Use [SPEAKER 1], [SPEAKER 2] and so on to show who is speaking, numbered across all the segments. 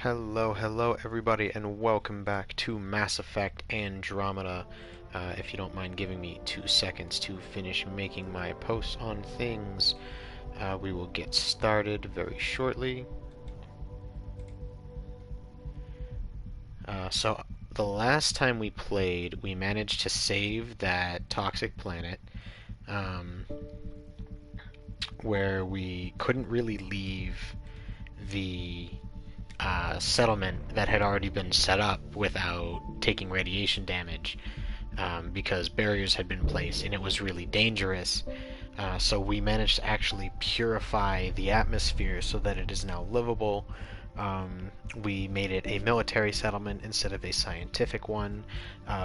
[SPEAKER 1] Hello everybody, and welcome back to Mass Effect Andromeda. If you don't mind giving me 2 seconds to finish making my posts on things, we will get started very shortly. So the last time we played, we managed to save that toxic planet, um, where we couldn't really leave the settlement that had already been set up without taking radiation damage, because barriers had been placed and it was really dangerous. So we managed to actually purify the atmosphere so that it is now livable. We made it a military settlement instead of a scientific one,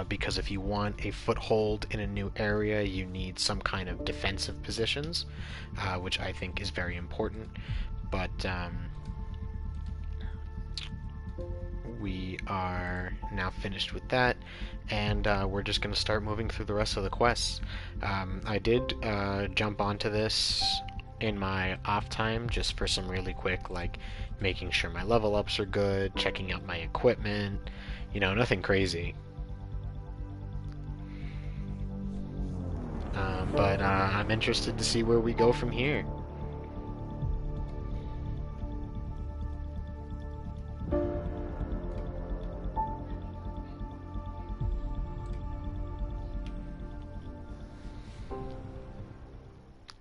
[SPEAKER 1] because if you want a foothold in a new area, you need some kind of defensive positions, which I think is very important. But we are now finished with that, and we're just going to start moving through the rest of the quests. I did jump onto this in my off time just for some really quick, like, making sure my level ups are good, checking out my equipment, nothing crazy. But I'm interested to see where we go from here.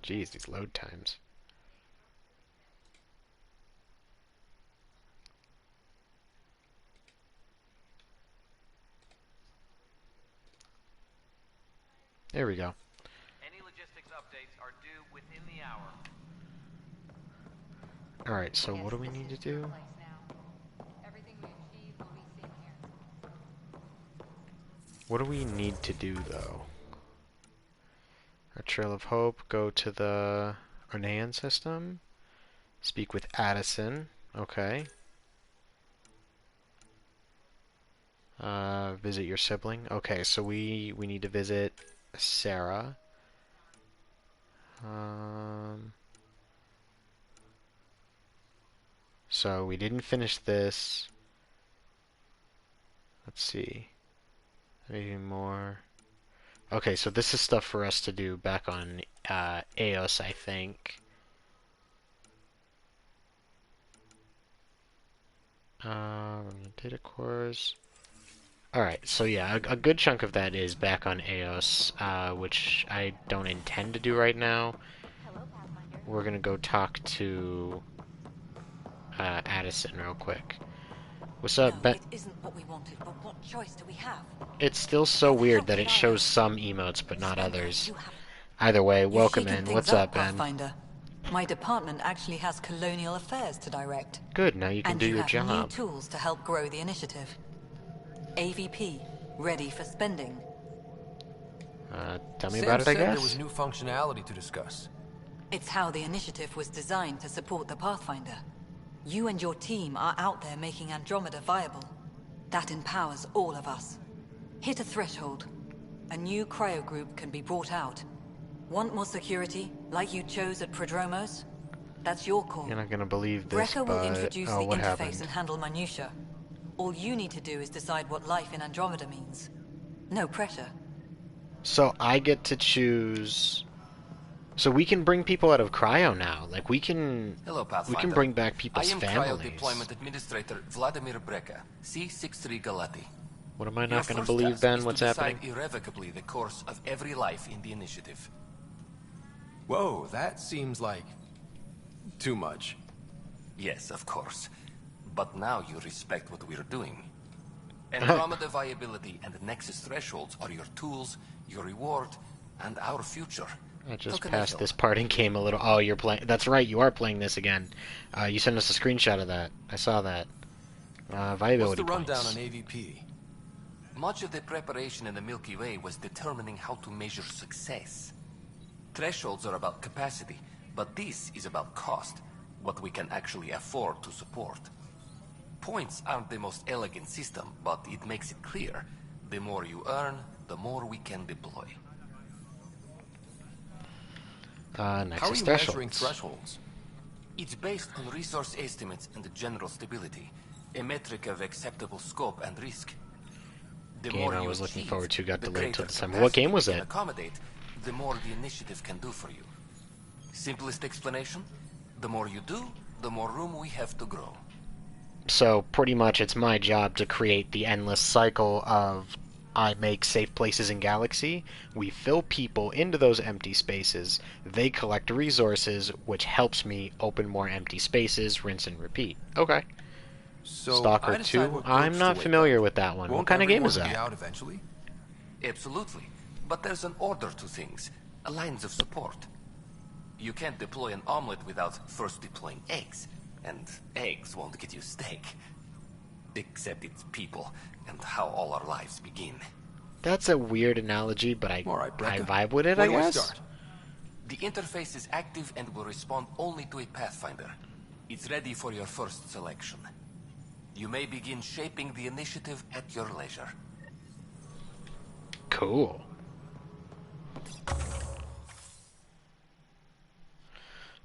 [SPEAKER 1] Jeez, these load times. There we go.
[SPEAKER 2] Any logistics updates are due within the hour.
[SPEAKER 1] Alright, so what do we need to do? What do we need to do, though? Our Trail of Hope, go to the Ornean system, speak with Addison, okay. Visit your sibling, okay, so we need to visit Sarah. So we didn't finish this. Let's see. Maybe more. Okay, so this is stuff for us to do back on Eos, I think. Data cores. Alright, so yeah, a good chunk of that is back on Eos, which I don't intend to do right now. We're gonna go talk to Addison real quick. What's up, Ben?
[SPEAKER 3] It isn't what we wanted, but what choice do we have?
[SPEAKER 1] It's still so weird that it shows some emotes but not others. Either way, welcome in. What's up, Ben?
[SPEAKER 3] Pathfinder. My department actually has colonial affairs to direct.
[SPEAKER 1] Good, now you can do your job.
[SPEAKER 3] And you have new tools to help grow the initiative. AVP, ready for spending.
[SPEAKER 1] Tell me about it, I guess.
[SPEAKER 4] There was new functionality to discuss.
[SPEAKER 3] It's how the initiative was designed to support the Pathfinder. You and your team are out there making Andromeda viable. That empowers all of us. Hit a threshold. A new cryo group can be brought out. Want more security, like you chose at Prodromos? That's your call.
[SPEAKER 1] You're not gonna believe this,
[SPEAKER 3] Brecker will introduce the
[SPEAKER 1] what
[SPEAKER 3] interface
[SPEAKER 1] happened?
[SPEAKER 3] and handle minutia. All you need to do is decide what life in Andromeda means. No pressure.
[SPEAKER 1] So I get to choose. So we can bring people out of cryo now. Like we can.
[SPEAKER 4] Hello, Pathfinder.
[SPEAKER 1] We can bring back people's families.
[SPEAKER 4] I am Cryo Deployment Administrator Vladimir Brecker, C63 Galati.
[SPEAKER 1] What am I not going to believe, Ben? What's happening?
[SPEAKER 4] Decide irrevocably the course of every life in the initiative.
[SPEAKER 5] Whoa, that seems like too much.
[SPEAKER 4] Yes, of course. But now you respect what we're doing. Andromeda viability and Nexus thresholds are your tools, your reward, and our future.
[SPEAKER 1] I just passed this part and came a little. Oh, you're playing. That's right, you are playing this again. You sent us a screenshot of that. I saw that. Viability
[SPEAKER 5] What's the rundown
[SPEAKER 1] points.
[SPEAKER 5] on AVP?
[SPEAKER 4] Much of the preparation in the Milky Way was determining how to measure success. Thresholds are about capacity, but this is about cost, what we can actually afford to support. Points aren't the most elegant system, but it makes it clear. The more you earn, the more we can deploy.
[SPEAKER 1] Nexus
[SPEAKER 5] How are you measuring thresholds?
[SPEAKER 4] It's based on resource estimates and the general stability. a metric of acceptable scope and risk. The
[SPEAKER 1] Game
[SPEAKER 4] more
[SPEAKER 1] I
[SPEAKER 4] you
[SPEAKER 1] was looking
[SPEAKER 4] achieve,
[SPEAKER 1] forward to got
[SPEAKER 4] the
[SPEAKER 1] delayed till
[SPEAKER 4] greater
[SPEAKER 1] December. What game
[SPEAKER 4] capacity we
[SPEAKER 1] was
[SPEAKER 4] can
[SPEAKER 1] it?
[SPEAKER 4] accommodate, the more the initiative can do for you. Simplest explanation, the more you do, the more room we have to grow.
[SPEAKER 1] So pretty much it's my job to create the endless cycle of I make safe places in Galaxy, we fill people into those empty spaces, they collect resources, which helps me open more empty spaces, rinse and repeat. Okay.
[SPEAKER 5] So
[SPEAKER 1] Stalker
[SPEAKER 5] I decide
[SPEAKER 1] 2?
[SPEAKER 5] what
[SPEAKER 1] I'm
[SPEAKER 5] groups to
[SPEAKER 1] not
[SPEAKER 5] wake
[SPEAKER 1] familiar
[SPEAKER 5] up.
[SPEAKER 1] with that one. What
[SPEAKER 5] Won't
[SPEAKER 1] kind of game
[SPEAKER 5] everyone
[SPEAKER 1] is
[SPEAKER 5] be
[SPEAKER 1] that?
[SPEAKER 5] out eventually?
[SPEAKER 4] Absolutely. But there's an order to things, lines of support. You can't deploy an omelet without first deploying eggs. And eggs won't get you steak. Except it's people, and how all our lives begin.
[SPEAKER 1] That's a weird analogy, but I
[SPEAKER 5] All right, Brecca.
[SPEAKER 1] vibe with it,
[SPEAKER 5] Where
[SPEAKER 1] I
[SPEAKER 5] do I
[SPEAKER 1] guess.
[SPEAKER 5] start?
[SPEAKER 4] The interface is active and will respond only to a pathfinder. It's ready for your first selection. You may begin shaping the initiative at your leisure.
[SPEAKER 1] Cool.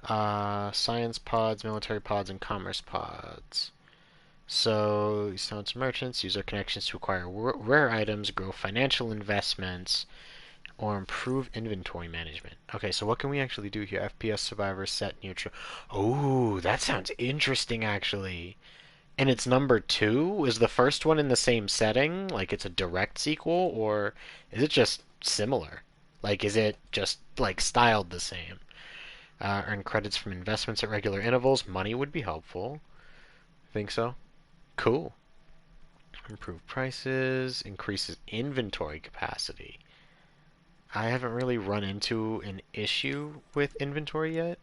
[SPEAKER 1] Science pods, military pods, and commerce pods. So, you sell to merchants, use their connections to acquire rare items, grow financial investments, or improve inventory management. Okay, so what can we actually do here? FPS survivor set neutral. Oh, that sounds interesting, actually. And it's number 2? Is the first one in the same setting? Like it's a direct sequel? Or is it just similar? Like, is it just, like, styled the same? Earn credits from investments at regular intervals. Money would be helpful. Think so? Cool. Improve prices. Increases inventory capacity. I haven't really run into an issue with inventory yet.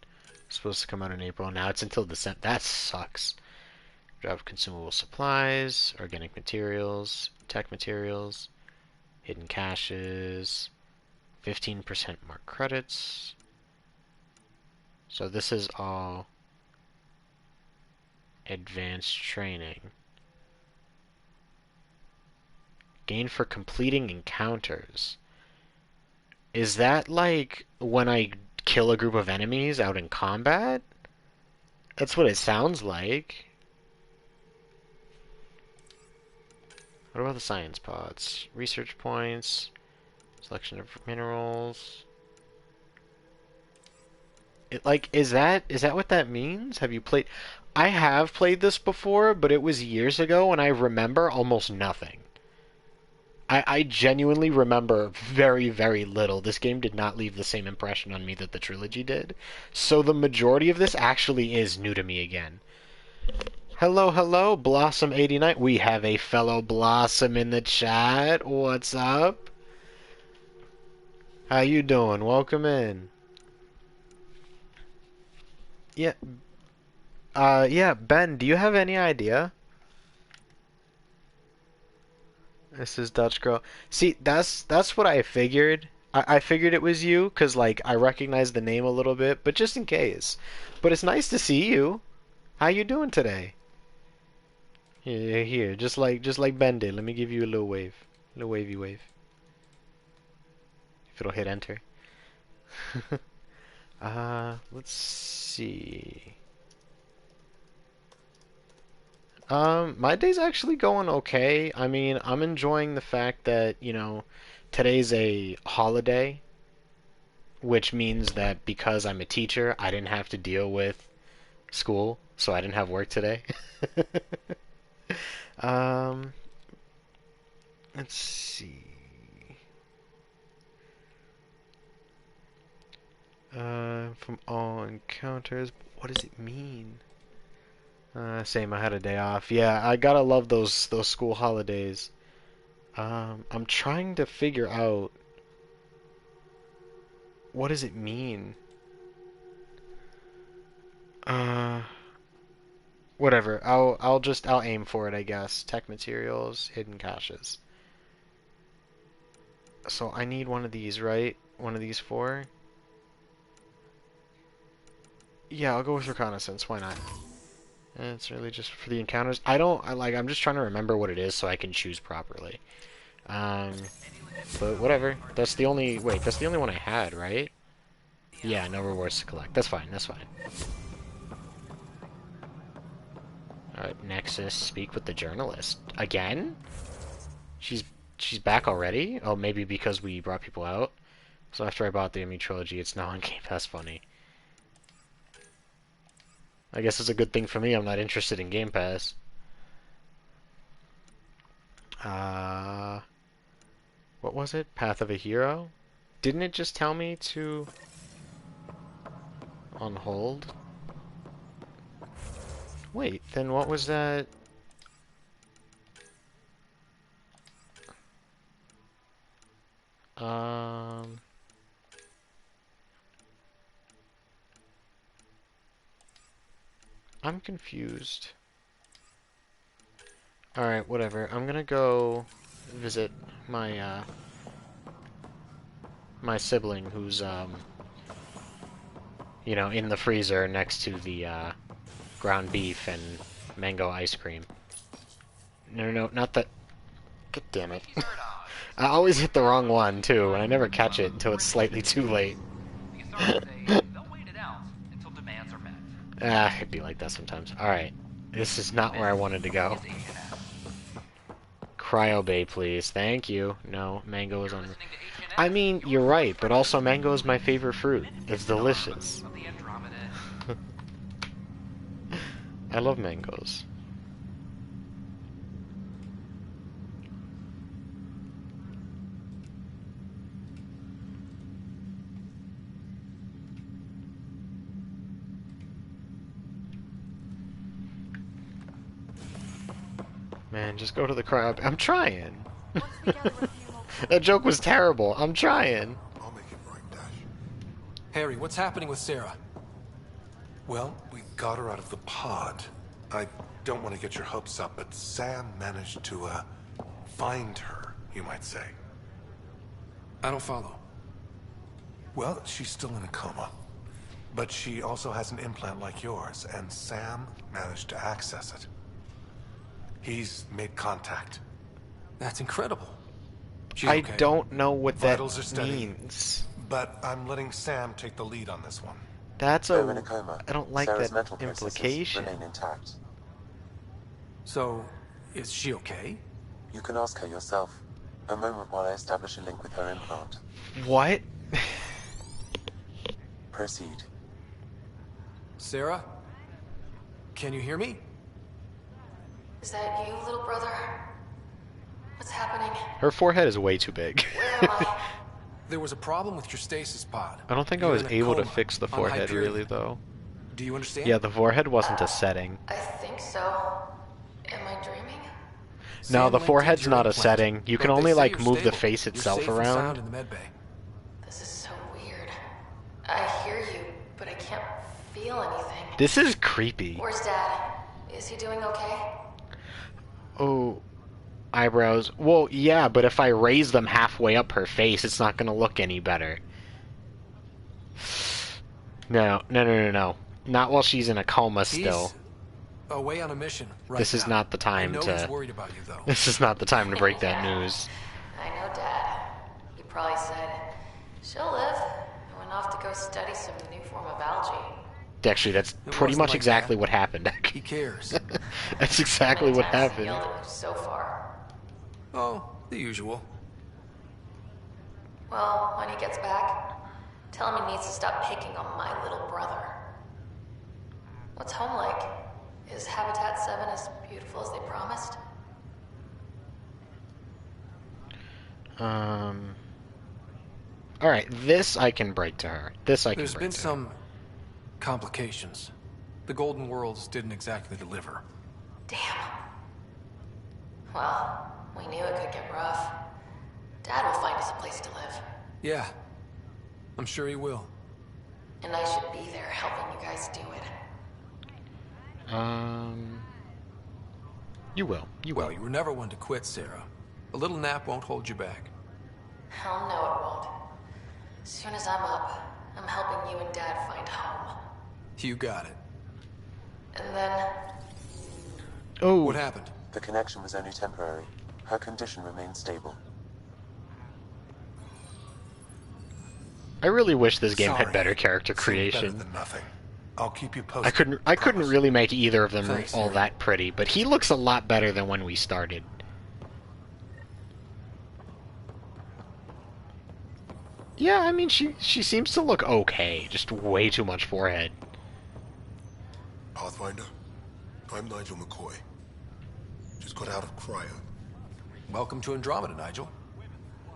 [SPEAKER 1] It's supposed to come out in April. Now it's until December. That sucks. Drop consumable supplies, organic materials, tech materials, hidden caches, 15% more credits. So this is all advanced training. Gain for completing encounters. Is that like when I kill a group of enemies out in combat? That's what it sounds like. What about the science pods? Research points, selection of minerals. Is that what that means? Have you played? I have played this before, but it was years ago, and I remember almost nothing. I genuinely remember very, very little. This game did not leave the same impression on me that the trilogy did. So the majority of this actually is new to me again. Hello, hello, Blossom89. We have a fellow Blossom in the chat. What's up? How you doing? Welcome in. Yeah, yeah, Ben, do you have any idea? This is Dutch Girl. See, that's what I figured. I figured it was you, 'cause like I recognize the name a little bit, but just in case. But it's nice to see you. How you doing today? Here, just like Ben did. Let me give you a little wave. A little wavy wave. If it'll hit enter. Let's see. My day's actually going okay. I mean, I'm enjoying the fact that, today's a holiday, which means that because I'm a teacher, I didn't have to deal with school, so I didn't have work today. Um, let's see. From all encounters, what does it mean? Same, I had a day off. Yeah, I gotta love those school holidays. I'm trying to figure out what does it mean? Uh, Whatever. I'll aim for it, I guess. Tech materials, hidden caches. So I need one of these, right? One of these 4? Yeah, I'll go with reconnaissance. Why not? And it's really just for the encounters. I'm just trying to remember what it is so I can choose properly. Um, but whatever. That's the only one I had, right? Yeah, no rewards to collect. That's fine, that's fine. Alright, Nexus, speak with the journalist. Again? She's back already? Oh, maybe because we brought people out? So after I bought the Emu Trilogy, it's now on Game Pass. Funny. I guess it's a good thing for me I'm not interested in Game Pass. What was it? Path of a Hero? Didn't it just tell me to... on hold? Wait, then what was that? I'm confused. Alright, whatever. I'm gonna go visit my, my sibling who's, you know, in the freezer next to the, ground beef and mango ice cream. No, not that... God damn it. I always hit the wrong one, too, and I never catch it until it's slightly too late.
[SPEAKER 2] The authorities say they'll wait it out until demands are met.
[SPEAKER 1] Ah, it'd be like that sometimes. Alright. This is not where I wanted to go. Cryo Bay, please. Thank you. No, mango is on... I mean, you're right, but also mango is my favorite fruit. It's delicious. I love mangoes. Man, just go to the cryo. I'm trying. That joke was terrible. I'm trying.
[SPEAKER 6] I'll make it right, Dash.
[SPEAKER 5] Harry, what's happening with Sarah?
[SPEAKER 6] Well, we got her out of the pod. I don't want to get your hopes up, but Sam managed to, find her, you might say.
[SPEAKER 5] I don't follow.
[SPEAKER 6] Well, she's still in a coma. But she also has an implant like yours, and Sam managed to access it. He's made contact.
[SPEAKER 5] That's incredible. She's
[SPEAKER 1] I
[SPEAKER 5] okay.
[SPEAKER 1] don't know what that
[SPEAKER 6] Vitals are steady.
[SPEAKER 1] means.
[SPEAKER 6] But I'm letting Sam take the lead on this one.
[SPEAKER 1] That's
[SPEAKER 7] Though in a coma,
[SPEAKER 1] I don't like
[SPEAKER 7] Sarah's
[SPEAKER 1] that
[SPEAKER 7] mental processes
[SPEAKER 1] implication.
[SPEAKER 7] remain intact.
[SPEAKER 5] So, is she okay?
[SPEAKER 7] You can ask her yourself. A moment while I establish a link with her implant.
[SPEAKER 1] What?
[SPEAKER 7] Proceed.
[SPEAKER 5] Sarah? Can you hear me?
[SPEAKER 8] Is that you, little brother? What's happening?
[SPEAKER 1] Her forehead is way too big.
[SPEAKER 8] Where am I?
[SPEAKER 5] There was a problem with your stasis pod.
[SPEAKER 1] I don't think I
[SPEAKER 5] You're
[SPEAKER 1] was
[SPEAKER 5] in a
[SPEAKER 1] able to
[SPEAKER 5] coma
[SPEAKER 1] fix the
[SPEAKER 5] on
[SPEAKER 1] forehead
[SPEAKER 5] Hyperion.
[SPEAKER 1] really, though.
[SPEAKER 5] Do you understand?
[SPEAKER 1] Yeah, the forehead wasn't a setting.
[SPEAKER 8] I think so. Am I dreaming?
[SPEAKER 1] No,
[SPEAKER 5] Sam
[SPEAKER 1] the
[SPEAKER 5] linked
[SPEAKER 1] forehead's
[SPEAKER 5] into your
[SPEAKER 1] not a
[SPEAKER 5] implant,
[SPEAKER 1] setting. You
[SPEAKER 5] but
[SPEAKER 1] can
[SPEAKER 5] they
[SPEAKER 1] only,
[SPEAKER 5] say
[SPEAKER 1] like,
[SPEAKER 5] you're
[SPEAKER 1] move the
[SPEAKER 5] stable.
[SPEAKER 1] face
[SPEAKER 5] You're
[SPEAKER 1] itself
[SPEAKER 5] safe and sound
[SPEAKER 1] around.
[SPEAKER 5] in the med bay.
[SPEAKER 8] This is so weird. I hear you, but I can't feel anything.
[SPEAKER 1] This is creepy.
[SPEAKER 8] Where's Dad? Is he doing okay?
[SPEAKER 1] Oh, eyebrows. Well, yeah, but if I raise them halfway up her face, it's not gonna look any better. No. Not while she's in a coma still.
[SPEAKER 5] He's away on a mission right
[SPEAKER 1] This is
[SPEAKER 5] now.
[SPEAKER 1] not the time
[SPEAKER 5] I know
[SPEAKER 1] to...
[SPEAKER 5] he's worried about you, though.
[SPEAKER 1] This is not the time to break that
[SPEAKER 8] Yeah.
[SPEAKER 1] news.
[SPEAKER 8] I know Dad. He probably said, she'll live, and went off to go study some new form of algae.
[SPEAKER 1] Actually, that's
[SPEAKER 5] It
[SPEAKER 1] pretty
[SPEAKER 5] wasn't
[SPEAKER 1] much
[SPEAKER 5] like
[SPEAKER 1] exactly
[SPEAKER 5] that.
[SPEAKER 1] what happened.
[SPEAKER 5] He cares.
[SPEAKER 1] That's exactly
[SPEAKER 8] Many
[SPEAKER 1] what
[SPEAKER 8] times
[SPEAKER 1] happened.
[SPEAKER 8] Yelled at me so far.
[SPEAKER 5] Oh, the usual.
[SPEAKER 8] Well, when he gets back, tell him he needs to stop picking on my little brother. What's home like? Is Habitat 7 as beautiful as they promised?
[SPEAKER 1] Alright, this I can break to her. This I can
[SPEAKER 5] There's
[SPEAKER 1] break
[SPEAKER 5] been
[SPEAKER 1] to her.
[SPEAKER 5] some complications. The Golden Worlds didn't exactly deliver.
[SPEAKER 8] Damn. Well, we knew it could get rough. Dad will find us a place to live.
[SPEAKER 5] Yeah, I'm sure he will.
[SPEAKER 8] And I should be there helping you guys do it.
[SPEAKER 1] You will. You will.
[SPEAKER 5] Well, you were never one to quit, Sarah. A little nap won't hold you back.
[SPEAKER 8] Hell no, it won't. As soon as I'm up, I'm helping you and Dad find home.
[SPEAKER 5] You got it.
[SPEAKER 8] And then,
[SPEAKER 1] Oh,
[SPEAKER 5] What happened?
[SPEAKER 7] The connection was only temporary. Her condition remains stable.
[SPEAKER 1] I really wish this game had
[SPEAKER 5] Sorry.
[SPEAKER 1] better character
[SPEAKER 6] Seemed
[SPEAKER 1] creation.
[SPEAKER 6] Better than nothing. I'll keep you posted.
[SPEAKER 1] I couldn't really make either of them
[SPEAKER 5] Thanks,
[SPEAKER 1] all
[SPEAKER 5] Yuri.
[SPEAKER 1] that pretty, but he looks a lot better than when we started. Yeah, I mean, she seems to look okay, just way too much forehead.
[SPEAKER 9] Pathfinder, I'm Nigel McCoy. Just got out of cryo.
[SPEAKER 5] Welcome to Andromeda, Nigel.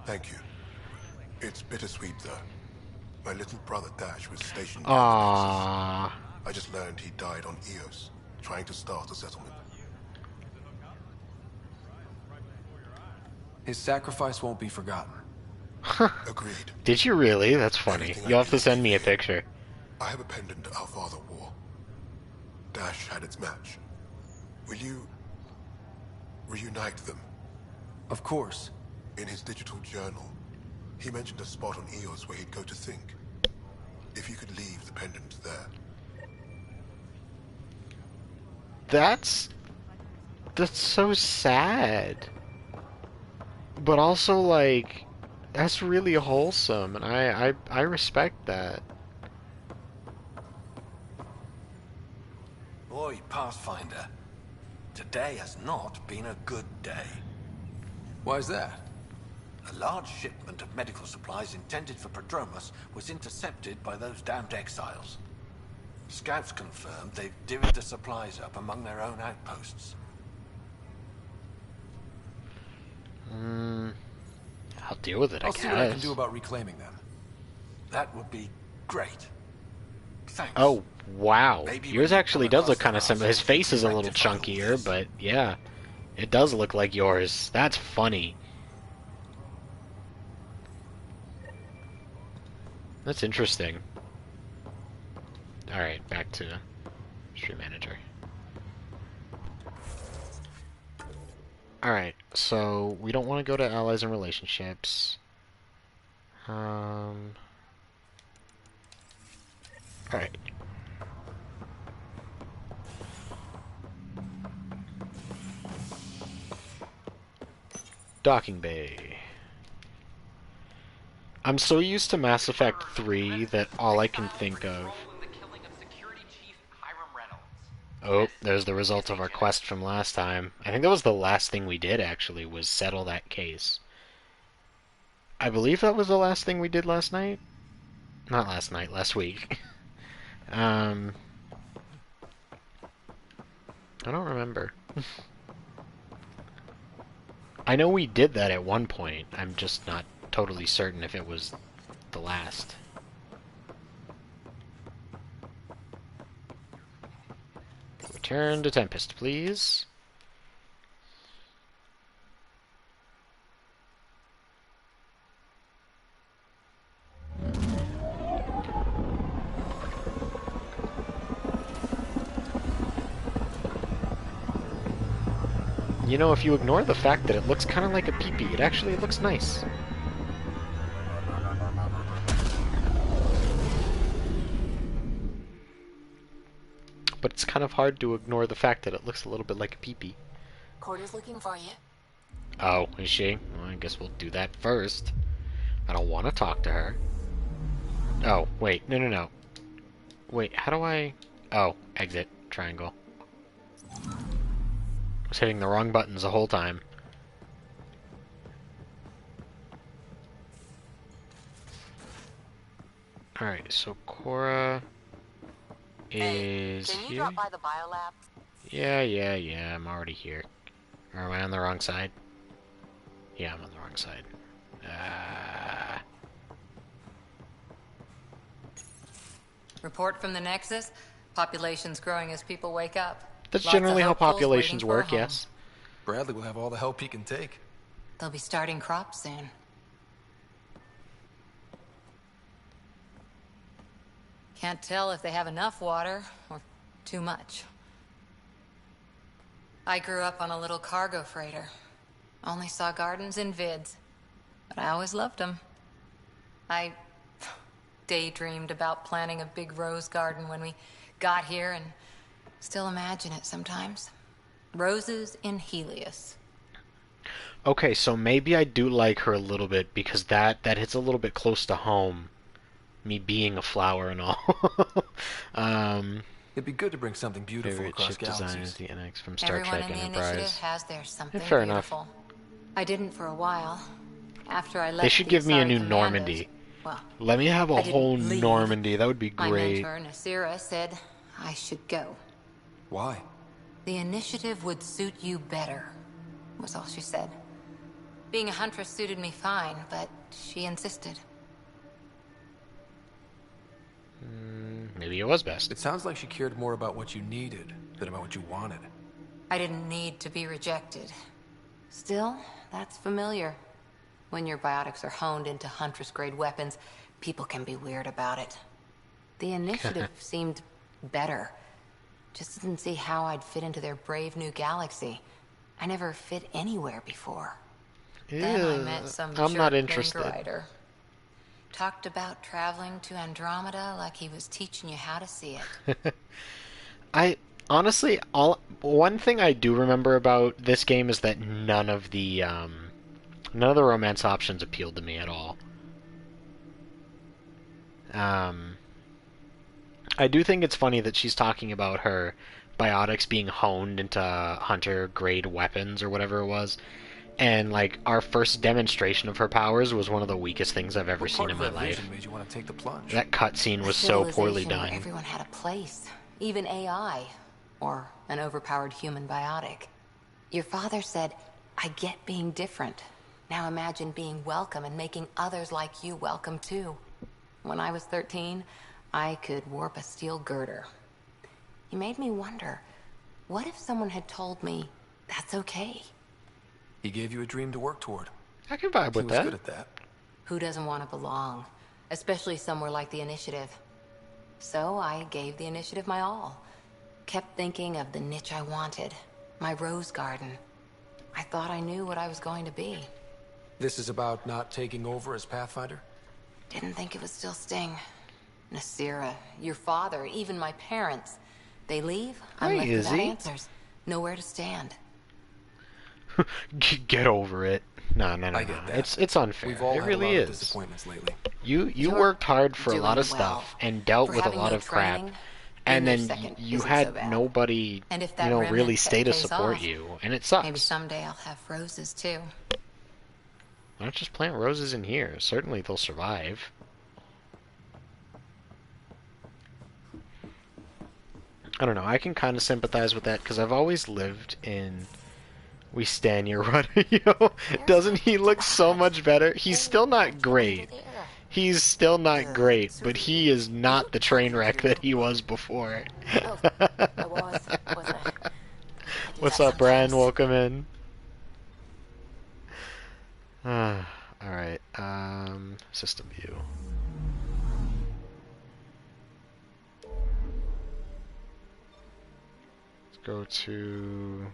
[SPEAKER 9] Thank you. It's bittersweet, though. My little brother Dash was stationed down
[SPEAKER 1] Aww.
[SPEAKER 9] in Nexus. I just learned he died on Eos, trying to start a settlement.
[SPEAKER 5] His sacrifice won't be forgotten.
[SPEAKER 9] Agreed.
[SPEAKER 1] Did you really? That's funny.
[SPEAKER 9] Everything
[SPEAKER 1] You'll
[SPEAKER 9] I
[SPEAKER 1] have to
[SPEAKER 9] do
[SPEAKER 1] send me a
[SPEAKER 9] is here.
[SPEAKER 1] picture.
[SPEAKER 9] I have a pendant our father wore. Dash had its match. Will you reunite them?
[SPEAKER 5] Of course.
[SPEAKER 9] In his digital journal, he mentioned a spot on Eos where he'd go to think. If you could leave the pendant there.
[SPEAKER 1] That's so sad. But also, like, that's really wholesome, and I respect that.
[SPEAKER 10] Boy, Pathfinder, today has not been a good day.
[SPEAKER 5] Why's that?
[SPEAKER 10] A large shipment of medical supplies intended for Prodromos was intercepted by those damned exiles. Scouts confirmed they've divvied the supplies up among their own outposts.
[SPEAKER 1] I'll deal with it, I
[SPEAKER 5] I'll see what I can
[SPEAKER 1] guess.
[SPEAKER 5] do about reclaiming them.
[SPEAKER 10] That would be great. Thanks.
[SPEAKER 1] Oh, wow.
[SPEAKER 10] Maybe
[SPEAKER 1] Yours
[SPEAKER 10] when you
[SPEAKER 1] actually
[SPEAKER 10] come
[SPEAKER 1] does look
[SPEAKER 10] across
[SPEAKER 1] kind of
[SPEAKER 10] the
[SPEAKER 1] similar. His
[SPEAKER 10] house,
[SPEAKER 1] face is a
[SPEAKER 10] you
[SPEAKER 1] little
[SPEAKER 10] rectify all
[SPEAKER 1] chunkier,
[SPEAKER 10] this.
[SPEAKER 1] but yeah. It does look like yours. That's funny. That's interesting. Alright, back to Stream Manager. Alright, so we don't want to go to allies and relationships. Alright. Docking bay. I'm so used to Mass Effect 3 that all I can think of... Oh, there's the result of our quest from last time. I think that was the last thing we did, actually, was settle that case. I believe that was the last thing we did last night? Not last night, last week. I don't remember. I know we did that at one point. I'm just not totally certain if it was the last. Return to Tempest, please. You know, if you ignore the fact that it looks kind of like a peepee, it actually looks nice. But it's kind of hard to ignore the fact that it looks a little bit like a peepee.
[SPEAKER 8] Corder's looking for you.
[SPEAKER 1] Oh, is she? Well, I guess we'll do that first. I don't want to talk to her. Oh, wait. No. Wait, how do I... Oh, exit. Triangle. I was hitting the wrong buttons the whole time. Alright, so Cora is
[SPEAKER 8] Can you
[SPEAKER 1] here?
[SPEAKER 8] drop by the biolab?
[SPEAKER 1] Yeah, I'm already here. Or am I on the wrong side? Yeah, I'm on the wrong side.
[SPEAKER 3] Report from the Nexus. Population's growing as people wake up.
[SPEAKER 1] That's
[SPEAKER 3] Lots of
[SPEAKER 1] generally how
[SPEAKER 3] hopefuls
[SPEAKER 1] populations
[SPEAKER 3] waiting for a
[SPEAKER 1] work,
[SPEAKER 3] home.
[SPEAKER 1] yes.
[SPEAKER 5] Bradley will have all the help he can take.
[SPEAKER 3] They'll be starting crops soon. Can't tell if they have enough water or too much. I grew up on a little cargo freighter. Only saw gardens in vids, but I always loved them. I daydreamed about planting a big rose garden when we got here and still imagine it sometimes. Roses in Helios.
[SPEAKER 1] Okay, so maybe I do like her a little bit because that hits a little bit close to home me being a flower and all.
[SPEAKER 5] It'd be good to bring something beautiful
[SPEAKER 1] Favorite
[SPEAKER 5] across
[SPEAKER 1] ship design
[SPEAKER 5] galaxies.
[SPEAKER 1] is the NX from Star
[SPEAKER 3] Everyone
[SPEAKER 1] Trek
[SPEAKER 3] in the
[SPEAKER 1] Enterprise.
[SPEAKER 3] initiative has their something
[SPEAKER 1] Fair enough.
[SPEAKER 3] beautiful. I didn't for a while. After I left
[SPEAKER 1] They should
[SPEAKER 3] the
[SPEAKER 1] give me a
[SPEAKER 3] Asari
[SPEAKER 1] new
[SPEAKER 3] Commandos,
[SPEAKER 1] Normandy.
[SPEAKER 3] well,
[SPEAKER 1] Let me have a
[SPEAKER 3] I didn't
[SPEAKER 1] whole
[SPEAKER 3] leave.
[SPEAKER 1] Normandy. That would be
[SPEAKER 3] My
[SPEAKER 1] great.
[SPEAKER 3] mentor, Nasira, said I should go.
[SPEAKER 5] Why?
[SPEAKER 3] The initiative would suit you better, was all she said. Being a huntress suited me fine, but she insisted.
[SPEAKER 1] Maybe it was best.
[SPEAKER 5] It sounds like she cared more about what you needed than about what you wanted.
[SPEAKER 3] I didn't need to be rejected. Still, that's familiar. When your biotics are honed into Huntress-grade weapons, people can be weird about it. The initiative seemed better. Just didn't see how I'd fit into their brave new galaxy. I never fit anywhere before. Then I met some
[SPEAKER 1] I'm not
[SPEAKER 3] jerk named
[SPEAKER 1] interested.
[SPEAKER 3] Ryder. Talked about traveling to Andromeda like he was teaching you how to see it.
[SPEAKER 1] I honestly, one thing I do remember about this game is that none of the romance options appealed to me at all. I do think it's funny that she's talking about her biotics being honed into hunter-grade weapons or whatever it was. And, like, our first demonstration of her powers was one of the weakest things I've ever seen in my life.
[SPEAKER 5] Made you want to take the plunge?
[SPEAKER 1] That cutscene was so poorly
[SPEAKER 3] Civilization where
[SPEAKER 1] done.
[SPEAKER 3] everyone had a place, even AI, or an overpowered human biotic. Your father said, I get being different. Now imagine being welcome and making others like you welcome too. When I was 13, I could warp a steel girder. He made me wonder, what if someone had told me that's okay?
[SPEAKER 5] He gave you a dream to work toward.
[SPEAKER 1] I can vibe with
[SPEAKER 5] He was
[SPEAKER 1] that.
[SPEAKER 5] good at that.
[SPEAKER 3] Who doesn't want to belong? Especially somewhere like the Initiative. So I gave the Initiative my all. Kept thinking of the niche I wanted. My rose garden. I thought I knew what I was going to be.
[SPEAKER 5] This is about not taking over as Pathfinder?
[SPEAKER 3] Didn't think it would still sting. Nasira, your father, even my parents. They leave, I'm left without answers. Nowhere to stand.
[SPEAKER 1] Get over it. No.
[SPEAKER 5] I get that.
[SPEAKER 1] It's unfair.
[SPEAKER 5] We've all
[SPEAKER 1] it
[SPEAKER 5] had
[SPEAKER 1] really
[SPEAKER 5] a lot
[SPEAKER 1] is.
[SPEAKER 5] of disappointments lately.
[SPEAKER 1] You worked hard for a
[SPEAKER 3] doing
[SPEAKER 1] lot of
[SPEAKER 3] well.
[SPEAKER 1] stuff and dealt
[SPEAKER 3] For
[SPEAKER 1] with a
[SPEAKER 3] having
[SPEAKER 1] lot
[SPEAKER 3] no
[SPEAKER 1] of crap,
[SPEAKER 3] training,
[SPEAKER 1] and
[SPEAKER 3] being
[SPEAKER 1] then
[SPEAKER 3] your second
[SPEAKER 1] you
[SPEAKER 3] isn't
[SPEAKER 1] had
[SPEAKER 3] so bad.
[SPEAKER 1] nobody,
[SPEAKER 3] And if that
[SPEAKER 1] really
[SPEAKER 3] remnant
[SPEAKER 1] stay to
[SPEAKER 3] pays
[SPEAKER 1] support
[SPEAKER 3] off,
[SPEAKER 1] you, and it sucks.
[SPEAKER 3] Maybe someday I'll have roses too.
[SPEAKER 1] Why not just plant roses in here? Certainly they'll survive. I don't know. I can kind of sympathize with that because I've always lived in. We stand your Rodeo. Doesn't he look so much better? He's still not great. He's still not great, but he is not the train wreck that he was before. What's up, Brian? Welcome in. Alright, system view. Let's go to...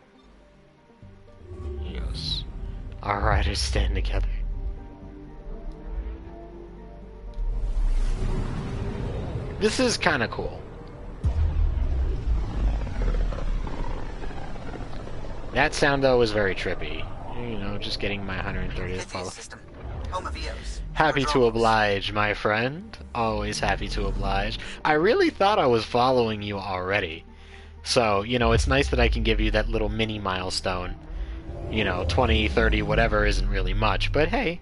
[SPEAKER 1] Yes. Our riders stand together. This is kind of cool. That sound, though, was very trippy. You know, just getting my 130th follow. Happy to oblige, my friend. Always happy to oblige. I really thought I was following you already. So, you know, it's nice that I can give you that little mini milestone. You know, 20, 30, whatever isn't really much, but hey.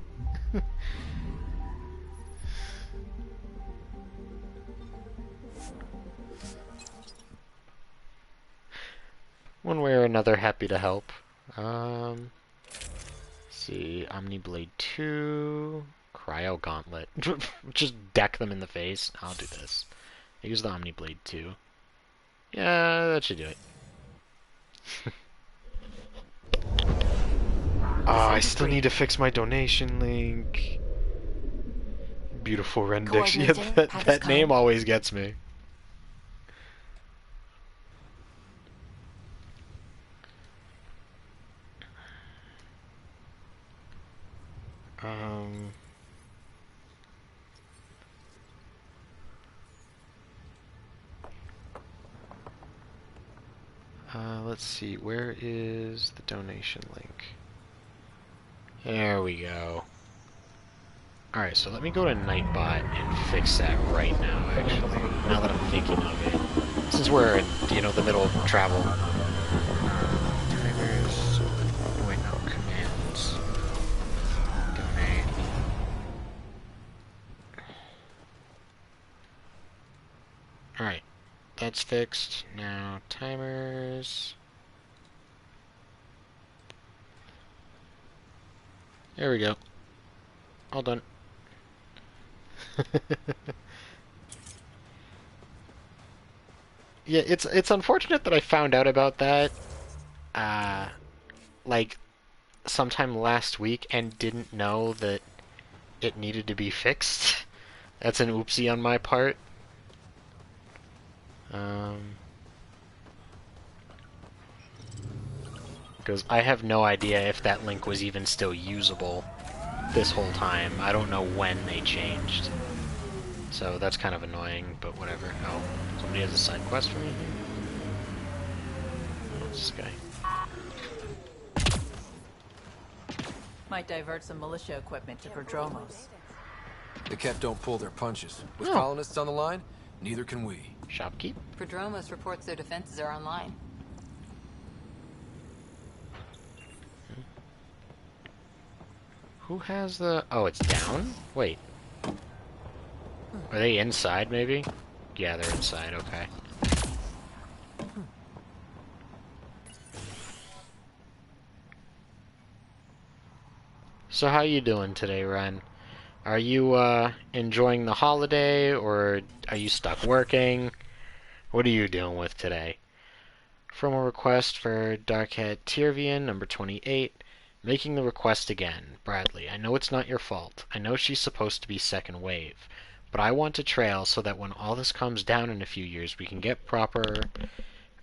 [SPEAKER 1] One way or another, happy to help. Let's see, Omniblade 2, Cryo Gauntlet. Just deck them in the face. I'll do this. Use the Omniblade 2. Yeah, that should do it. I still need to fix my donation link. Beautiful rendition. Yeah, that name always gets me. Let's see, where is the donation link? There we go. Alright, so let me go to Nightbot and fix that right now, actually. Now that I'm thinking of it. Since we're in, the middle of travel. Timers... Oh, wait, no, commands. Donate. Alright, that's fixed. Now, timers... There we go. All done. Yeah, it's unfortunate that I found out about that, like, sometime last week and didn't know that it needed to be fixed. That's an oopsie on my part. Because I have no idea if that link was even still usable this whole time. I don't know when they changed. So that's kind of annoying, but whatever. Oh, somebody has a side quest for me here? What's this guy?
[SPEAKER 11] Might divert some militia equipment to Prodromos.
[SPEAKER 5] The Kett don't pull their punches. With
[SPEAKER 1] No.
[SPEAKER 5] colonists on the line, neither can we.
[SPEAKER 1] Shopkeep?
[SPEAKER 3] Prodromos reports their defenses are online.
[SPEAKER 1] Who has the... Oh, it's down? Wait. Are they inside, maybe? Yeah, they're inside, okay. So how you doing today, Ren? Are you, enjoying the holiday, or are you stuck working? What are you dealing with today? From a request for Darkhead Tyrvian, number 28. Making the request again. Bradley, I know it's not your fault. I know she's supposed to be second wave. But I want to trail so that when all this comes down in a few years, we can get proper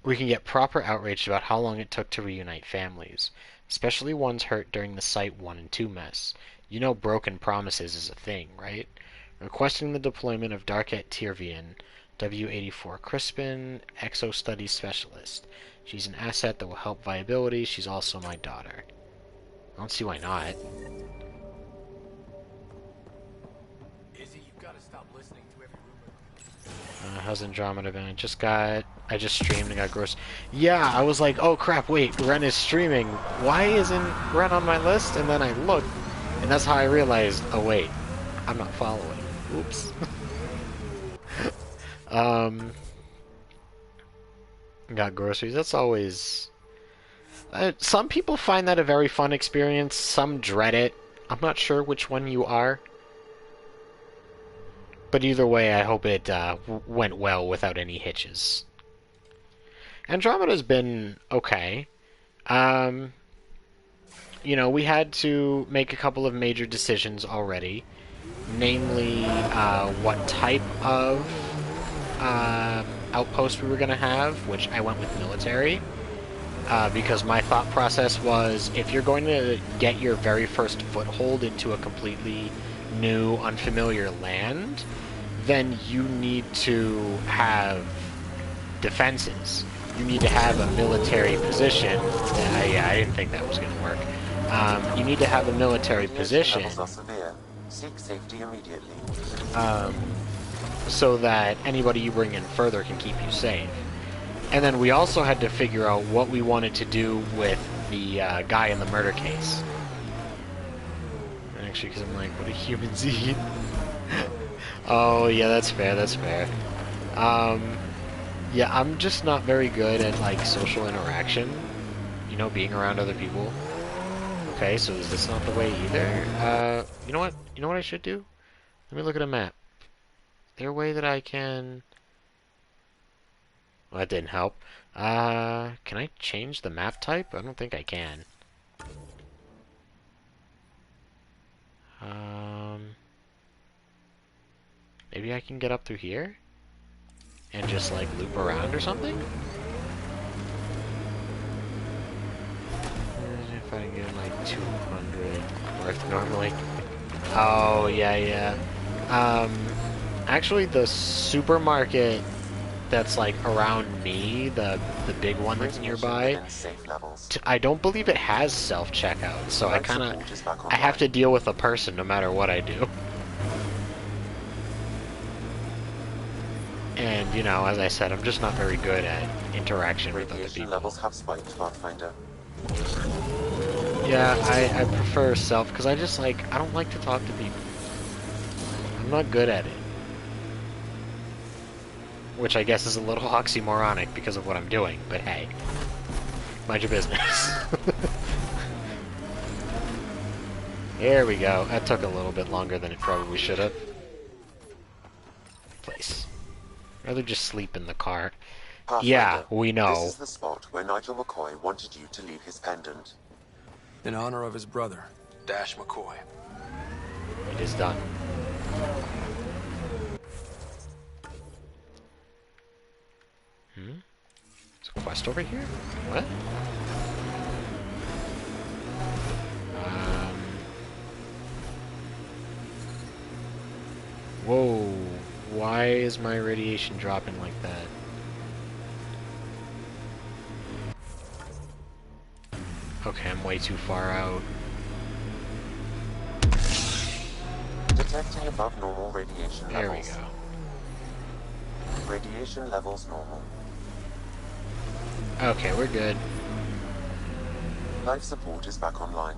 [SPEAKER 1] outrage about how long it took to reunite families, especially ones hurt during the Site 1 and 2 mess. You know broken promises is a thing, right? Requesting the deployment of Darkhet Tyrvian, W-84 Crispin, Exo Studies Specialist. She's an asset that will help viability. She's also my daughter. I don't see why not.
[SPEAKER 5] Izzy, you've got to stop listening to every rumor.
[SPEAKER 1] How's Andromeda been? I just streamed and got gross. Yeah, I was like, oh crap, wait, Ren is streaming. Why isn't Ren on my list? And then I looked, and that's how I realized, oh wait, I'm not following. Oops. Got groceries. That's always... some people find that a very fun experience. Some dread it. I'm not sure which one you are. But either way, I hope it went well without any hitches. Andromeda's been okay. We had to make a couple of major decisions already. Namely, what type of outpost we were going to have, which I went with military. Because my thought process was, if you're going to get your very first foothold into a completely new, unfamiliar land, then you need to have defenses. You need to have a military position. I didn't think that was going to work. You need to have a military position.
[SPEAKER 7] Seek safety immediately.
[SPEAKER 1] So that anybody you bring in further can keep you safe. And then we also had to figure out what we wanted to do with the guy in the murder case. Actually, because I'm like, what do humans eat? Oh, yeah, that's fair, that's fair. Yeah, I'm just not very good at, like, social interaction. Being around other people. Okay, so is this not the way either? You know what? You know what I should do? Let me look at a map. Is there a way that I can... Well, that didn't help. Can I change the map type? I don't think I can. Maybe I can get up through here? And just, like, loop around or something? If I can get, like, 200 worth normally. Oh, yeah. Actually, the supermarket that's like around me, the big one that's nearby, I don't believe it has self-checkout, so I have to deal with a person no matter what I do. And, you know, as I said, I'm just not very good at interaction with other
[SPEAKER 7] Radiation
[SPEAKER 1] people.
[SPEAKER 7] levels have spiked, Pathfinder.
[SPEAKER 1] Yeah, I prefer self, because I just, like, I don't like to talk to people. I'm not good at it. Which I guess is a little oxymoronic because of what I'm doing, but hey. Mind your business. There we go. That took a little bit longer than it probably should have. Place. I'd rather just sleep in the car.
[SPEAKER 7] Pathfinder,
[SPEAKER 1] Yeah, we know.
[SPEAKER 7] This is the spot where Nigel McCoy wanted you to leave his pendant.
[SPEAKER 5] In honor of his brother, Dash McCoy.
[SPEAKER 1] It is done. There's a quest over here? What? Whoa. Why is my radiation dropping like that? Okay, I'm way too far out.
[SPEAKER 7] Detecting above normal radiation
[SPEAKER 1] There we
[SPEAKER 7] levels.
[SPEAKER 1] go.
[SPEAKER 7] Radiation levels normal.
[SPEAKER 1] Okay, we're good.
[SPEAKER 7] Life support is back online.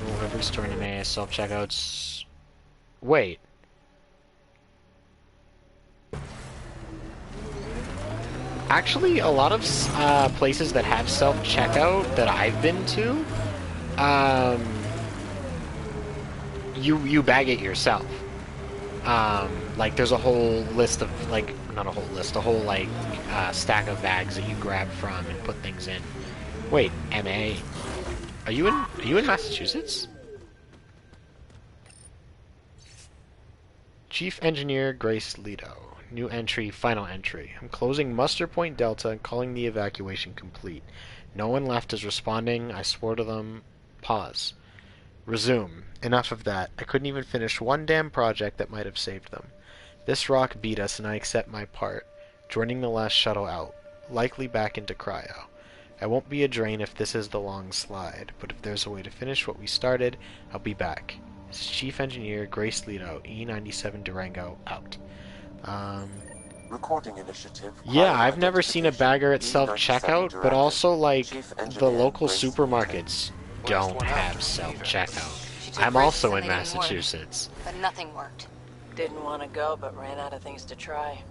[SPEAKER 1] Whoever restoring an AS self-checkouts... Wait. Actually, a lot of places that have self-checkout that I've been to, you bag it yourself. Like, there's a whole list of, like, not a whole list, a whole, like, stack of bags that you grab from and put things in. Wait, MA. Are you in Massachusetts? Chief Engineer Grace Leto. New entry, final entry. I'm closing Muster Point Delta and calling the evacuation complete. No one left is responding. I swore to them. Pause. Resume. Enough of that. I couldn't even finish one damn project that might have saved them. This rock beat us and I accept my part. Joining the last shuttle out. Likely back into cryo. I won't be a drain if this is the long slide, but if there's a way to finish what we started, I'll be back. This is Chief Engineer Grace Leto, E97 Durango, out.
[SPEAKER 7] Recording initiative.
[SPEAKER 1] Yeah, I've never seen a bagger at self-checkout, but also, like, the local supermarkets don't have self-checkout. I'm also in Massachusetts.
[SPEAKER 12] But nothing worked.
[SPEAKER 11] Didn't want to go, but ran out of things to try.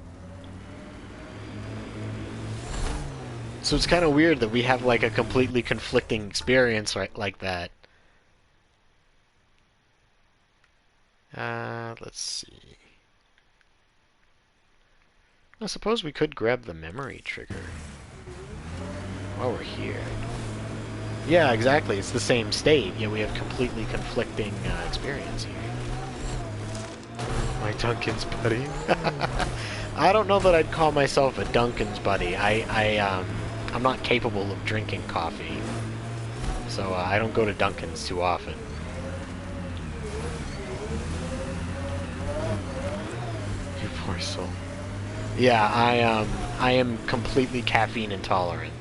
[SPEAKER 1] So it's kind of weird that we have, like, a completely conflicting experience right like that. Let's see. I suppose we could grab the memory trigger while we're here. Yeah, exactly. It's the same state, yet we have completely conflicting experience here. My Duncan's buddy. I don't know that I'd call myself a Duncan's buddy. I'm not capable of drinking coffee, so I don't go to Duncan's too often. You poor soul. Yeah, I am completely caffeine intolerant,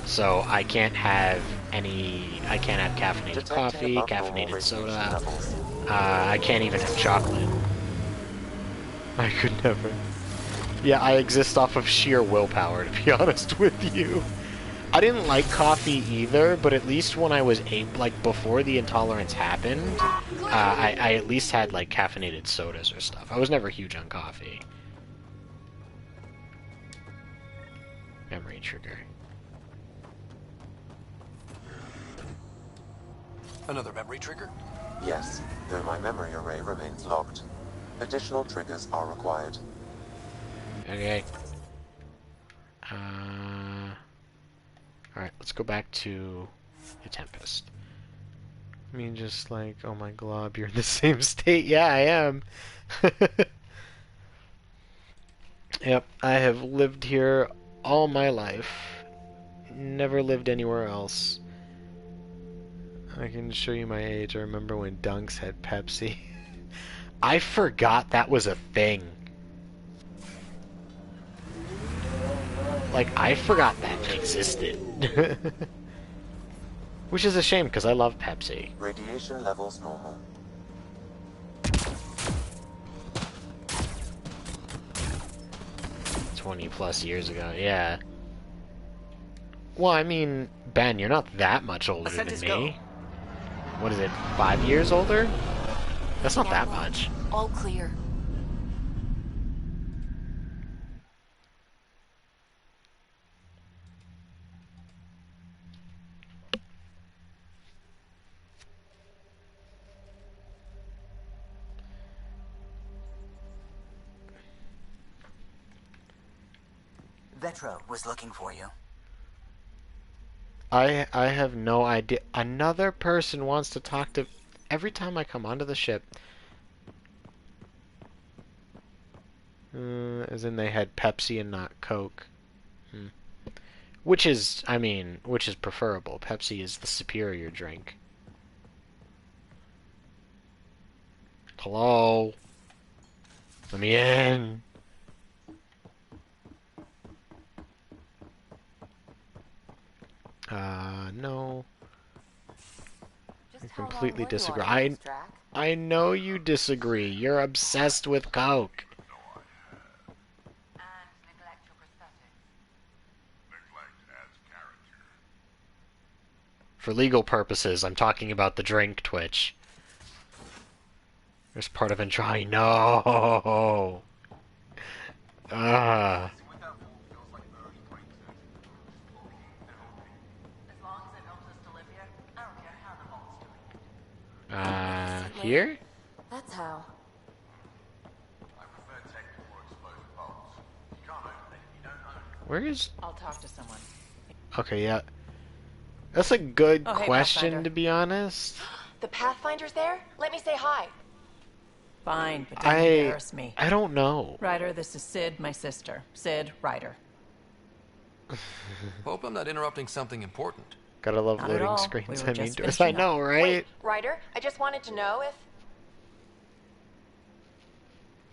[SPEAKER 1] so I can't have caffeinated coffee, caffeinated soda. I can't even have chocolate. I could never. Yeah, I exist off of sheer willpower, to be honest with you. I didn't like coffee either, but at least when I was like before the intolerance happened, I at least had like caffeinated sodas or stuff. I was never huge on coffee. Memory trigger.
[SPEAKER 5] Another memory trigger?
[SPEAKER 7] Yes, though my memory array remains locked. Additional triggers are required.
[SPEAKER 1] Okay. Alright, let's go back to the Tempest. I mean, just like, oh my glob, you're in the same state. Yeah, I am. Yep, I have lived here all my life. Never lived anywhere else. I can show you my age. I remember when Dunks had Pepsi. I forgot that was a thing. Like, I forgot that existed. Which is a shame, because I love Pepsi.
[SPEAKER 7] Radiation levels normal.
[SPEAKER 1] 20 plus years ago, yeah. Well, I mean, Ben, you're not that much older than me. What is it, 5 years older? That's not that much.
[SPEAKER 8] All clear.
[SPEAKER 12] Vetro was looking for you.
[SPEAKER 1] I have no idea. Another person wants to talk to... Every time I come onto the ship... as in they had Pepsi and not Coke. Which is, I mean, which is preferable. Pepsi is the superior drink. Hello? Let me in! No. I completely disagree. I know you disagree. You're obsessed with Coke. For legal purposes, I'm talking about the drink, Twitch. There's part of Andromeda. No! Ah. Here?
[SPEAKER 8] That's how.
[SPEAKER 1] Where is...
[SPEAKER 11] I'll talk to someone.
[SPEAKER 1] Okay, yeah. That's a good
[SPEAKER 11] hey,
[SPEAKER 1] question, to be honest.
[SPEAKER 13] The Pathfinder's there? Let me say hi.
[SPEAKER 11] Fine, but don't embarrass me.
[SPEAKER 1] I don't know.
[SPEAKER 11] Ryder, this is Sid, my sister. Sid, Ryder.
[SPEAKER 5] Hope I'm not interrupting something important.
[SPEAKER 1] Gotta love
[SPEAKER 11] Not
[SPEAKER 1] loading screens.
[SPEAKER 11] We
[SPEAKER 1] I mean,
[SPEAKER 11] finishing
[SPEAKER 1] I know, right?
[SPEAKER 13] Wait, Ryder, I just wanted to know if...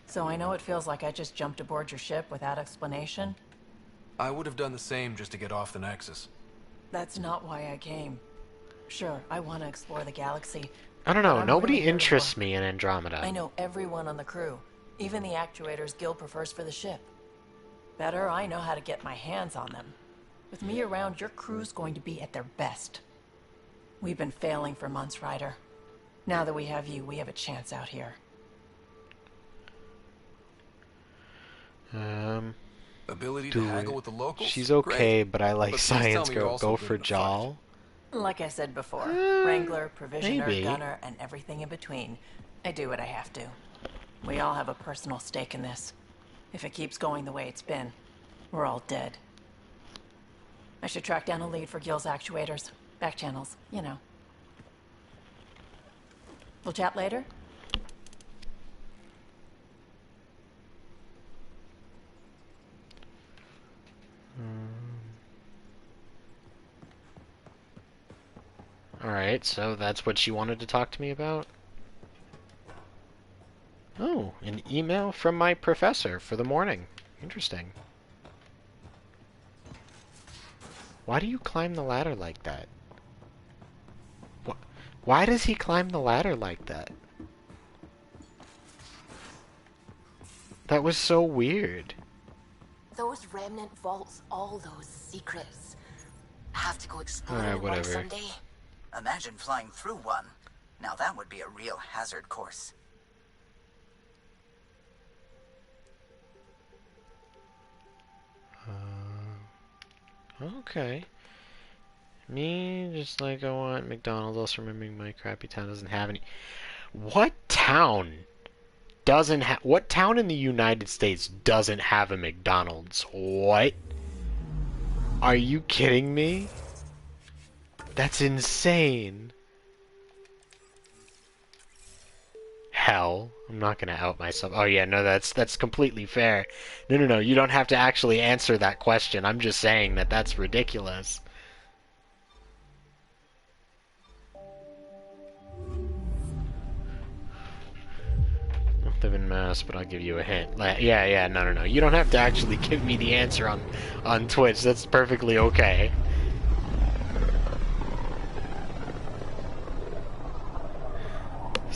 [SPEAKER 11] So I know it feels like I just jumped aboard your ship without explanation.
[SPEAKER 5] I would have done the same just to get off the Nexus.
[SPEAKER 11] That's not why I came. Sure, I want to explore the galaxy.
[SPEAKER 1] I don't know.
[SPEAKER 11] I'm
[SPEAKER 1] Nobody
[SPEAKER 11] really
[SPEAKER 1] interests me in Andromeda.
[SPEAKER 11] I know everyone on the crew. Even the actuators Gil prefers for the ship. Better, I know how to get my hands on them. With me around, your crew's going to be at their best. We've been failing for months, Ryder. Now that we have you, we have a chance out here.
[SPEAKER 5] Ability to haggle with the locals?
[SPEAKER 1] She's okay,
[SPEAKER 5] Great.
[SPEAKER 1] but I like
[SPEAKER 5] But please
[SPEAKER 1] science
[SPEAKER 5] tell me you're
[SPEAKER 1] girl.
[SPEAKER 5] also
[SPEAKER 1] Go
[SPEAKER 5] good
[SPEAKER 1] for
[SPEAKER 5] in a fight.
[SPEAKER 1] Jal.
[SPEAKER 11] Like I said before, Wrangler, Provisioner,
[SPEAKER 1] maybe.
[SPEAKER 11] Gunner, and everything in between. I do what I have to. We all have a personal stake in this. If it keeps going the way it's been, we're all dead. I should track down a lead for Gil's actuators. Back channels, you know. We'll chat later?
[SPEAKER 1] Alright, so that's what she wanted to talk to me about? Oh, an email from my professor for the morning. Interesting. Why do you climb the ladder like that? Why does he climb the ladder like that? That was so weird.
[SPEAKER 8] Those remnant vaults, all those secrets. Have to go exploring
[SPEAKER 1] Alright,
[SPEAKER 8] one
[SPEAKER 1] whatever.
[SPEAKER 8] someday.
[SPEAKER 12] Imagine flying through one. Now that would be a real hazard course.
[SPEAKER 1] Okay. Me, just like I want McDonald's, also remembering my crappy town doesn't have any. What town doesn't have... What town in the United States doesn't have a McDonald's? What? Are you kidding me? That's insane. Hell. I'm not gonna out myself. Oh yeah, no, that's completely fair. No, you don't have to actually answer that question. I'm just saying that that's ridiculous. Don't live in Mass, but I'll give you a hint. Yeah, no. You don't have to actually give me the answer on Twitch. That's perfectly okay.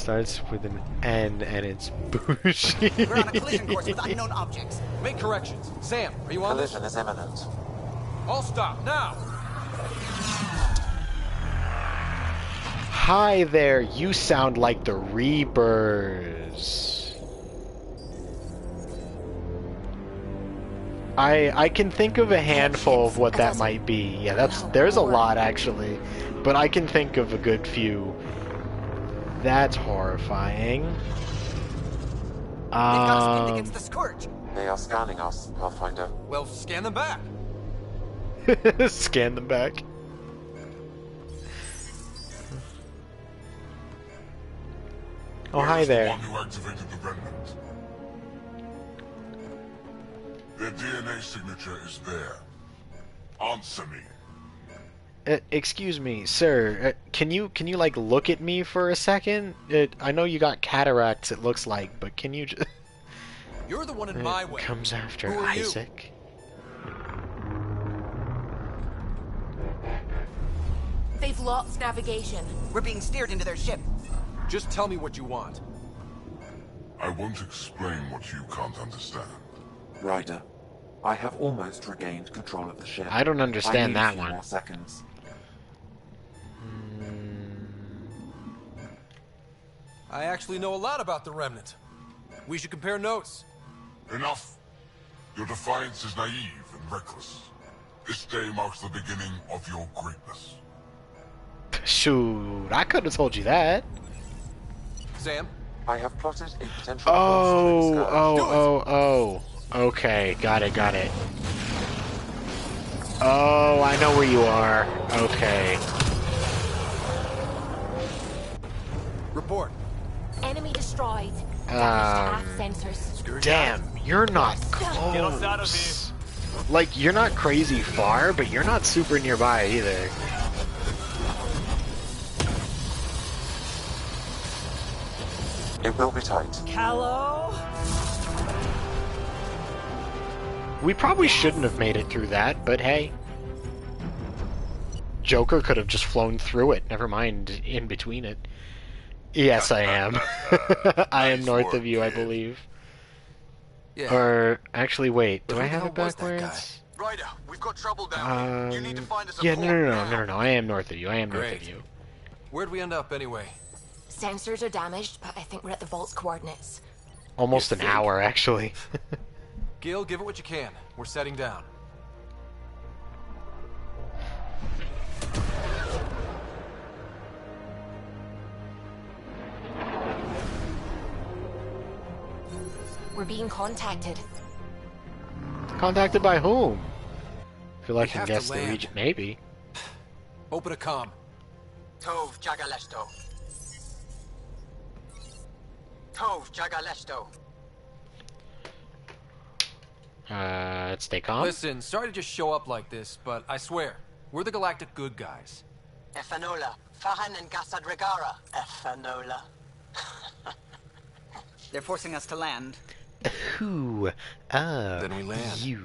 [SPEAKER 1] Starts with an N and it's Bushi.
[SPEAKER 12] We're on a collision course with unknown objects.
[SPEAKER 5] Make corrections. Sam, are you on this?
[SPEAKER 7] Collision is imminent.
[SPEAKER 5] All stop, now!
[SPEAKER 1] Hi there, you sound like the Reapers. I can think of a handful of what that might be. Yeah, there's a lot actually, but I can think of a good few. That's horrifying.
[SPEAKER 12] They've got us pinned against the scourge.
[SPEAKER 7] They are scanning us, Pathfinder.
[SPEAKER 5] Well, scan them back.
[SPEAKER 1] Scan them back. Oh, hi there.
[SPEAKER 9] One who activated the remnant. Their DNA signature is there. Answer me.
[SPEAKER 1] Excuse me, sir. Can you like look at me for a second? I know you got cataracts. It looks like, but can you just?
[SPEAKER 5] You're the one in my way.
[SPEAKER 1] Comes after
[SPEAKER 5] Who are you?
[SPEAKER 1] Isaac.
[SPEAKER 13] They've lost navigation.
[SPEAKER 12] We're being steered into their ship.
[SPEAKER 5] Just tell me what you want.
[SPEAKER 9] I won't explain what you can't understand.
[SPEAKER 7] Ryder, I have almost regained control of the ship.
[SPEAKER 1] I don't understand
[SPEAKER 7] I need
[SPEAKER 1] that
[SPEAKER 7] a few
[SPEAKER 1] one.
[SPEAKER 7] more seconds.
[SPEAKER 5] I actually know a lot about the Remnant. We should compare notes.
[SPEAKER 9] Enough. Your defiance is naive and reckless. This day marks the beginning of your greatness.
[SPEAKER 1] Shoot, I could have told you that.
[SPEAKER 5] Sam?
[SPEAKER 7] I have plotted a potential
[SPEAKER 1] Oh. Okay, got it. Oh, I know where you are. Okay.
[SPEAKER 5] Report.
[SPEAKER 13] Enemy destroyed. Damaged aft sensors.
[SPEAKER 1] Damn, you're not
[SPEAKER 2] Get us out of
[SPEAKER 1] close. Like, you're not crazy far, but you're not super nearby either.
[SPEAKER 7] It will be tight.
[SPEAKER 11] Hello?
[SPEAKER 1] We probably shouldn't have made it through that, but hey. Joker could have just flown through it, never mind in between it. Yes, I am. I am north of you, I believe.
[SPEAKER 5] Yeah.
[SPEAKER 1] Or, actually, wait, do
[SPEAKER 5] But
[SPEAKER 1] I
[SPEAKER 5] who
[SPEAKER 1] have
[SPEAKER 5] the
[SPEAKER 1] it
[SPEAKER 5] hell was that
[SPEAKER 1] backwards?
[SPEAKER 10] Ryder, we've got trouble down here. You need to find us a
[SPEAKER 1] Yeah,
[SPEAKER 10] port
[SPEAKER 1] no,
[SPEAKER 10] now.
[SPEAKER 1] I am north of you, north
[SPEAKER 5] Great.
[SPEAKER 1] of you.
[SPEAKER 5] Where'd we end up anyway?
[SPEAKER 13] Sensors are damaged, but I think we're at the vault's coordinates.
[SPEAKER 1] Almost an hour, actually.
[SPEAKER 5] Gil, give it what you can. We're setting down.
[SPEAKER 13] We're being contacted.
[SPEAKER 1] Contacted by whom? I feel like I can
[SPEAKER 5] have to
[SPEAKER 1] guess the
[SPEAKER 5] land.
[SPEAKER 1] region. Maybe.
[SPEAKER 5] Open a comm.
[SPEAKER 12] Tov Jagaleshto. Tov Jagaleshto.
[SPEAKER 1] Stay calm.
[SPEAKER 5] Listen, sorry to just show up like this, but I swear, we're the galactic good guys.
[SPEAKER 12] Efanola. Fahan and Gassad Regara. Efanola. They're forcing us to land.
[SPEAKER 1] Who are
[SPEAKER 5] Then we land.
[SPEAKER 1] you?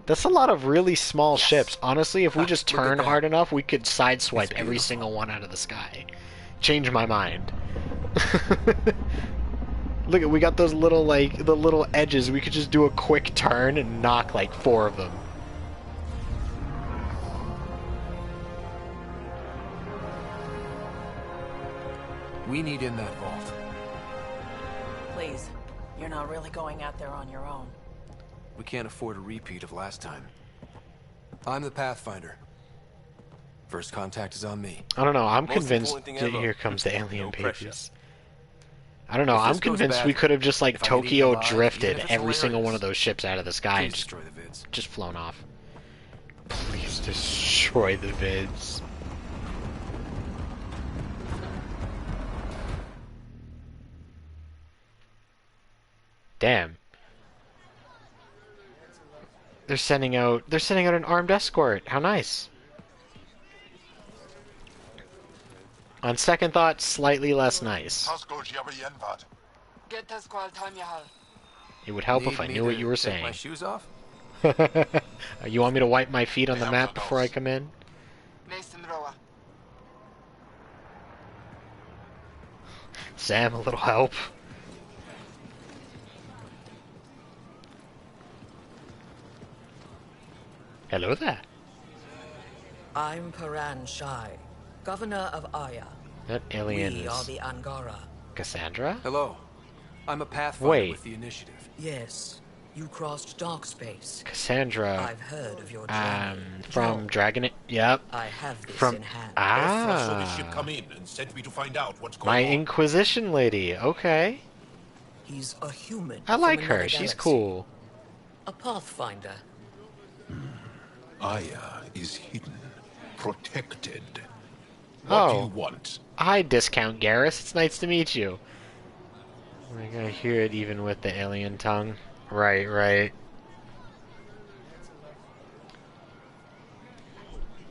[SPEAKER 1] That's a lot of really small ships. Honestly, if we just
[SPEAKER 5] Look at
[SPEAKER 1] turn
[SPEAKER 5] that.
[SPEAKER 1] hard enough, we could sideswipe every single one out of the sky. Change my mind. Look, we got those little, like, the little edges. We could just do a quick turn and knock, like, 4 of them.
[SPEAKER 5] We need in that vault.
[SPEAKER 11] Please, you're not really going out there on your own.
[SPEAKER 5] We can't afford a repeat of last time. I'm the Pathfinder. First contact is on me.
[SPEAKER 1] I don't know. I'm
[SPEAKER 10] Most
[SPEAKER 1] convinced.
[SPEAKER 10] important thing ever.
[SPEAKER 1] Here comes the alien
[SPEAKER 10] No
[SPEAKER 1] pages.
[SPEAKER 10] pressure.
[SPEAKER 1] I don't know.
[SPEAKER 5] If
[SPEAKER 1] I'm
[SPEAKER 5] this goes
[SPEAKER 1] convinced
[SPEAKER 5] bad,
[SPEAKER 1] we could have just like
[SPEAKER 5] if I get eaten
[SPEAKER 1] Tokyo
[SPEAKER 5] alive,
[SPEAKER 1] drifted
[SPEAKER 5] even if it's
[SPEAKER 1] every single one
[SPEAKER 5] hilarious,
[SPEAKER 1] of those ships out of the sky
[SPEAKER 5] please
[SPEAKER 1] and
[SPEAKER 5] destroy the vids.
[SPEAKER 1] just flown off. Please destroy the vids. Damn. They're sending out an armed escort. How nice. On second thought, slightly less nice. It would help if I
[SPEAKER 5] Need
[SPEAKER 1] knew
[SPEAKER 5] me
[SPEAKER 1] what
[SPEAKER 5] to
[SPEAKER 1] you were
[SPEAKER 5] take my
[SPEAKER 1] saying.
[SPEAKER 5] shoes off?
[SPEAKER 1] You want me to wipe my feet on the map before I come in? Sam, a little help. Hello there.
[SPEAKER 14] I'm Paran Shai, governor of Aya.
[SPEAKER 1] That alien
[SPEAKER 14] We are
[SPEAKER 1] is
[SPEAKER 14] the Angara.
[SPEAKER 1] Cassandra?
[SPEAKER 5] Hello. I'm a pathfinder
[SPEAKER 1] Wait.
[SPEAKER 5] with the initiative.
[SPEAKER 14] Yes, you crossed dark space.
[SPEAKER 1] Cassandra.
[SPEAKER 14] I've heard of your journey.
[SPEAKER 1] From Dragon... Yep.
[SPEAKER 14] I have this
[SPEAKER 1] From...
[SPEAKER 14] in hand.
[SPEAKER 15] Ephra saw the ship come in and sent me to find out what's going
[SPEAKER 1] My
[SPEAKER 15] on.
[SPEAKER 1] Inquisition lady. Okay.
[SPEAKER 14] He's a human.
[SPEAKER 1] I like
[SPEAKER 14] from
[SPEAKER 1] her.
[SPEAKER 14] another
[SPEAKER 1] She's
[SPEAKER 14] galaxy.
[SPEAKER 1] cool.
[SPEAKER 14] A pathfinder.
[SPEAKER 15] Aya is hidden, protected. What
[SPEAKER 1] Oh.
[SPEAKER 15] do you want?
[SPEAKER 1] Hi, Discount Garrus. It's nice to meet you. I gotta hear it even with the alien tongue. Right, right.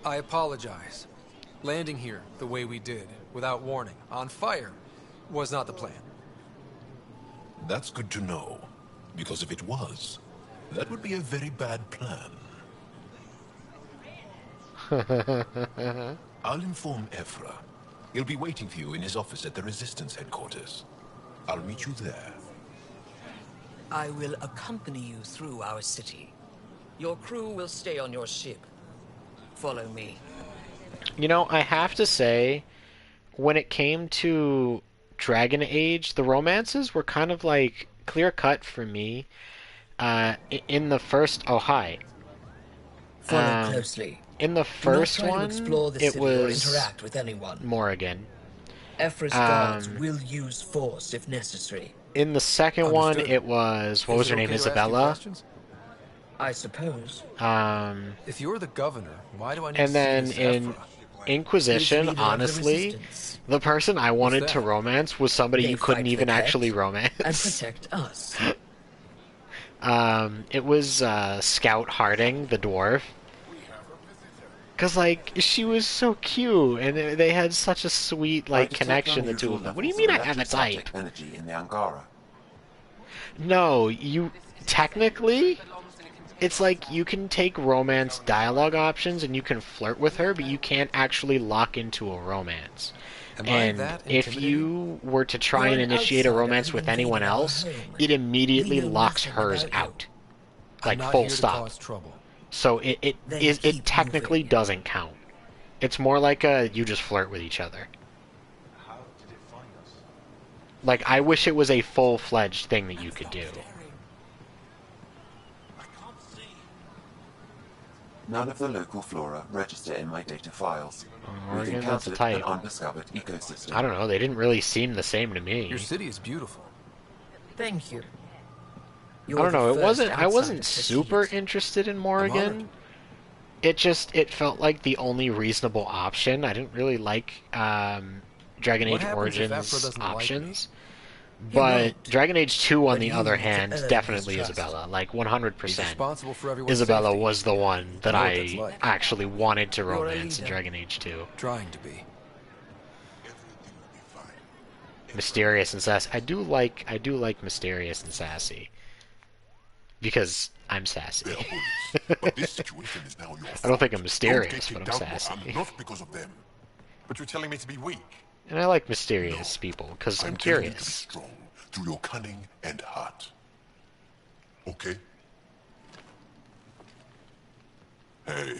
[SPEAKER 5] I apologize. Landing here the way we did, without warning, on fire, was not the plan.
[SPEAKER 15] That's good to know, because if it was, that would be a very bad plan. I'll inform Ephra. He'll be waiting for you in his office at the Resistance headquarters. I'll meet you there.
[SPEAKER 14] I will accompany you through our city. Your crew will stay on your ship. Follow me.
[SPEAKER 1] You know, I have to say, when it came to Dragon Age, the romances were kind of like clear cut for me. In the first, oh hi.
[SPEAKER 14] Follow closely.
[SPEAKER 1] In the first
[SPEAKER 14] Do not try
[SPEAKER 1] one,
[SPEAKER 14] to explore the
[SPEAKER 1] it
[SPEAKER 14] city or
[SPEAKER 1] was
[SPEAKER 14] interact with anyone.
[SPEAKER 1] Morrigan.
[SPEAKER 14] Ephra's guards will use force if necessary.
[SPEAKER 1] In the second one,
[SPEAKER 5] Understood.
[SPEAKER 1] it was what
[SPEAKER 5] Is
[SPEAKER 1] was
[SPEAKER 5] it
[SPEAKER 1] her name?
[SPEAKER 5] okay to ask you
[SPEAKER 1] Isabella.
[SPEAKER 5] questions?
[SPEAKER 14] I suppose.
[SPEAKER 5] If you're the governor, why do I need
[SPEAKER 1] And
[SPEAKER 5] to
[SPEAKER 1] then
[SPEAKER 5] see this
[SPEAKER 1] in
[SPEAKER 5] Ephra?
[SPEAKER 1] Inquisition,
[SPEAKER 14] He's leader of the
[SPEAKER 1] honestly,
[SPEAKER 14] Resistance.
[SPEAKER 1] the person I wanted
[SPEAKER 5] that?
[SPEAKER 1] to romance was somebody
[SPEAKER 14] They
[SPEAKER 1] you couldn't
[SPEAKER 14] fight
[SPEAKER 1] even
[SPEAKER 14] the
[SPEAKER 1] actually
[SPEAKER 14] pet
[SPEAKER 1] romance.
[SPEAKER 14] and protect us.
[SPEAKER 1] It was Scout Harding, the dwarf. Cause like she was so cute, and they had such a sweet
[SPEAKER 7] I
[SPEAKER 1] like
[SPEAKER 7] detect
[SPEAKER 1] connection, the two
[SPEAKER 7] unusual
[SPEAKER 1] of them. What do you
[SPEAKER 7] levels
[SPEAKER 1] mean
[SPEAKER 7] of
[SPEAKER 1] I have a
[SPEAKER 7] electrostatic
[SPEAKER 1] type?
[SPEAKER 7] energy in the Angara.
[SPEAKER 1] No, you technically, it's like you can take romance dialogue options and you can flirt with her, but you can't actually lock into a romance.
[SPEAKER 5] Am I
[SPEAKER 1] And
[SPEAKER 5] that
[SPEAKER 1] if
[SPEAKER 5] intimidating?
[SPEAKER 1] you were to try
[SPEAKER 14] You're
[SPEAKER 1] and
[SPEAKER 14] an
[SPEAKER 1] initiate a
[SPEAKER 14] outsider
[SPEAKER 1] romance
[SPEAKER 14] who
[SPEAKER 1] with anyone
[SPEAKER 14] invaded our
[SPEAKER 1] else,
[SPEAKER 14] home.
[SPEAKER 1] it immediately
[SPEAKER 14] We know
[SPEAKER 1] locks
[SPEAKER 14] nothing
[SPEAKER 1] hers
[SPEAKER 14] about you.
[SPEAKER 1] out.
[SPEAKER 5] I'm
[SPEAKER 1] Like
[SPEAKER 5] not
[SPEAKER 1] full
[SPEAKER 5] here to
[SPEAKER 1] stop.
[SPEAKER 5] cause trouble.
[SPEAKER 1] So it
[SPEAKER 14] Then
[SPEAKER 1] is
[SPEAKER 14] keep
[SPEAKER 1] it technically
[SPEAKER 14] moving.
[SPEAKER 1] doesn't count. It's more like a you just flirt with each other. Like I wish it was a full-fledged thing that you could do.
[SPEAKER 7] None of the local flora register in my data files. We've
[SPEAKER 1] Morgan, that's a
[SPEAKER 7] encountered
[SPEAKER 1] type.
[SPEAKER 7] an undiscovered ecosystem.
[SPEAKER 1] I don't know. They didn't really seem the same to me.
[SPEAKER 5] Your city is beautiful.
[SPEAKER 14] Thank you.
[SPEAKER 1] I don't know. It wasn't. I wasn't
[SPEAKER 14] outsider to
[SPEAKER 1] super
[SPEAKER 14] see it.
[SPEAKER 1] interested in
[SPEAKER 5] honored.
[SPEAKER 1] Morrigan. It felt like the only reasonable option. I didn't really like Dragon
[SPEAKER 5] What
[SPEAKER 1] Age
[SPEAKER 5] happens if Ephra
[SPEAKER 1] Origins
[SPEAKER 5] doesn't like
[SPEAKER 1] options.
[SPEAKER 14] He
[SPEAKER 1] But
[SPEAKER 14] won't.
[SPEAKER 1] Dragon Age 2, on
[SPEAKER 14] But
[SPEAKER 1] the
[SPEAKER 14] you
[SPEAKER 1] other
[SPEAKER 14] need to
[SPEAKER 1] hand,
[SPEAKER 14] earn his
[SPEAKER 1] definitely
[SPEAKER 14] trust.
[SPEAKER 1] Isabella. Like
[SPEAKER 5] He's
[SPEAKER 1] 100%.
[SPEAKER 5] responsible for everyone's
[SPEAKER 1] Isabella
[SPEAKER 5] safety.
[SPEAKER 1] was the one that
[SPEAKER 5] I know what that's
[SPEAKER 1] I
[SPEAKER 5] like.
[SPEAKER 1] actually wanted to
[SPEAKER 14] You're a
[SPEAKER 1] romance in
[SPEAKER 14] leader.
[SPEAKER 1] Dragon Age 2.
[SPEAKER 5] Trying to be.
[SPEAKER 1] Mysterious and sassy. I do like mysterious and sassy. Because I'm sassy.
[SPEAKER 9] But this situation is now your fault.
[SPEAKER 1] I don't think I'm
[SPEAKER 9] Don't
[SPEAKER 1] mysterious,
[SPEAKER 9] get
[SPEAKER 1] but I'm
[SPEAKER 9] kicked out,
[SPEAKER 1] sassy.
[SPEAKER 9] Mohammed, not because of them. But you're telling me to be weak.
[SPEAKER 1] And I like mysterious people, because I'm
[SPEAKER 9] telling you to be
[SPEAKER 1] curious.
[SPEAKER 9] strong through your cunning and heart. Okay? Hey.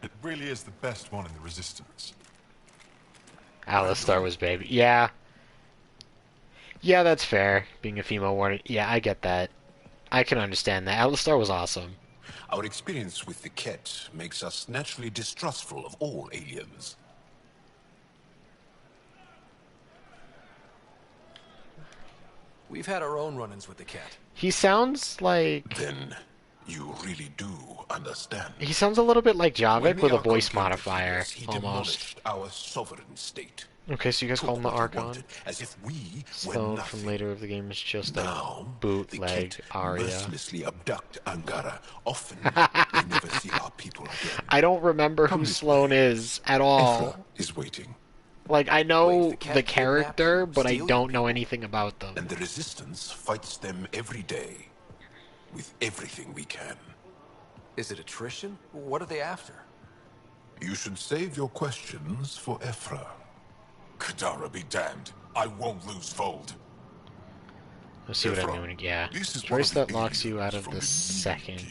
[SPEAKER 6] It really is the best one in the Resistance.
[SPEAKER 1] Alistar was baby. Yeah. Yeah, that's fair. Being a female warrior. Yeah, I get that. I can understand that. Alistar was awesome.
[SPEAKER 15] Our experience with the Ket makes us naturally distrustful of all aliens.
[SPEAKER 5] We've had our own run-ins with the cat.
[SPEAKER 1] He sounds like...
[SPEAKER 15] Then you really do understand.
[SPEAKER 1] He sounds a little bit like
[SPEAKER 15] When
[SPEAKER 1] Javik
[SPEAKER 15] the
[SPEAKER 1] with a
[SPEAKER 15] Archon
[SPEAKER 1] voice
[SPEAKER 15] came to
[SPEAKER 1] modifier,
[SPEAKER 15] us, he
[SPEAKER 1] almost.
[SPEAKER 15] demolished our sovereign state.
[SPEAKER 1] Okay, so you guys
[SPEAKER 15] Took
[SPEAKER 1] call him the
[SPEAKER 15] what he
[SPEAKER 1] Archon?
[SPEAKER 15] wanted, as if we were
[SPEAKER 1] Stone
[SPEAKER 15] nothing.
[SPEAKER 1] from later of the game is just
[SPEAKER 15] Now,
[SPEAKER 1] a bootleg
[SPEAKER 15] the Ket
[SPEAKER 1] aria.
[SPEAKER 15] mercilessly abduct Angara. Often, they never see our people again.
[SPEAKER 1] I don't remember who
[SPEAKER 15] Come this
[SPEAKER 1] Sloane is at all.
[SPEAKER 15] Ephra is waiting.
[SPEAKER 1] Like, I know
[SPEAKER 5] Wait,
[SPEAKER 1] the character, but I
[SPEAKER 5] steal
[SPEAKER 1] don't know anything about them.
[SPEAKER 15] And the Resistance fights them every day. With everything we can.
[SPEAKER 5] Is it attrition? What are they after?
[SPEAKER 15] You should save your questions for Ephra.
[SPEAKER 9] Kadara be damned. I won't lose Vold.
[SPEAKER 1] Let's see what I'm doing. Yeah. Choice that locks you out of the second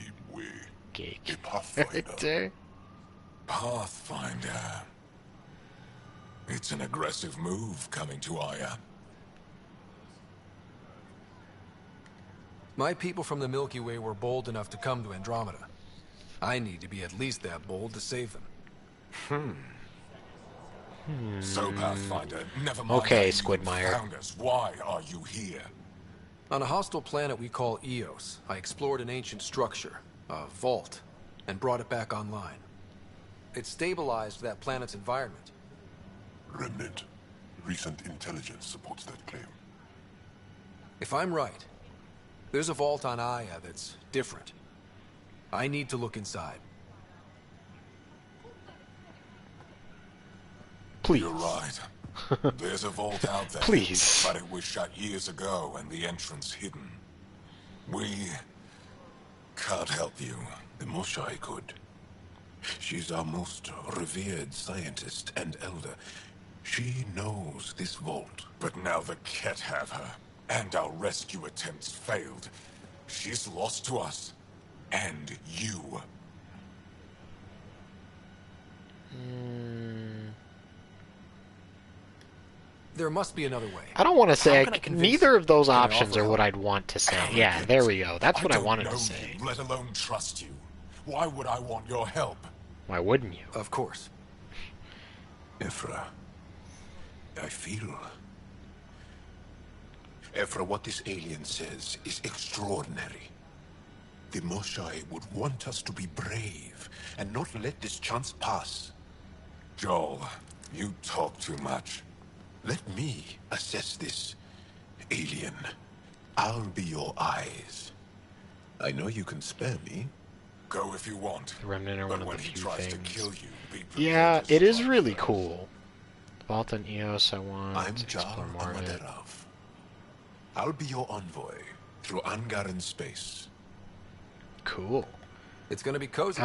[SPEAKER 1] gate. Character.
[SPEAKER 9] Pathfinder. It's an aggressive move coming to Aya.
[SPEAKER 5] My people from the Milky Way were bold enough to come to Andromeda. I need to be at least that bold to save them.
[SPEAKER 9] So, Pathfinder, never mind.
[SPEAKER 1] Okay,
[SPEAKER 9] how you
[SPEAKER 1] Squidmire.
[SPEAKER 9] found us. Why are you here?
[SPEAKER 5] On a hostile planet we call Eos, I explored an ancient structure, a vault, and brought it back online. It stabilized that planet's environment.
[SPEAKER 9] Remnant. Recent intelligence supports that claim.
[SPEAKER 5] If I'm right, there's a vault on Aya that's different. I need to look inside.
[SPEAKER 1] Please.
[SPEAKER 9] You're right. There's a vault out there.
[SPEAKER 1] Please.
[SPEAKER 9] But it was shut years ago and the entrance hidden. We can't help you.
[SPEAKER 15] The Moshai could. She's our most revered scientist and elder. She knows this vault.
[SPEAKER 9] But now the Ket have her, and our rescue attempts failed. She's lost to us. And you.
[SPEAKER 5] There must be another way.
[SPEAKER 1] I don't want to say.
[SPEAKER 5] How can I convince
[SPEAKER 1] Neither of those
[SPEAKER 5] you? Can I
[SPEAKER 1] options
[SPEAKER 5] offer
[SPEAKER 1] are
[SPEAKER 5] help?
[SPEAKER 1] what I'd want to say. Yeah, there we go. That's what I
[SPEAKER 9] don't
[SPEAKER 1] wanted
[SPEAKER 9] know
[SPEAKER 1] to say.
[SPEAKER 9] you, let alone trust you. Why would I want your help?
[SPEAKER 1] Why wouldn't you?
[SPEAKER 5] Of course.
[SPEAKER 15] Ephra, I feel... Ephra, what this alien says is extraordinary. The Moshai would want us to be brave and not let this chance pass.
[SPEAKER 9] Joel, you talk too much.
[SPEAKER 15] Let me assess this, alien. I'll be your eyes. I know you can spare me.
[SPEAKER 9] Go if you want.
[SPEAKER 1] The Remnant are one of
[SPEAKER 9] when
[SPEAKER 1] the
[SPEAKER 9] he
[SPEAKER 1] few
[SPEAKER 9] tries to
[SPEAKER 1] things.
[SPEAKER 9] kill you, be prepared
[SPEAKER 1] Yeah,
[SPEAKER 9] to
[SPEAKER 1] it is
[SPEAKER 9] strike
[SPEAKER 1] really
[SPEAKER 9] first.
[SPEAKER 1] cool. Vault and Eos, I want
[SPEAKER 15] I'm
[SPEAKER 1] to
[SPEAKER 15] Jar
[SPEAKER 1] explore more of it.
[SPEAKER 15] Amaderov. I'll be your envoy through Angaran space.
[SPEAKER 1] Cool.
[SPEAKER 5] It's gonna be cozy,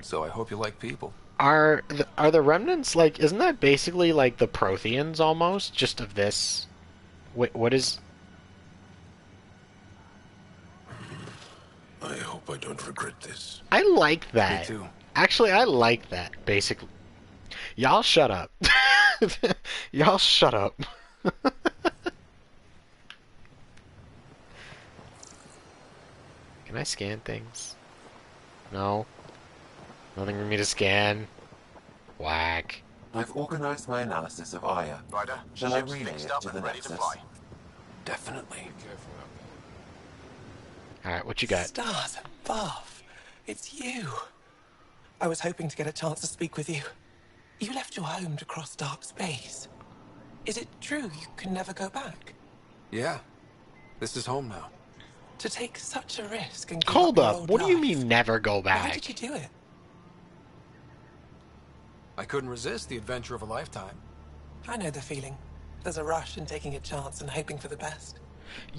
[SPEAKER 5] so I hope you like people.
[SPEAKER 1] Are the remnants like? Isn't that basically like the Protheans almost? Just of this. Wait, what is?
[SPEAKER 15] I hope I don't regret this.
[SPEAKER 1] I like that.
[SPEAKER 5] Me too.
[SPEAKER 1] Actually, I like that. Basically, y'all shut up. Y'all shut up. Can I scan things? No. Nothing for me to scan. Whack.
[SPEAKER 7] I've organized my analysis of Aya.
[SPEAKER 10] Ryder,
[SPEAKER 7] Shall I
[SPEAKER 10] ship's
[SPEAKER 7] relay
[SPEAKER 10] fixed
[SPEAKER 7] it
[SPEAKER 10] up
[SPEAKER 7] to the
[SPEAKER 10] and ready to
[SPEAKER 7] Nexus?
[SPEAKER 10] fly.
[SPEAKER 5] Definitely.
[SPEAKER 1] Alright, what you got?
[SPEAKER 16] Stars above. It's you. I was hoping to get a chance to speak with you. You left your home to cross dark space. Is it true you can never go back?
[SPEAKER 5] Yeah. This is home now.
[SPEAKER 16] To take such a risk and give
[SPEAKER 1] Hold
[SPEAKER 16] up your
[SPEAKER 1] up.
[SPEAKER 16] old
[SPEAKER 1] What do you
[SPEAKER 16] life.
[SPEAKER 1] mean never go
[SPEAKER 16] Why
[SPEAKER 1] back?
[SPEAKER 16] did you do it?
[SPEAKER 5] I couldn't resist the adventure of a lifetime.
[SPEAKER 16] I know the feeling. There's a rush in taking a chance and hoping for the best.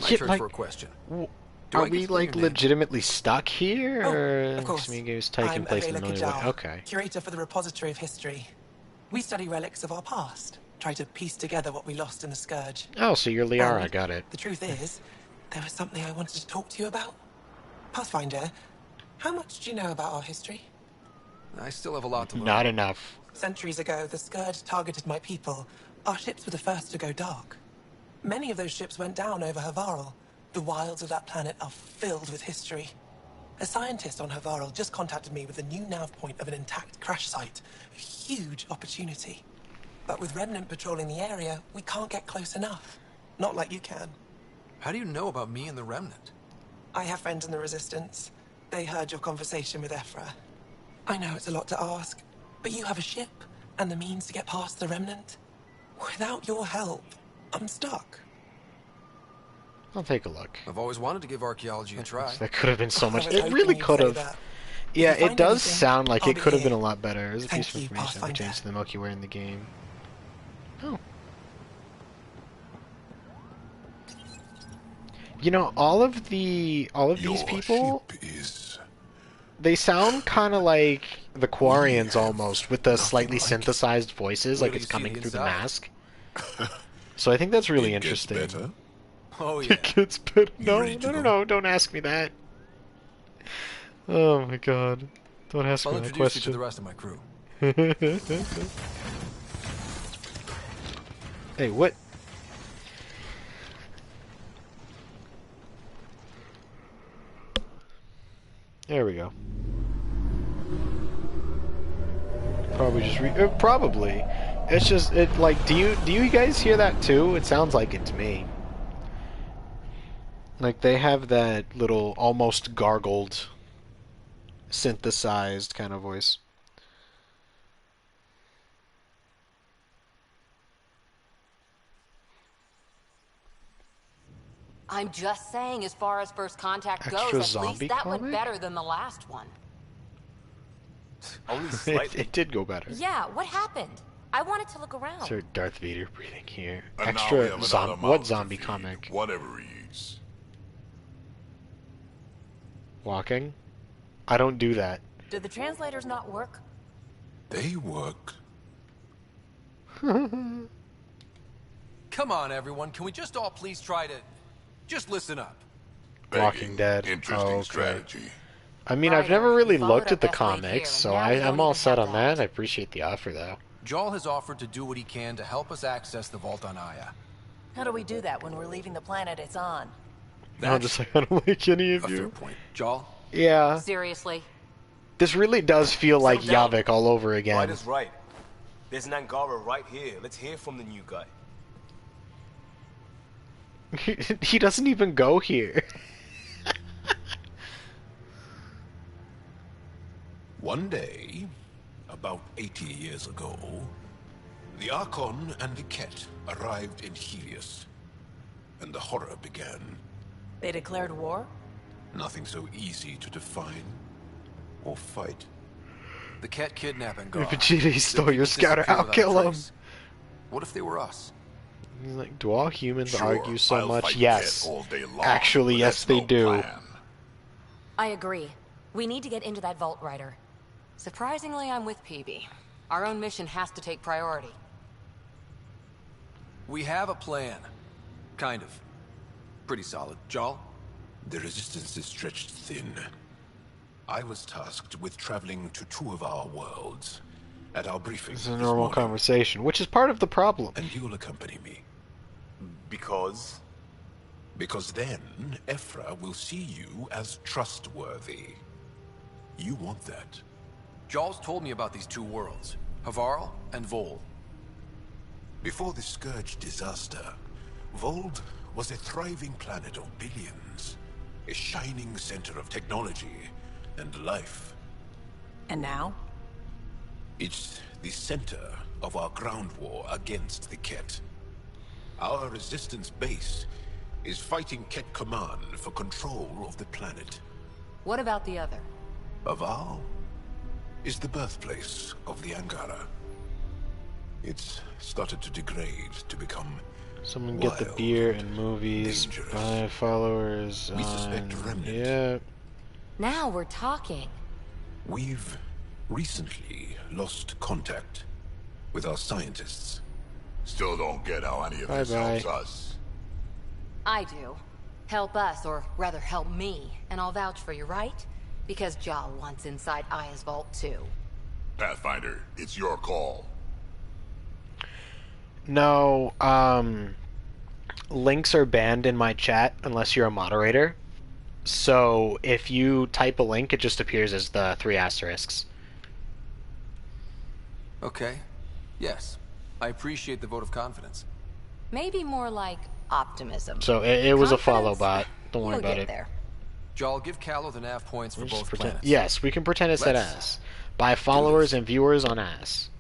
[SPEAKER 5] My
[SPEAKER 1] Yeah,
[SPEAKER 5] turn
[SPEAKER 1] like,
[SPEAKER 5] for a question.
[SPEAKER 1] w-
[SPEAKER 5] Do
[SPEAKER 1] Are
[SPEAKER 5] I get
[SPEAKER 1] we
[SPEAKER 5] to know
[SPEAKER 1] like
[SPEAKER 5] your name?
[SPEAKER 1] legitimately stuck here?
[SPEAKER 16] Oh,
[SPEAKER 1] or
[SPEAKER 16] of course.
[SPEAKER 1] Xmigo's taking
[SPEAKER 16] I'm
[SPEAKER 1] place in
[SPEAKER 16] Avela
[SPEAKER 1] the Milky Way?
[SPEAKER 16] Kajal,
[SPEAKER 1] Okay.
[SPEAKER 16] curator for the Repository of History. We study relics of our past, try to piece together what we lost in the Scourge.
[SPEAKER 1] Oh, so you're Liara.
[SPEAKER 16] And
[SPEAKER 1] Got it.
[SPEAKER 16] The truth is, there was something I wanted to talk to you about. Pathfinder, how much do you know about our history?
[SPEAKER 5] I still have a lot to learn.
[SPEAKER 1] Not enough.
[SPEAKER 16] Centuries ago, the Scourge targeted my people. Our ships were the first to go dark. Many of those ships went down over Havarl. The wilds of that planet are filled with history. A scientist on Havarl just contacted me with a new nav point of an intact crash site. A huge opportunity. But with Remnant patrolling the area, we can't get close enough. Not like you can.
[SPEAKER 5] How do you know about me and the Remnant?
[SPEAKER 16] I have friends in the Resistance. They heard your conversation with Ephra. I know it's a lot to ask, but you have a ship and the means to get past the Remnant. Without your help, I'm stuck.
[SPEAKER 1] I'll take a look.
[SPEAKER 5] I've always wanted to give archaeology a try.
[SPEAKER 1] That could have been so
[SPEAKER 16] I
[SPEAKER 1] much.
[SPEAKER 16] was
[SPEAKER 1] It
[SPEAKER 16] hoping
[SPEAKER 1] really
[SPEAKER 16] you'd
[SPEAKER 1] could
[SPEAKER 16] say
[SPEAKER 1] have.
[SPEAKER 16] that.
[SPEAKER 1] Yeah,
[SPEAKER 16] If you
[SPEAKER 1] it
[SPEAKER 16] find
[SPEAKER 1] does
[SPEAKER 16] anything,
[SPEAKER 1] sound like
[SPEAKER 16] I'll
[SPEAKER 1] it
[SPEAKER 16] be
[SPEAKER 1] could have been
[SPEAKER 16] here.
[SPEAKER 1] a lot better. There's a
[SPEAKER 16] Thank
[SPEAKER 1] piece of
[SPEAKER 16] you,
[SPEAKER 1] information that
[SPEAKER 16] Pathfinder.
[SPEAKER 1] pertains to the Milky Way in the game. Oh. You know, all of these people, they sound kind of like the Quarians almost, with the slightly synthesized voices, like it's coming through the mask. So I think that's really interesting.
[SPEAKER 5] Better? Oh
[SPEAKER 1] It
[SPEAKER 5] yeah.
[SPEAKER 1] gets better. No, don't ask me that. Oh my god. Don't ask
[SPEAKER 5] I'll
[SPEAKER 1] me that
[SPEAKER 5] introduce you to
[SPEAKER 1] question.
[SPEAKER 5] the rest of my crew.
[SPEAKER 1] Hey, what? There we go. Probably just probably. It's just like do you guys hear that too? It sounds like it to me. Like they have that little almost gargled synthesized kind of voice.
[SPEAKER 17] I'm just saying, as far as first contact
[SPEAKER 1] Extra
[SPEAKER 17] goes, at least
[SPEAKER 1] zombie
[SPEAKER 17] that went
[SPEAKER 1] comic?
[SPEAKER 17] better than the last one.
[SPEAKER 18] Only slightly.
[SPEAKER 1] It did go better.
[SPEAKER 17] Yeah, what happened? I wanted to look around.
[SPEAKER 1] Sir Darth Vader breathing here.
[SPEAKER 9] And now we have
[SPEAKER 1] Extra
[SPEAKER 9] another
[SPEAKER 1] what
[SPEAKER 9] mouth
[SPEAKER 1] zombie
[SPEAKER 9] to feed,
[SPEAKER 1] comic?
[SPEAKER 9] Whatever he eats.
[SPEAKER 1] Walking? I don't do that.
[SPEAKER 11] Do the translators not work?
[SPEAKER 15] They work.
[SPEAKER 5] Come on, everyone. Can we just all please try to... just listen up?
[SPEAKER 1] Walking Dead.
[SPEAKER 9] Interesting
[SPEAKER 1] Oh, okay.
[SPEAKER 9] strategy.
[SPEAKER 1] I mean, I've never really looked at the comics, so
[SPEAKER 11] now we
[SPEAKER 1] I'm
[SPEAKER 11] don't
[SPEAKER 1] all
[SPEAKER 11] even
[SPEAKER 1] set
[SPEAKER 11] have
[SPEAKER 1] on that. I appreciate the offer, though.
[SPEAKER 5] Jarl has offered to do what he can to help us access the vault on Aya.
[SPEAKER 11] How do we do that when we're leaving the planet it's on?
[SPEAKER 1] I'm just like, I don't like any of
[SPEAKER 5] a fair
[SPEAKER 1] you.
[SPEAKER 5] point. Jarl?
[SPEAKER 1] Yeah.
[SPEAKER 17] Seriously?
[SPEAKER 1] This really does feel like
[SPEAKER 18] Settle down.
[SPEAKER 1] Yavik all over again.
[SPEAKER 18] Right is right. There's an Angara right here. Let's hear from the new guy.
[SPEAKER 1] He doesn't even go here.
[SPEAKER 15] One day, about 80 years ago, the Archon and the Ket arrived in Helios, and the horror began.
[SPEAKER 11] They declared war?
[SPEAKER 15] Nothing so easy to define or fight.
[SPEAKER 5] The Ket kidnapping Gar.
[SPEAKER 1] If Vegeta stole your scouter, I'll kill him.
[SPEAKER 5] What if they were us?
[SPEAKER 1] He's like, do all humans
[SPEAKER 9] Sure,
[SPEAKER 1] argue so
[SPEAKER 9] I'll
[SPEAKER 1] much?
[SPEAKER 9] fight
[SPEAKER 1] Yes.
[SPEAKER 9] Ket all day long,
[SPEAKER 1] Actually,
[SPEAKER 9] but
[SPEAKER 1] yes,
[SPEAKER 9] that's
[SPEAKER 1] they
[SPEAKER 9] no
[SPEAKER 1] do.
[SPEAKER 9] plan.
[SPEAKER 17] I agree. We need to get into that vault, Ryder. Surprisingly, I'm with PB. Our own mission has to take priority.
[SPEAKER 5] We have a plan. Kind of. Pretty solid. Jarl?
[SPEAKER 15] The resistance is stretched thin. I was tasked with traveling to two of our worlds. At our briefing
[SPEAKER 1] It's a
[SPEAKER 15] this
[SPEAKER 1] normal
[SPEAKER 15] morning,
[SPEAKER 1] conversation, which is part of the problem.
[SPEAKER 15] and you'll accompany me.
[SPEAKER 18] Because?
[SPEAKER 15] Because then, Ephra will see you as trustworthy. You want that.
[SPEAKER 5] Jarl's told me about these two worlds. Havarl and Vol.
[SPEAKER 15] Before the Scourge disaster, Vold was a thriving planet of billions. A shining center of technology and life.
[SPEAKER 11] And now?
[SPEAKER 15] It's the center of our ground war against the Ket. Our resistance base is fighting Ket Command for control of the planet.
[SPEAKER 17] What about the other?
[SPEAKER 15] Aval is the birthplace of the Angara. It's started to degrade to become
[SPEAKER 1] Someone get the
[SPEAKER 15] wild,
[SPEAKER 1] beer and movies.
[SPEAKER 15] dangerous.
[SPEAKER 1] 5 followers
[SPEAKER 15] We
[SPEAKER 1] on...
[SPEAKER 15] suspect remnant.
[SPEAKER 1] Yeah.
[SPEAKER 17] Now we're talking.
[SPEAKER 15] We've recently lost contact with our scientists.
[SPEAKER 9] Still don't get how any of this
[SPEAKER 1] Bye-bye.
[SPEAKER 9] helps us.
[SPEAKER 17] I do. Help us, or rather help me, and I'll vouch for you, right? Because Jal wants inside Aya's vault too.
[SPEAKER 9] Pathfinder, it's your call.
[SPEAKER 1] No, links are banned in my chat unless you're a moderator. So if you type a link, it just appears as the 3 asterisks.
[SPEAKER 5] Okay. Yes. I appreciate the vote of confidence.
[SPEAKER 17] Maybe more like optimism.
[SPEAKER 1] So it was a
[SPEAKER 17] Confidence?
[SPEAKER 1] follow bot. Don't worry
[SPEAKER 17] You'll
[SPEAKER 1] about
[SPEAKER 17] get
[SPEAKER 1] it.
[SPEAKER 17] there.
[SPEAKER 5] Jarl, give Callow the nav points for
[SPEAKER 1] Just
[SPEAKER 5] both
[SPEAKER 1] pretend-
[SPEAKER 5] planets.
[SPEAKER 1] Yes, we can pretend it's that
[SPEAKER 5] Let's
[SPEAKER 1] ass. By followers and viewers on ass.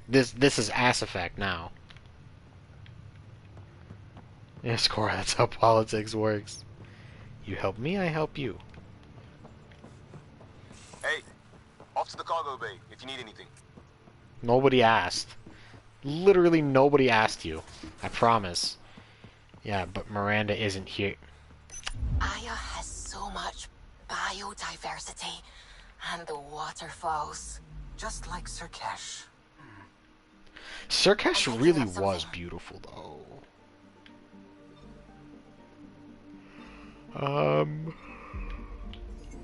[SPEAKER 1] This is ass effect now. Yes, Cora, that's how politics works. You help me, I help you.
[SPEAKER 18] Hey, off to the cargo bay if you need anything.
[SPEAKER 1] Nobody asked. Literally nobody asked you. I promise. Yeah, but Miranda isn't here.
[SPEAKER 13] Aya has so much biodiversity and the waterfalls.
[SPEAKER 12] Just like Sirkesh.
[SPEAKER 1] Sirkesh really was beautiful, though.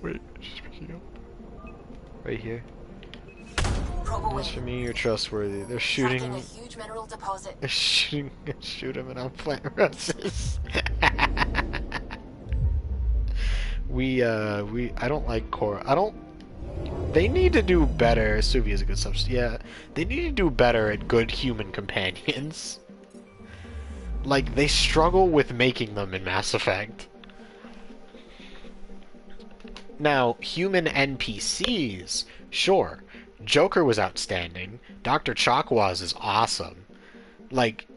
[SPEAKER 1] Wait, just picking up. Right here. As for me, you're trustworthy. They're shooting.
[SPEAKER 13] A huge mineral deposit.
[SPEAKER 1] They're shooting. Shoot him, and I'll plant roses. I don't like Cora. I don't. They need to do better. Suvi is a good substitute. Yeah, they need to do better at good human companions. Like, they struggle with making them in Mass Effect. Now, human NPCs, sure. Joker was outstanding. Dr. Chakwas is awesome. Like,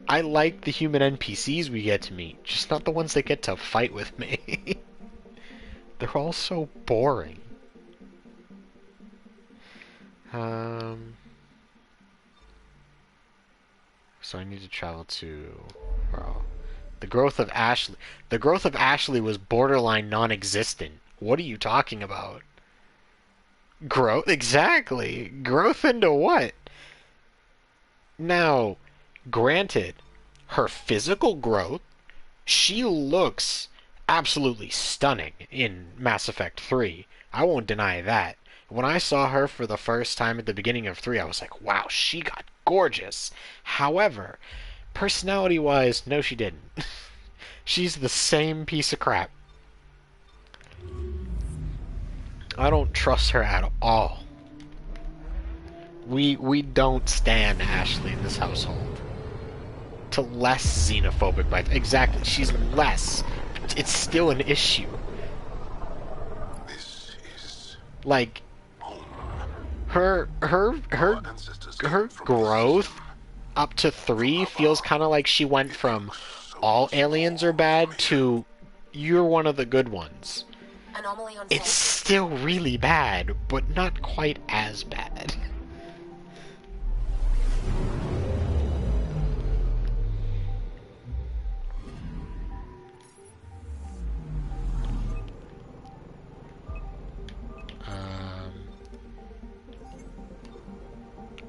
[SPEAKER 1] I like the human NPCs we get to meet, just not the ones that get to fight with me. They're all so boring. So I need to travel to... Bro. The growth of Ashley... The growth of Ashley was borderline non-existent. What are you talking about? Growth? Exactly. Growth into what? Now, granted, her physical growth, she looks absolutely stunning in Mass Effect 3. I won't deny that. When I saw her for the first time at the beginning of 3, I was like, wow, she got gorgeous. However, personality-wise, no she didn't. She's the same piece of crap. I don't trust her at all. We don't stand Ashley in this household. To less xenophobic by... Exactly, she's less. It's still an issue.
[SPEAKER 9] This is...
[SPEAKER 1] Like... Her growth up to 3 feels kind of like she went from all aliens are bad to you're one of the good ones. It's still really bad, but not quite as bad.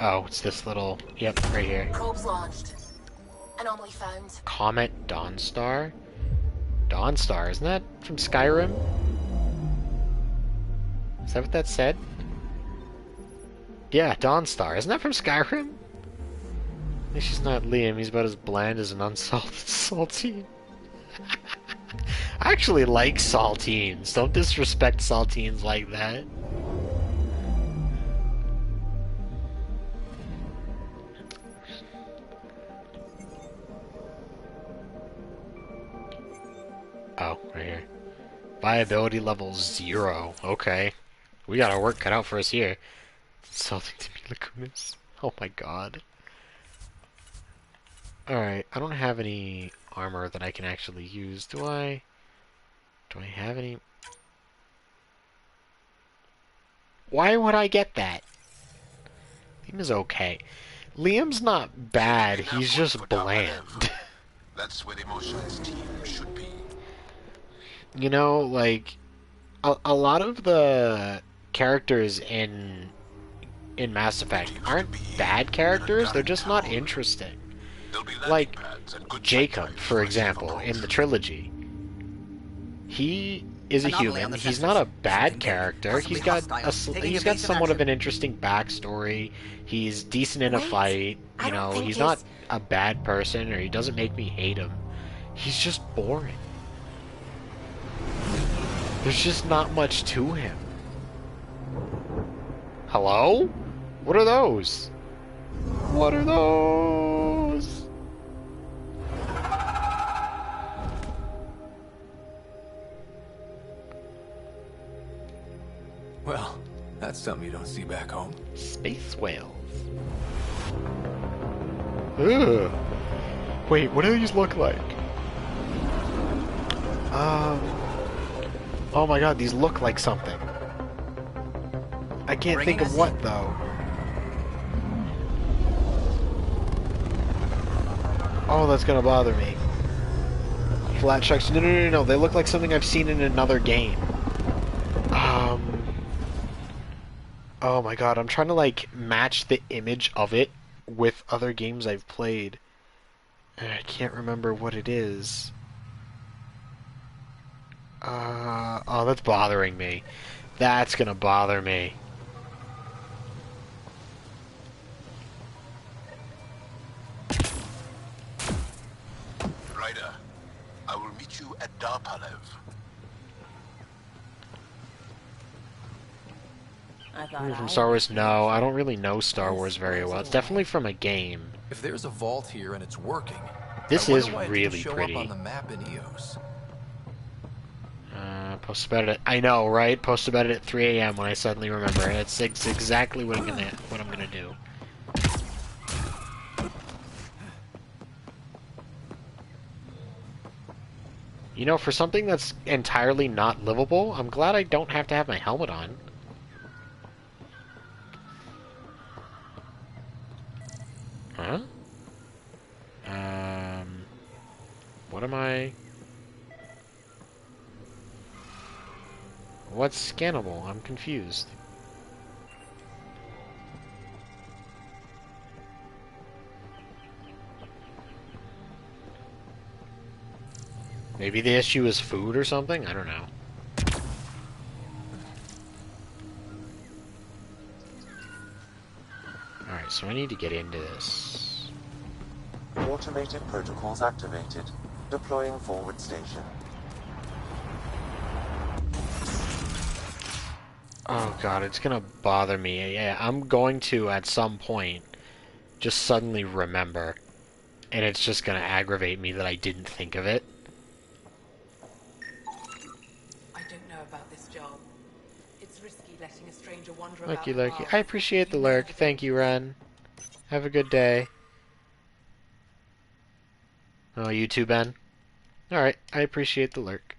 [SPEAKER 1] Oh, it's this little... Yep, right here.
[SPEAKER 13] Probes launched. Anomaly found.
[SPEAKER 1] Comet Dawnstar? Dawnstar, isn't that from Skyrim? Is that what that said? Yeah, Dawnstar. Isn't that from Skyrim? At least she's not Liam. He's about as bland as an unsalted saltine. I actually like saltines. Don't disrespect saltines like that. Oh, right here. Viability level 0. Okay. We got our work cut out for us here. Insulting to me, Lacunas. Oh my god. Alright, I don't have any armor that I can actually use, do I? Do I have any? Why would I get that? Liam is okay. Liam's not bad, he's just bland.
[SPEAKER 9] That's where the Mosha's team should be.
[SPEAKER 1] You know, like, a lot of the characters in Mass Effect aren't bad characters, they're just not interesting. Like, Jacob, for example, in the trilogy. He is a human, he's not a bad character, he's got somewhat of an interesting backstory, he's decent in a fight, you know, he's not a bad person, or he doesn't make me hate him. He's just boring. There's just not much to him. Hello? What are those? What are those?
[SPEAKER 5] Well, that's something you don't see back home.
[SPEAKER 1] Space whales. Ugh. Wait, what do these look like? Oh my god, these look like something. I can't think of what, though. Oh, that's gonna bother me. Flat sharks. No, no, no, no. They look like something I've seen in another game. Oh my god, I'm trying to, like, match the image of it with other games I've played. And I can't remember what it is. Oh, that's bothering me. That's gonna bother me.
[SPEAKER 15] Ryder, I will meet you at Darpalev.
[SPEAKER 1] From Star Wars? No, I don't really know Star Wars very well. It's definitely from a game.
[SPEAKER 5] If there's a vault here and it's working,
[SPEAKER 1] This
[SPEAKER 5] I wonder
[SPEAKER 1] is
[SPEAKER 5] why it didn't
[SPEAKER 1] really
[SPEAKER 5] show
[SPEAKER 1] pretty.
[SPEAKER 5] up on the map in EOS.
[SPEAKER 1] Post about it. I know, right? Post about it at 3 a.m. when I suddenly remember. It's exactly what I'm gonna do. You know, for something that's entirely not livable, I'm glad I don't have to have my helmet on. Huh? What am I... What's scannable? I'm confused. Maybe the issue is food or something? I don't know. Alright, so I need to get into this.
[SPEAKER 7] Automated protocols activated. Deploying forward station.
[SPEAKER 1] Oh god, it's gonna bother me. Yeah, I'm going to, at some point, just suddenly remember. And it's just gonna aggravate me that I didn't think of it.
[SPEAKER 16] I don't know about this job. It's risky letting a stranger wander
[SPEAKER 1] Lucky,
[SPEAKER 16] about.
[SPEAKER 1] lucky. I appreciate the lurk. Thank you, Ren. Have a good day. Oh, you too, Ben? Alright, I appreciate the lurk.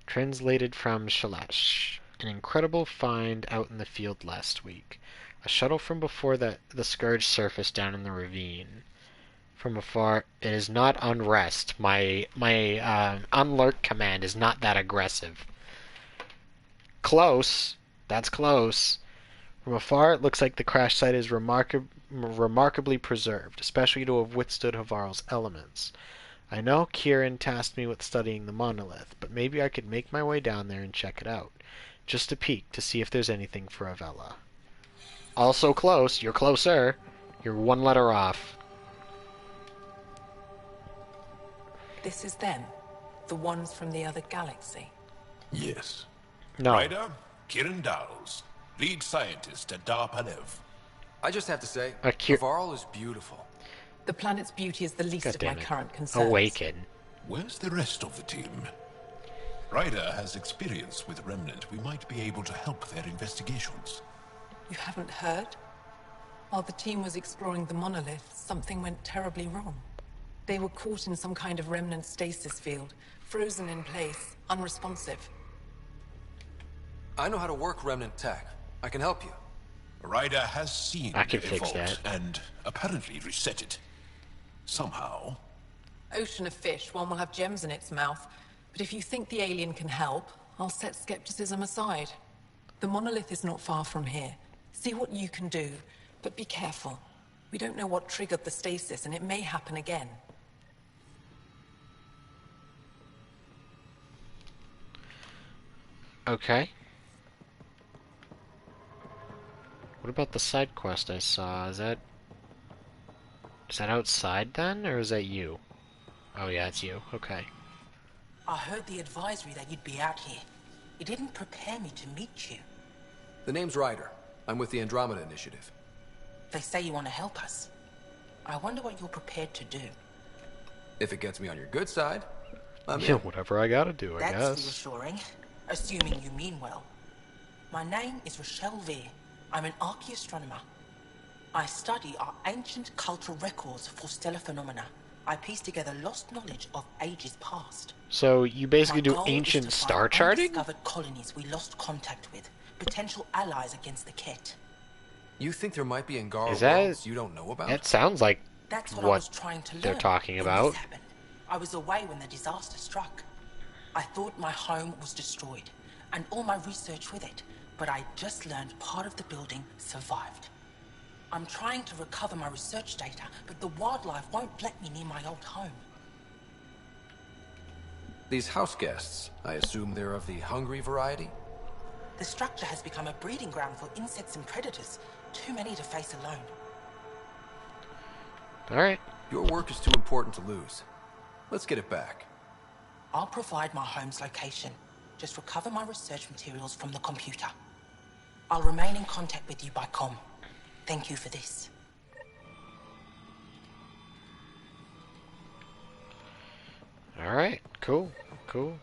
[SPEAKER 1] Translated from Shalash. An incredible find out in the field last week. A shuttle from before the Scourge surfaced down in the ravine. From afar, it is not unrest. My unlurk command is not that aggressive. Close. That's close. From afar, it looks like the crash site is remarkably preserved, especially to have withstood Havarl's elements. I know Kieran tasked me with studying the monolith, but maybe I could make my way down there and check it out. Just a peek to see if there's anything for Avella. Also close. You're closer. You're one letter off.
[SPEAKER 16] This is them, the ones from the other galaxy.
[SPEAKER 15] Yes.
[SPEAKER 1] No.
[SPEAKER 15] Ryder, Kieran Dowles, lead scientist at Darpalev.
[SPEAKER 5] I just have to say,
[SPEAKER 1] Havarl
[SPEAKER 5] Havarl is beautiful.
[SPEAKER 16] The planet's beauty is the least
[SPEAKER 1] God
[SPEAKER 16] of my
[SPEAKER 1] damn it.
[SPEAKER 16] current concerns.
[SPEAKER 1] Awaken.
[SPEAKER 15] Where's the rest of the team? Ryder has experience with Remnant. We might be able to help their investigations.
[SPEAKER 16] You haven't heard? While the team was exploring the monolith, something went terribly wrong. They were caught in some kind of remnant stasis field, frozen in place, unresponsive.
[SPEAKER 5] I know how to work remnant tech. I can help you.
[SPEAKER 15] Ryder has seen
[SPEAKER 1] I can
[SPEAKER 15] the
[SPEAKER 1] fix
[SPEAKER 15] vault
[SPEAKER 1] that.
[SPEAKER 15] and apparently reset it. Somehow.
[SPEAKER 16] Ocean of fish, one will have gems in its mouth. But if you think the alien can help, I'll set skepticism aside. The monolith is not far from here. See what you can do, but be careful. We don't know what triggered the stasis, and it may happen again.
[SPEAKER 1] Okay. What about the side quest I saw? Is that outside then, or is that you? Oh yeah, it's you. Okay.
[SPEAKER 16] I heard the advisory that you'd be out here. It didn't prepare me to meet you.
[SPEAKER 5] The name's Ryder. I'm with the Andromeda Initiative.
[SPEAKER 16] They say you want to help us. I wonder what you're prepared to do.
[SPEAKER 5] If it gets me on your good side, I'm
[SPEAKER 1] Yeah,
[SPEAKER 5] in.
[SPEAKER 1] whatever I gotta do, I
[SPEAKER 16] That's
[SPEAKER 1] guess.
[SPEAKER 16] reassuring, assuming you mean well. My name is Rochelle Veer. I'm an archaeoastronomer. I study our ancient cultural records for stellar phenomena. I piece together lost knowledge of ages past.
[SPEAKER 1] So you basically
[SPEAKER 16] My
[SPEAKER 1] do
[SPEAKER 16] goal is
[SPEAKER 1] ancient
[SPEAKER 16] to
[SPEAKER 1] star
[SPEAKER 16] find
[SPEAKER 1] charting?
[SPEAKER 16] undiscovered colonies we lost contact with, potential allies against the Ket.
[SPEAKER 5] You think there might be Angara
[SPEAKER 1] Is that-
[SPEAKER 5] worlds you don't know about?
[SPEAKER 1] That sounds like
[SPEAKER 16] That's what I
[SPEAKER 1] what
[SPEAKER 16] was trying to learn.
[SPEAKER 1] they're talking
[SPEAKER 16] when
[SPEAKER 1] about.
[SPEAKER 16] this happened. I was away when the disaster struck. I thought my home was destroyed, and all my research with it, but I just learned part of the building survived. I'm trying to recover my research data, but the wildlife won't let me near my old home.
[SPEAKER 5] These house guests, I assume they're of the hungry variety?
[SPEAKER 16] The structure has become a breeding ground for insects and predators, too many to face alone.
[SPEAKER 1] Alright.
[SPEAKER 5] Your work is too important to lose. Let's get it back.
[SPEAKER 16] I'll provide my home's location. Just recover my research materials from the computer. I'll remain in contact with you by comm. Thank you for this.
[SPEAKER 1] Alright, cool, cool.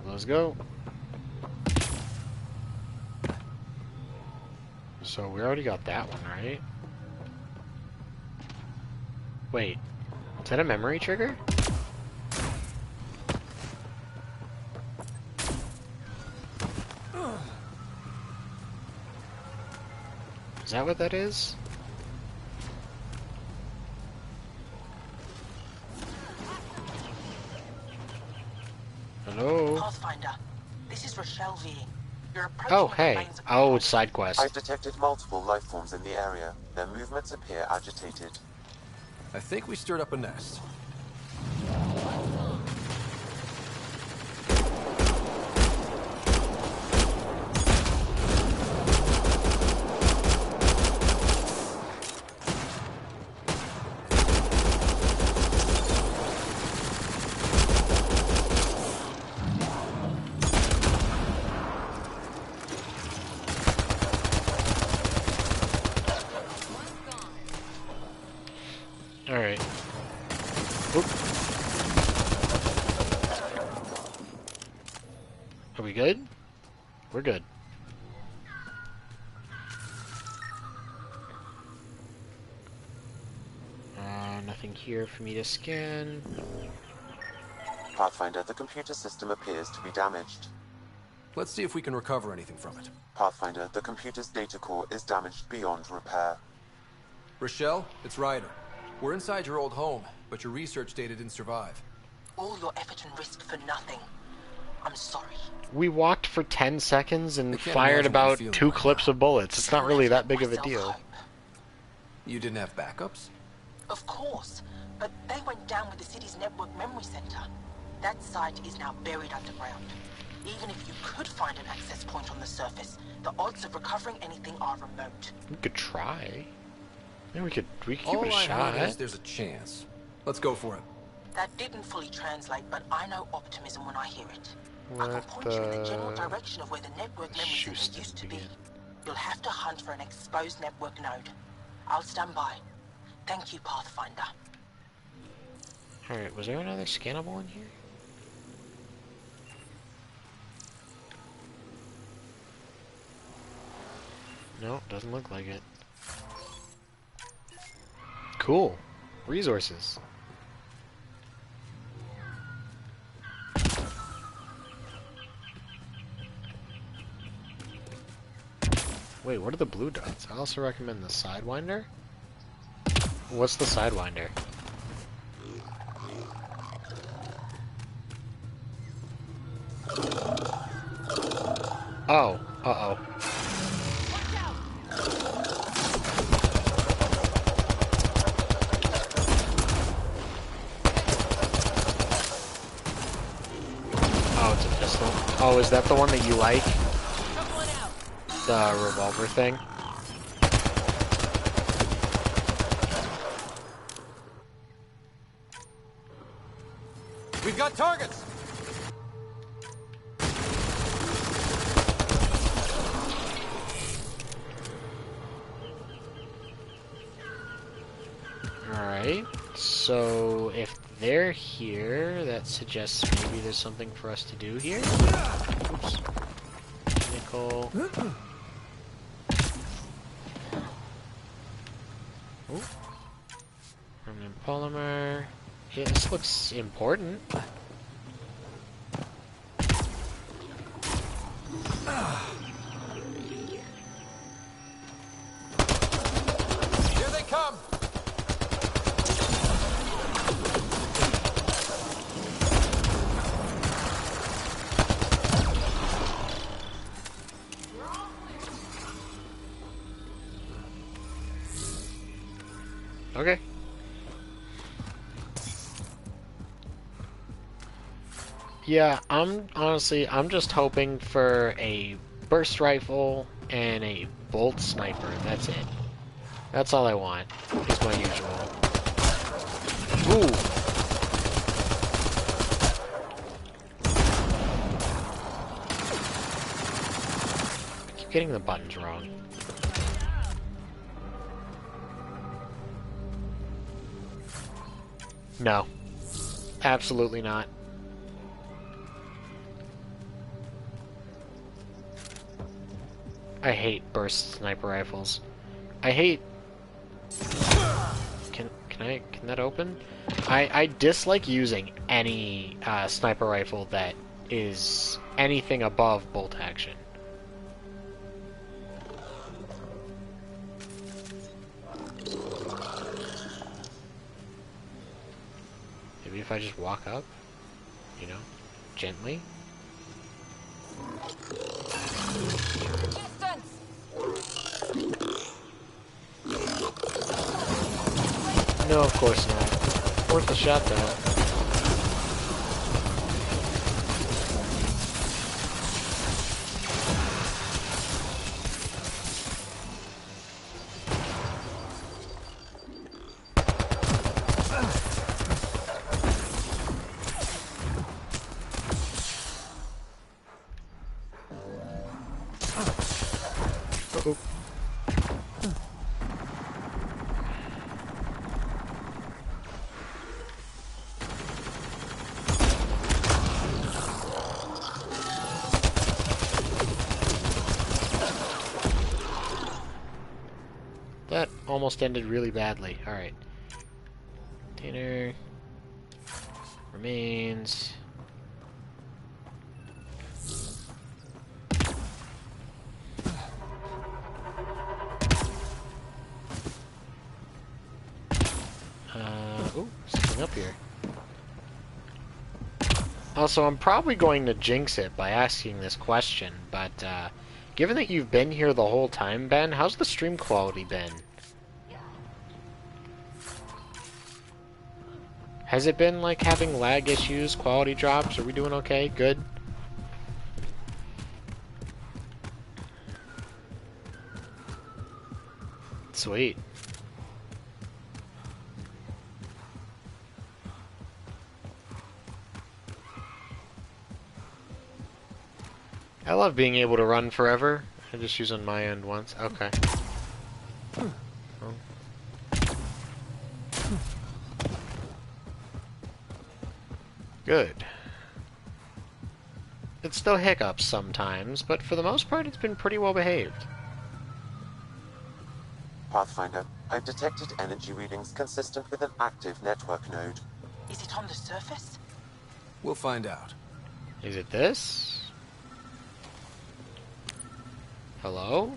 [SPEAKER 1] Let's go. So we already got that one, right? Wait, is that a memory trigger? Is that what that is? Hello?
[SPEAKER 16] Pathfinder, this is Rochelle V. You're approaching
[SPEAKER 1] Oh,
[SPEAKER 16] the
[SPEAKER 1] hey.
[SPEAKER 16] remains of
[SPEAKER 1] Oh, it's side quest.
[SPEAKER 7] I've detected multiple life forms in the area. Their movements appear agitated.
[SPEAKER 5] I think we stirred up a nest.
[SPEAKER 1] Alright. Oop. Are we good? We're good. Nothing here for me to scan.
[SPEAKER 7] Pathfinder, the computer system appears to be damaged.
[SPEAKER 5] Let's see if we can recover anything from it.
[SPEAKER 7] Pathfinder, the computer's data core is damaged beyond repair.
[SPEAKER 5] Rochelle, it's Ryder. We're inside your old home, but your research data didn't survive.
[SPEAKER 16] All your effort and risk for nothing. I'm sorry.
[SPEAKER 1] We walked for 10 seconds and
[SPEAKER 5] I can't
[SPEAKER 1] fired
[SPEAKER 5] imagine what you're
[SPEAKER 1] about
[SPEAKER 5] feeling
[SPEAKER 1] 2
[SPEAKER 5] right
[SPEAKER 1] clips of bullets. It's not really that big of a deal.
[SPEAKER 5] You didn't have backups?
[SPEAKER 16] Of course, but they went down with the city's network memory center. That site is now buried underground. Even if you could find an access point on the surface, the odds of recovering anything are remote.
[SPEAKER 1] We could try. Maybe we could give
[SPEAKER 5] All
[SPEAKER 1] it a
[SPEAKER 5] I
[SPEAKER 1] shot.
[SPEAKER 5] heard is there's a chance. Let's go for it.
[SPEAKER 16] That didn't fully translate, but I know optimism when I hear it. I can
[SPEAKER 1] What
[SPEAKER 16] point you in the general direction of where the network memory center
[SPEAKER 1] Shoot
[SPEAKER 16] used to be.
[SPEAKER 1] again.
[SPEAKER 16] You'll have to hunt for an exposed network node. I'll stand by. Thank you, Pathfinder.
[SPEAKER 1] Alright, was there another scannable in here? No, doesn't look like it. Cool. Resources. Wait, what are the blue dots? I also recommend the Sidewinder. What's the Sidewinder? Oh, uh-oh. Oh, it's a pistol. Oh, is that the one that you like? The revolver thing?
[SPEAKER 10] We've got targets!
[SPEAKER 1] Alright, so if they're here, that suggests maybe there's something for us to do here. Oops. Nickel. Ooh. Permanent polymer. Yeah, this looks important. Okay. Yeah, I'm just hoping for a burst rifle and a bolt sniper. That's it. That's all I want, is my usual. Ooh! I keep getting the buttons wrong. No. Absolutely not. I hate burst sniper rifles. I hate... Can that open? I dislike using any sniper rifle that is anything above bolt action. Maybe if I just walk up, you know, gently. No, of course not. Worth a shot, though. Uh-oh. That almost ended really badly. Alright. Container. Remains. Ooh, something up here. Also, I'm probably going to jinx it by asking this question, but, given that you've been here the whole time, Ben, how's the stream quality been? Has it been, like, having lag issues, quality drops? Are we doing okay? Good? Sweet. I love being able to run forever. I just use on my end once. Okay. Oh. Good. It still hiccups sometimes, but for the most part it's been pretty well behaved.
[SPEAKER 7] Pathfinder, I've detected energy readings consistent with an active network node.
[SPEAKER 16] Is it on the surface?
[SPEAKER 5] We'll find out.
[SPEAKER 1] Is it this? Hello?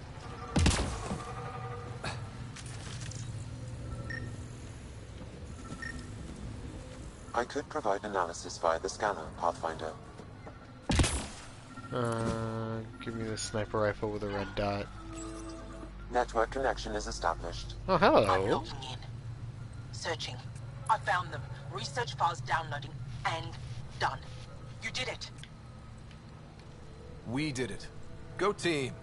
[SPEAKER 7] I could provide analysis via the scanner, Pathfinder.
[SPEAKER 1] Give me the sniper rifle with a red dot.
[SPEAKER 7] Network connection is established.
[SPEAKER 1] Oh, hello.
[SPEAKER 16] I'm logging in. Searching. I found them. Research files downloading. And done. You did it.
[SPEAKER 5] We did it. Go team.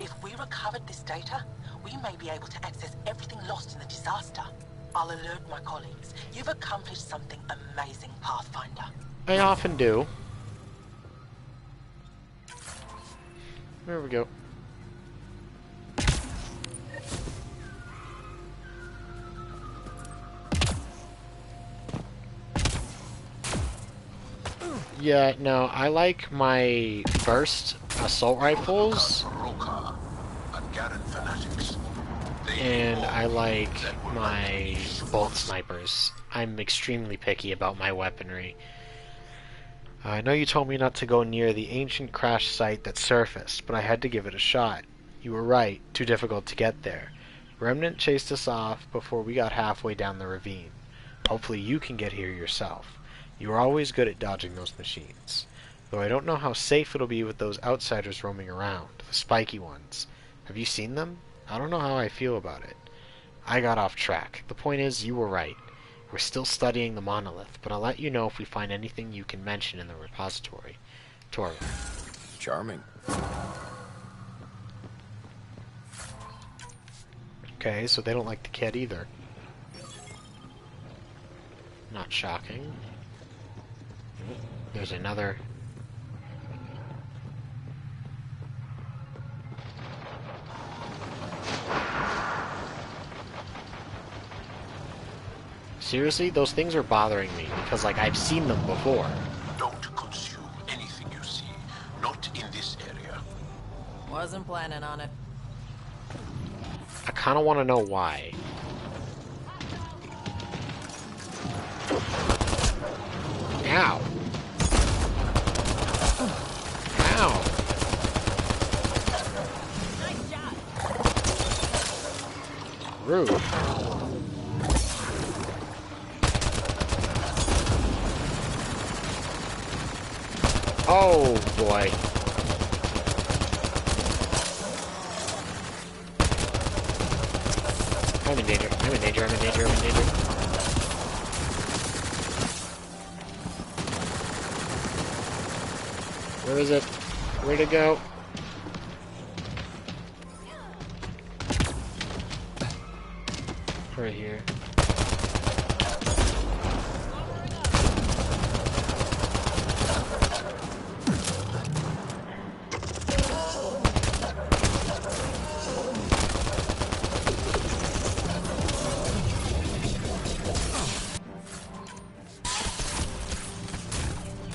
[SPEAKER 16] If we recovered this data, we may be able to access everything lost in the disaster. I'll alert my colleagues. You've accomplished something amazing, Pathfinder.
[SPEAKER 1] I often do. There we go. Yeah, no, I like my burst assault rifles. And I like my bolt snipers. I'm extremely picky about my weaponry. I know you told me not to go near the ancient crash site that surfaced, but I had to give it a shot. You were right, too difficult to get there. Remnant chased us off before we got halfway down the ravine. Hopefully you can get here yourself. You are always good at dodging those machines. Though I don't know how safe it'll be with those outsiders roaming around, the spiky ones. Have you seen them? I don't know how I feel about it. I got off track. The point is, you were right. We're still studying the monolith, but I'll let you know if we find anything you can mention in the repository. Tori.
[SPEAKER 5] Charming.
[SPEAKER 1] Okay, so they don't like the kid either. Not shocking. There's another... Seriously, those things are bothering me, because, like, I've seen them before.
[SPEAKER 15] Don't consume anything you see. Not in this area.
[SPEAKER 11] Wasn't planning on it.
[SPEAKER 1] I kind of want to know why. Ow. Ow. Rude. Oh, boy. I'm in danger. I'm in danger. I'm in danger. I'm in danger. Where is it? Where'd it go? Right here.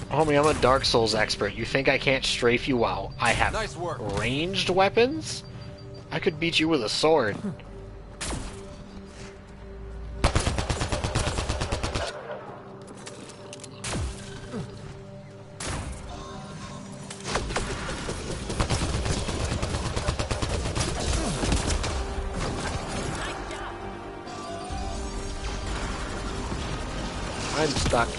[SPEAKER 1] Homie, I'm a Dark Souls expert. You think I can't strafe you while I have
[SPEAKER 5] Nice work.
[SPEAKER 1] Ranged weapons? I could beat you with a sword. I'm stuck.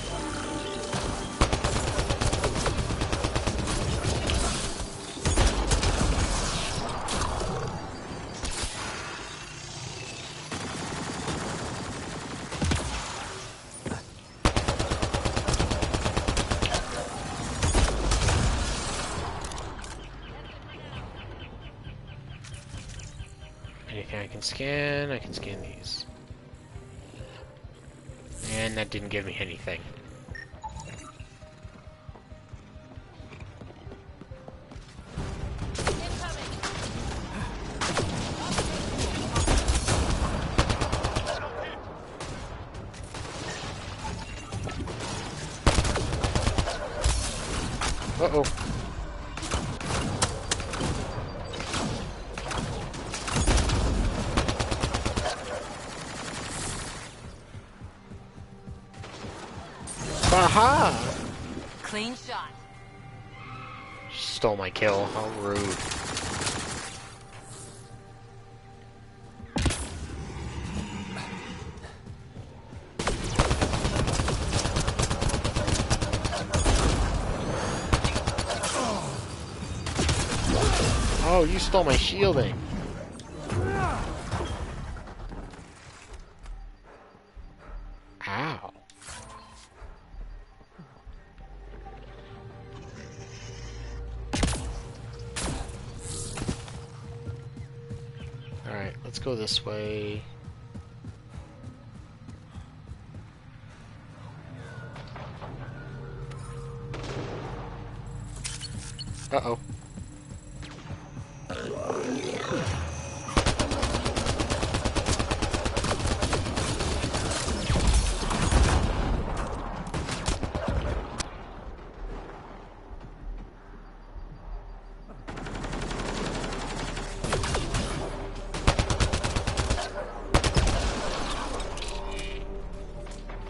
[SPEAKER 1] Anything I can scan? I can scan these. And that didn't give me anything. Uh-oh. Aha!
[SPEAKER 3] Clean shot.
[SPEAKER 1] Stole my kill. How rude. Oh, you stole my shielding. Ow. Alright, let's go this way. Uh-oh.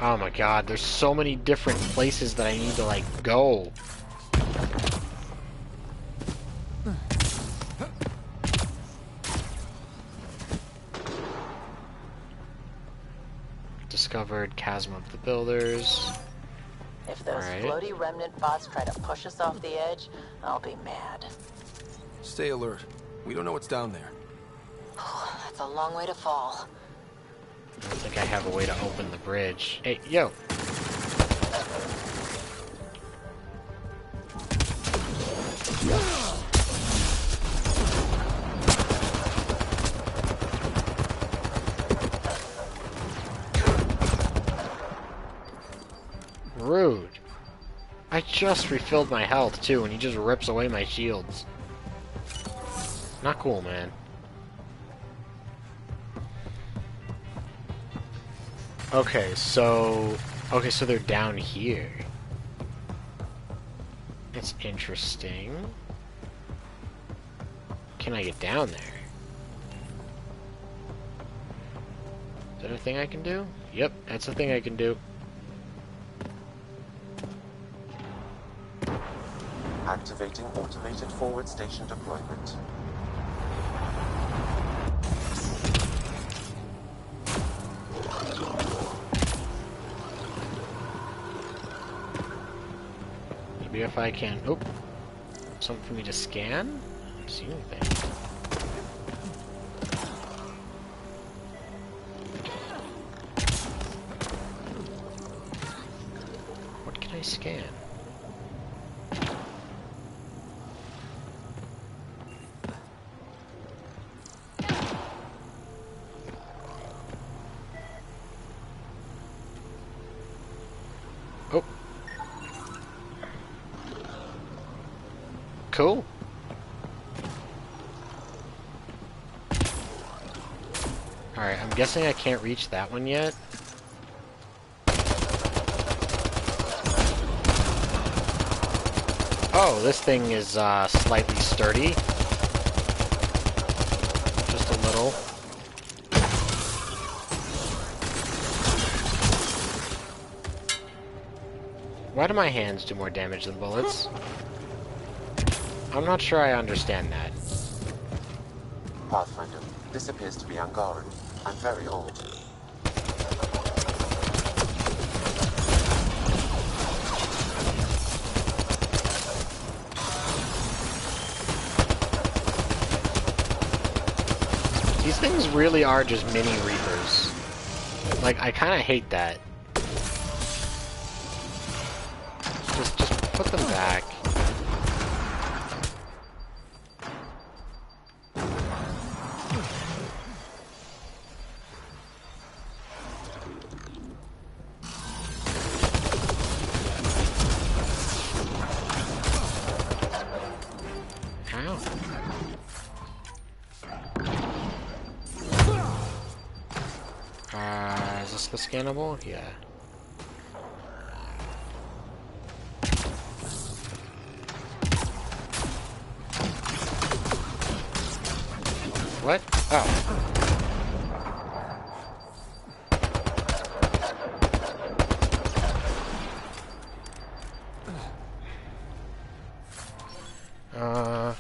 [SPEAKER 1] Oh my god, there's so many different places that I need to, like, go. Discovered Chasm of the Builders.
[SPEAKER 11] If those floaty remnant bots try to push us off the edge, I'll be mad.
[SPEAKER 5] Stay alert. We don't know what's down there.
[SPEAKER 17] That's a long way to fall.
[SPEAKER 1] I don't think I have a way to open the bridge. Hey, yo! Rude. I just refilled my health, too, and he just rips away my shields. Not cool, man. Okay, so they're down here. That's interesting. Can I get down there? Is that a thing I can do? Yep, that's a thing I can do.
[SPEAKER 7] Activating automated forward station deployment.
[SPEAKER 1] Maybe if I can... Oh! Something for me to scan? I don't see anything. What can I scan? Oh. Cool. Alright, I'm guessing I can't reach that one yet. Oh, this thing is slightly sturdy. Just a little. Why do my hands do more damage than bullets? I'm not sure I understand that.
[SPEAKER 7] Pathfinder, this appears to be Angaran. I'm very old.
[SPEAKER 1] These things really are just mini Reapers. Like, I kind of hate that. Just put them back. Is this the scannable? Yeah. What? Oh.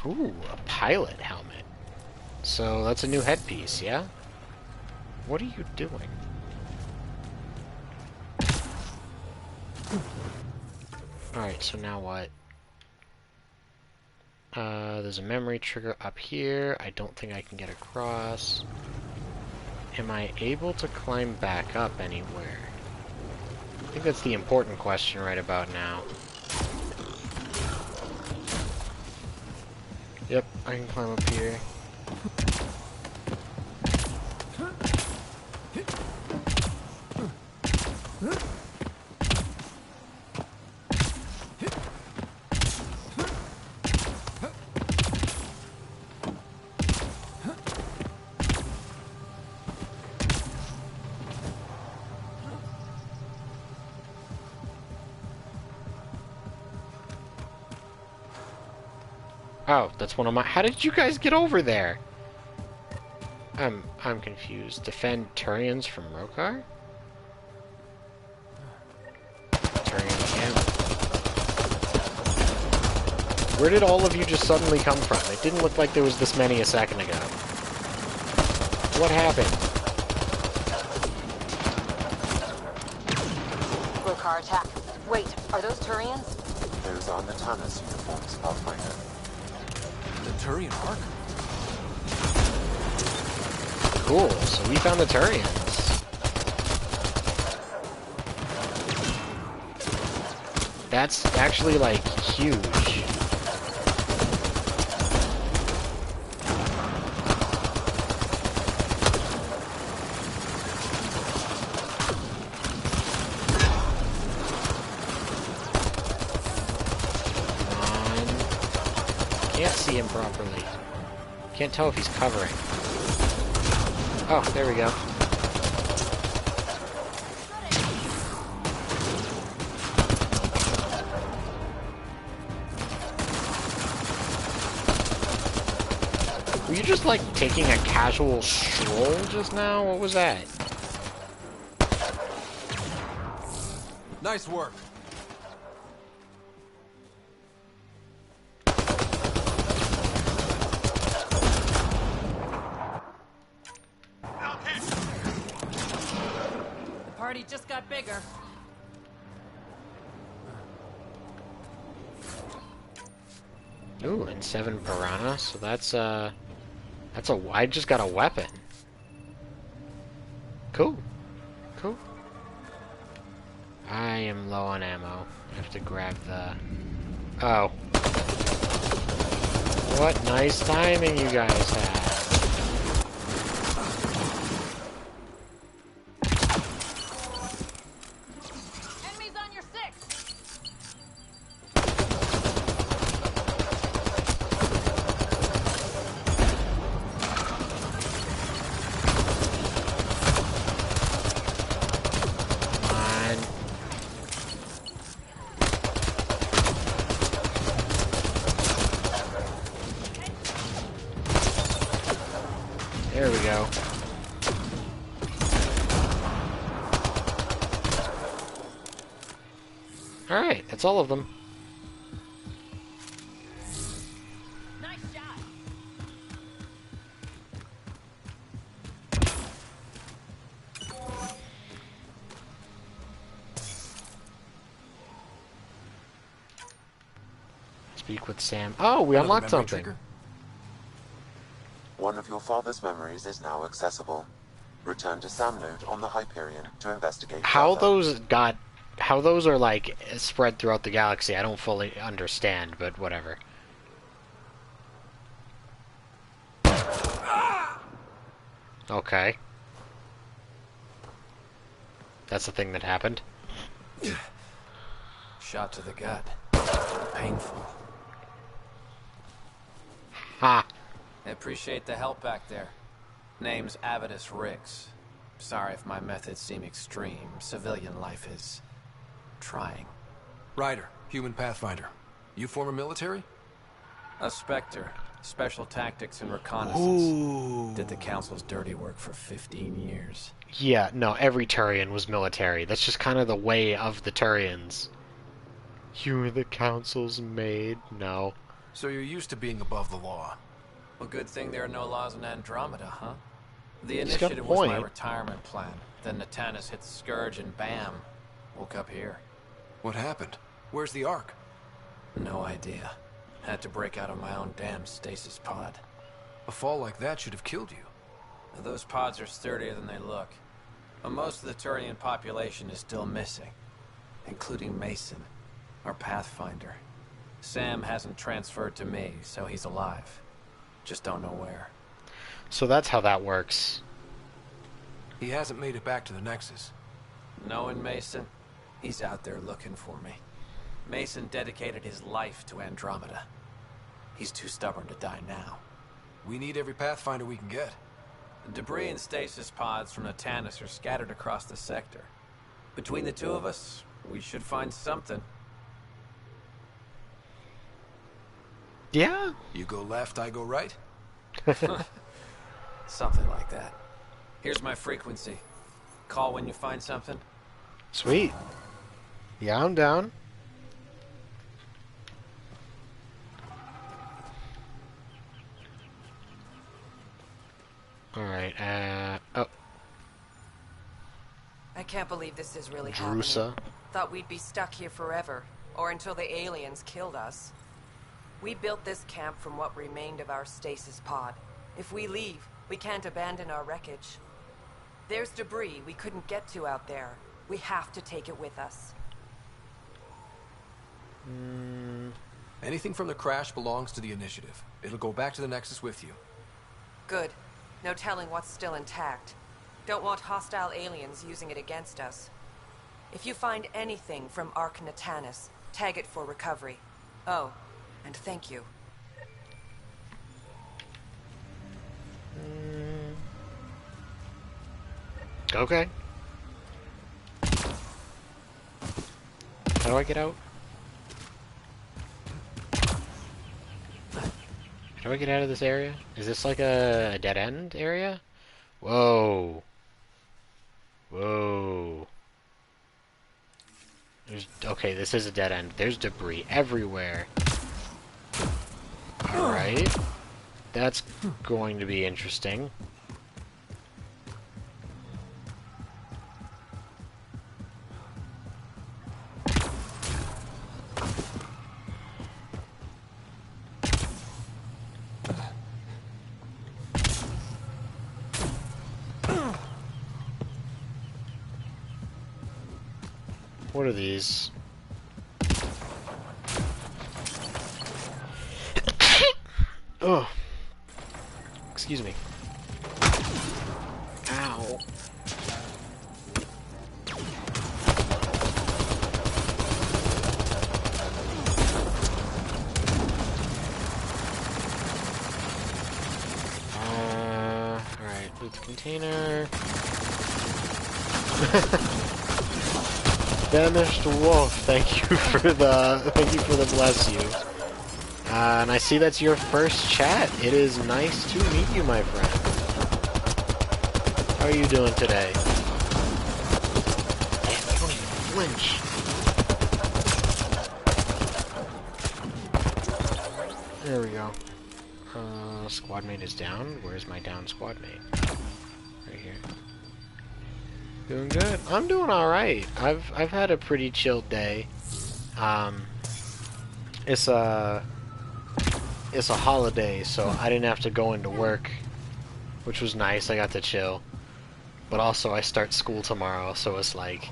[SPEAKER 1] Ooh, a pilot helmet. So that's a new headpiece, yeah? What are you doing? Alright, so now what? There's a memory trigger up here. I don't think I can get across. Am I able to climb back up anywhere? I think that's the important question right about now. Yep, I can climb up here. Oh, that's one of my... How did you guys get over there? I'm confused. Defend Turians from Rokar? Turian camp. Where did all of you just suddenly come from? It didn't look like there was this many a second ago. What happened?
[SPEAKER 17] Rokar attack. Wait, are those Turians?
[SPEAKER 7] Those are Natana's uniforms, Pathfinder.
[SPEAKER 5] The Turian Ark?
[SPEAKER 1] Cool, so we found the Turians. That's actually, like, huge. Can't see him properly. Can't tell if he's covering. Oh, there we go. Were you just, like, taking a casual stroll just now? What was that?
[SPEAKER 5] Nice work.
[SPEAKER 11] Party just got bigger.
[SPEAKER 1] Ooh, and 7 piranha, so that's I just got a weapon. Cool. Cool. I am low on ammo. I have to grab the... Oh. What nice timing you guys had. There we go. Alright, that's all of them.
[SPEAKER 11] Nice shot.
[SPEAKER 1] Speak with Sam. Oh, we unlocked something.
[SPEAKER 7] Trigger. One of your father's memories is now accessible. Return to Sam Node on the Hyperion to investigate
[SPEAKER 1] How
[SPEAKER 7] further.
[SPEAKER 1] those are like spread throughout the galaxy, I don't fully understand, but whatever. Okay. That's the thing that happened.
[SPEAKER 10] Shot to the gut. Painful.
[SPEAKER 1] Ha!
[SPEAKER 19] I appreciate the help back there. Name's Avidus Rix. Sorry if my methods seem extreme. Civilian life is... trying.
[SPEAKER 5] Ryder, human pathfinder. You former military?
[SPEAKER 19] A Spectre. Special tactics and reconnaissance.
[SPEAKER 1] Ooh.
[SPEAKER 19] Did the Council's dirty work for 15 years.
[SPEAKER 1] Yeah, no, every Turian was military. That's just kind of the way of the Turians. You were the Council's maid? No.
[SPEAKER 5] So you're used to being above the law.
[SPEAKER 19] Well, good thing there are no laws in Andromeda, huh? The
[SPEAKER 1] He's got a
[SPEAKER 19] initiative was my
[SPEAKER 1] point.
[SPEAKER 19] retirement plan. Then Natanus hit the Scourge and bam, woke up here.
[SPEAKER 5] What happened? Where's the Ark?
[SPEAKER 19] No idea. Had to break out of my own damn stasis pod.
[SPEAKER 5] A fall like that should have killed you.
[SPEAKER 19] Those pods are sturdier than they look. But most of the Turian population is still missing, including Mason, our Pathfinder. Sam hasn't transferred to me, so he's alive. Just don't know where.
[SPEAKER 1] So that's how that works.
[SPEAKER 5] He hasn't made it back to the Nexus.
[SPEAKER 19] Knowing Mason, he's out there looking for me. Mason dedicated his life to Andromeda. He's too stubborn to die now.
[SPEAKER 5] We need every Pathfinder we can get.
[SPEAKER 19] The debris and stasis pods from Natanus are scattered across the sector. Between the two of us, we should find something.
[SPEAKER 1] Yeah?
[SPEAKER 5] You go left, I go right?
[SPEAKER 19] Something like that. Here's my frequency. Call when you find something.
[SPEAKER 1] Sweet. Yeah, I'm down. Alright, oh.
[SPEAKER 20] I can't believe this is really
[SPEAKER 1] Drusa.
[SPEAKER 20] happening. Thought we'd be stuck here forever, or until the aliens killed us. We built this camp from what remained of our stasis pod. If we leave, we can't abandon our wreckage. There's debris we couldn't get to out there. We have to take it with us.
[SPEAKER 5] Anything from the crash belongs to the Initiative. It'll go back to the Nexus with you.
[SPEAKER 20] Good. No telling what's still intact. Don't want hostile aliens using it against us. If you find anything from Ark Natanus, tag it for recovery. Oh, and thank you.
[SPEAKER 1] Okay. How do I get out? How do I get out of this area? Is this like a dead end area? Whoa. Whoa. Okay, this is a dead end. There's debris everywhere. Alright. That's going to be interesting. What are these? Oh. Excuse me. Ow. Alright, loot the container. Banished wolf, thank you for the bless you. And I see that's your first chat. It is nice to meet you, my friend. How are you doing today? Damn, you don't even flinch. There we go. Squad mate is down. Where's my down squad mate? Right here. Doing good. I'm doing all right. I've had a pretty chilled day. It's a holiday, so I didn't have to go into work, which was nice. I got to chill. But also, I start school tomorrow, so it's like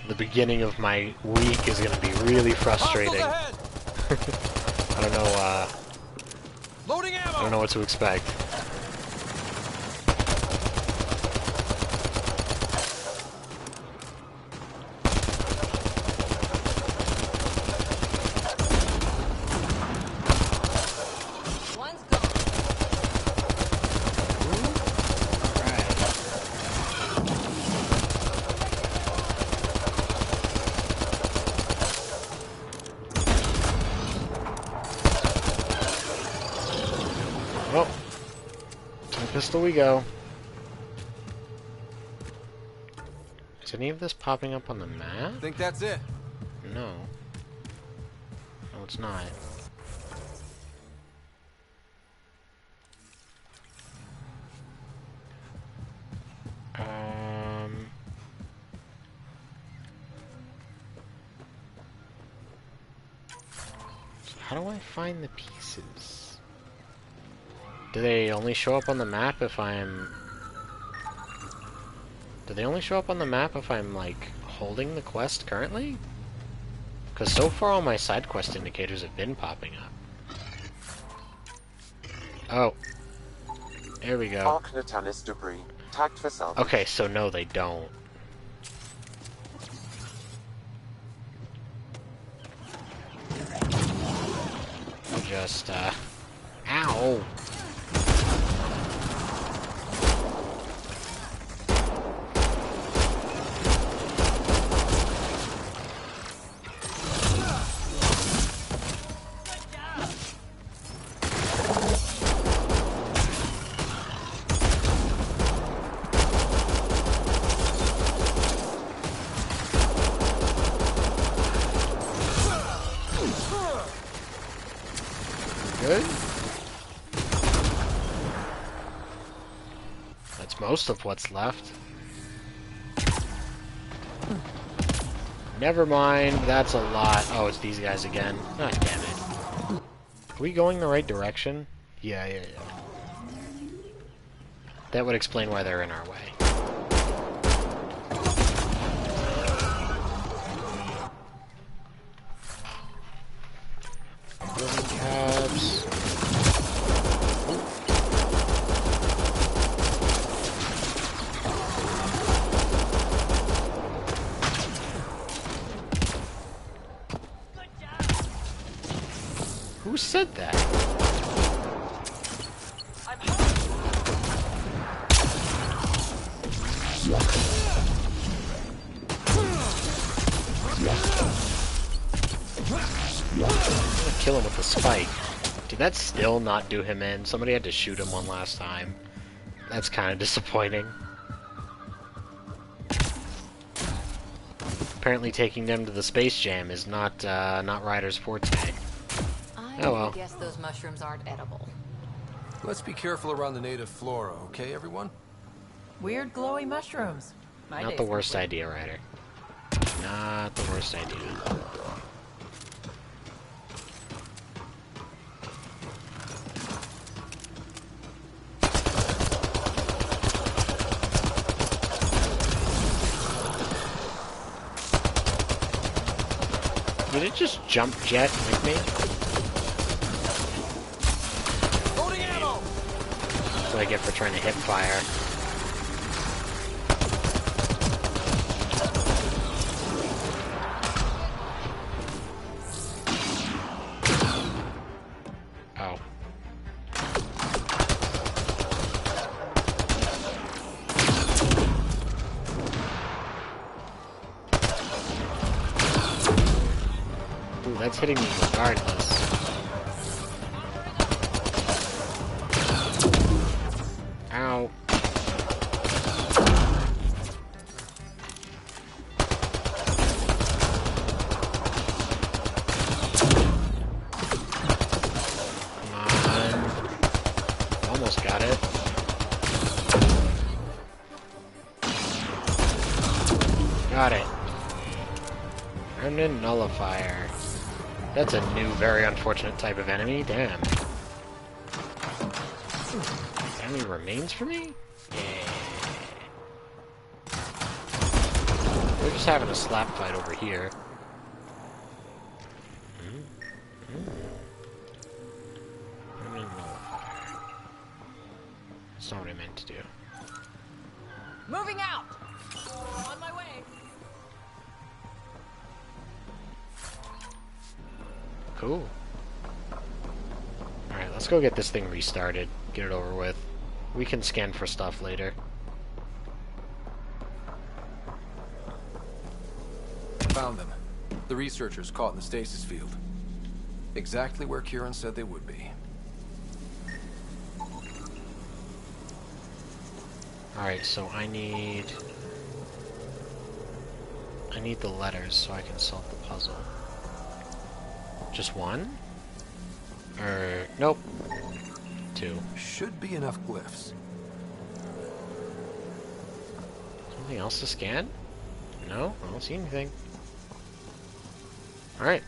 [SPEAKER 1] the beginning of my week is gonna be really frustrating. I don't know.
[SPEAKER 5] Loading ammo.
[SPEAKER 1] I don't know what to expect. Pistol we go. Is any of this popping up on the map?
[SPEAKER 5] Think that's it?
[SPEAKER 1] No. No, it's not. So how do I find the pieces? Do they only show up on the map if I'm... Do they only show up on the map if I'm, like, holding the quest currently? Because so far all my side quest indicators have been popping up. Oh. There we go.
[SPEAKER 7] Ark Natanus debris. Tagged for salvage.
[SPEAKER 1] Okay, so no, they don't. Just, ow! Good. That's most of what's left. Never mind, that's a lot. Oh, it's these guys again. God damn it. Are we going the right direction? Yeah. That would explain why they're in our way. Moving cabs. Who said that? I'm gonna kill him with the spike. Did that still not do him in? Somebody had to shoot him one last time. That's kind of disappointing. Apparently taking them to the Space Jam is not Ryder's forte. Oh well.
[SPEAKER 17] I guess those mushrooms aren't edible.
[SPEAKER 5] Let's be careful around the native flora, okay, everyone?
[SPEAKER 11] Weird glowy mushrooms.
[SPEAKER 1] Not the worst idea, Ryder. Not the worst idea. Did it just jump jet with me? That's what I get for trying to hip fire. Oh. Ooh, that's hitting me regardless. Ow. Come on. Almost got it. Got it. Remnant Nullifier. That's a new, very unfortunate type of enemy. Damn. Enemy remains for me? Yeah. We're just having a slap fight over here. Remnant Nullifier. That's not what I meant to do.
[SPEAKER 11] Moving out! On my way!
[SPEAKER 1] Cool. Alright, let's go get this thing restarted. Get it over with. We can scan for stuff later.
[SPEAKER 5] Found them. The researchers caught in the stasis field. Exactly where Kieran said they would be.
[SPEAKER 1] Alright, so I need the letters so I can solve the puzzle. Just one? Or nope. Two.
[SPEAKER 5] Should be enough glyphs.
[SPEAKER 1] Something else to scan? No, I don't see anything. Alright.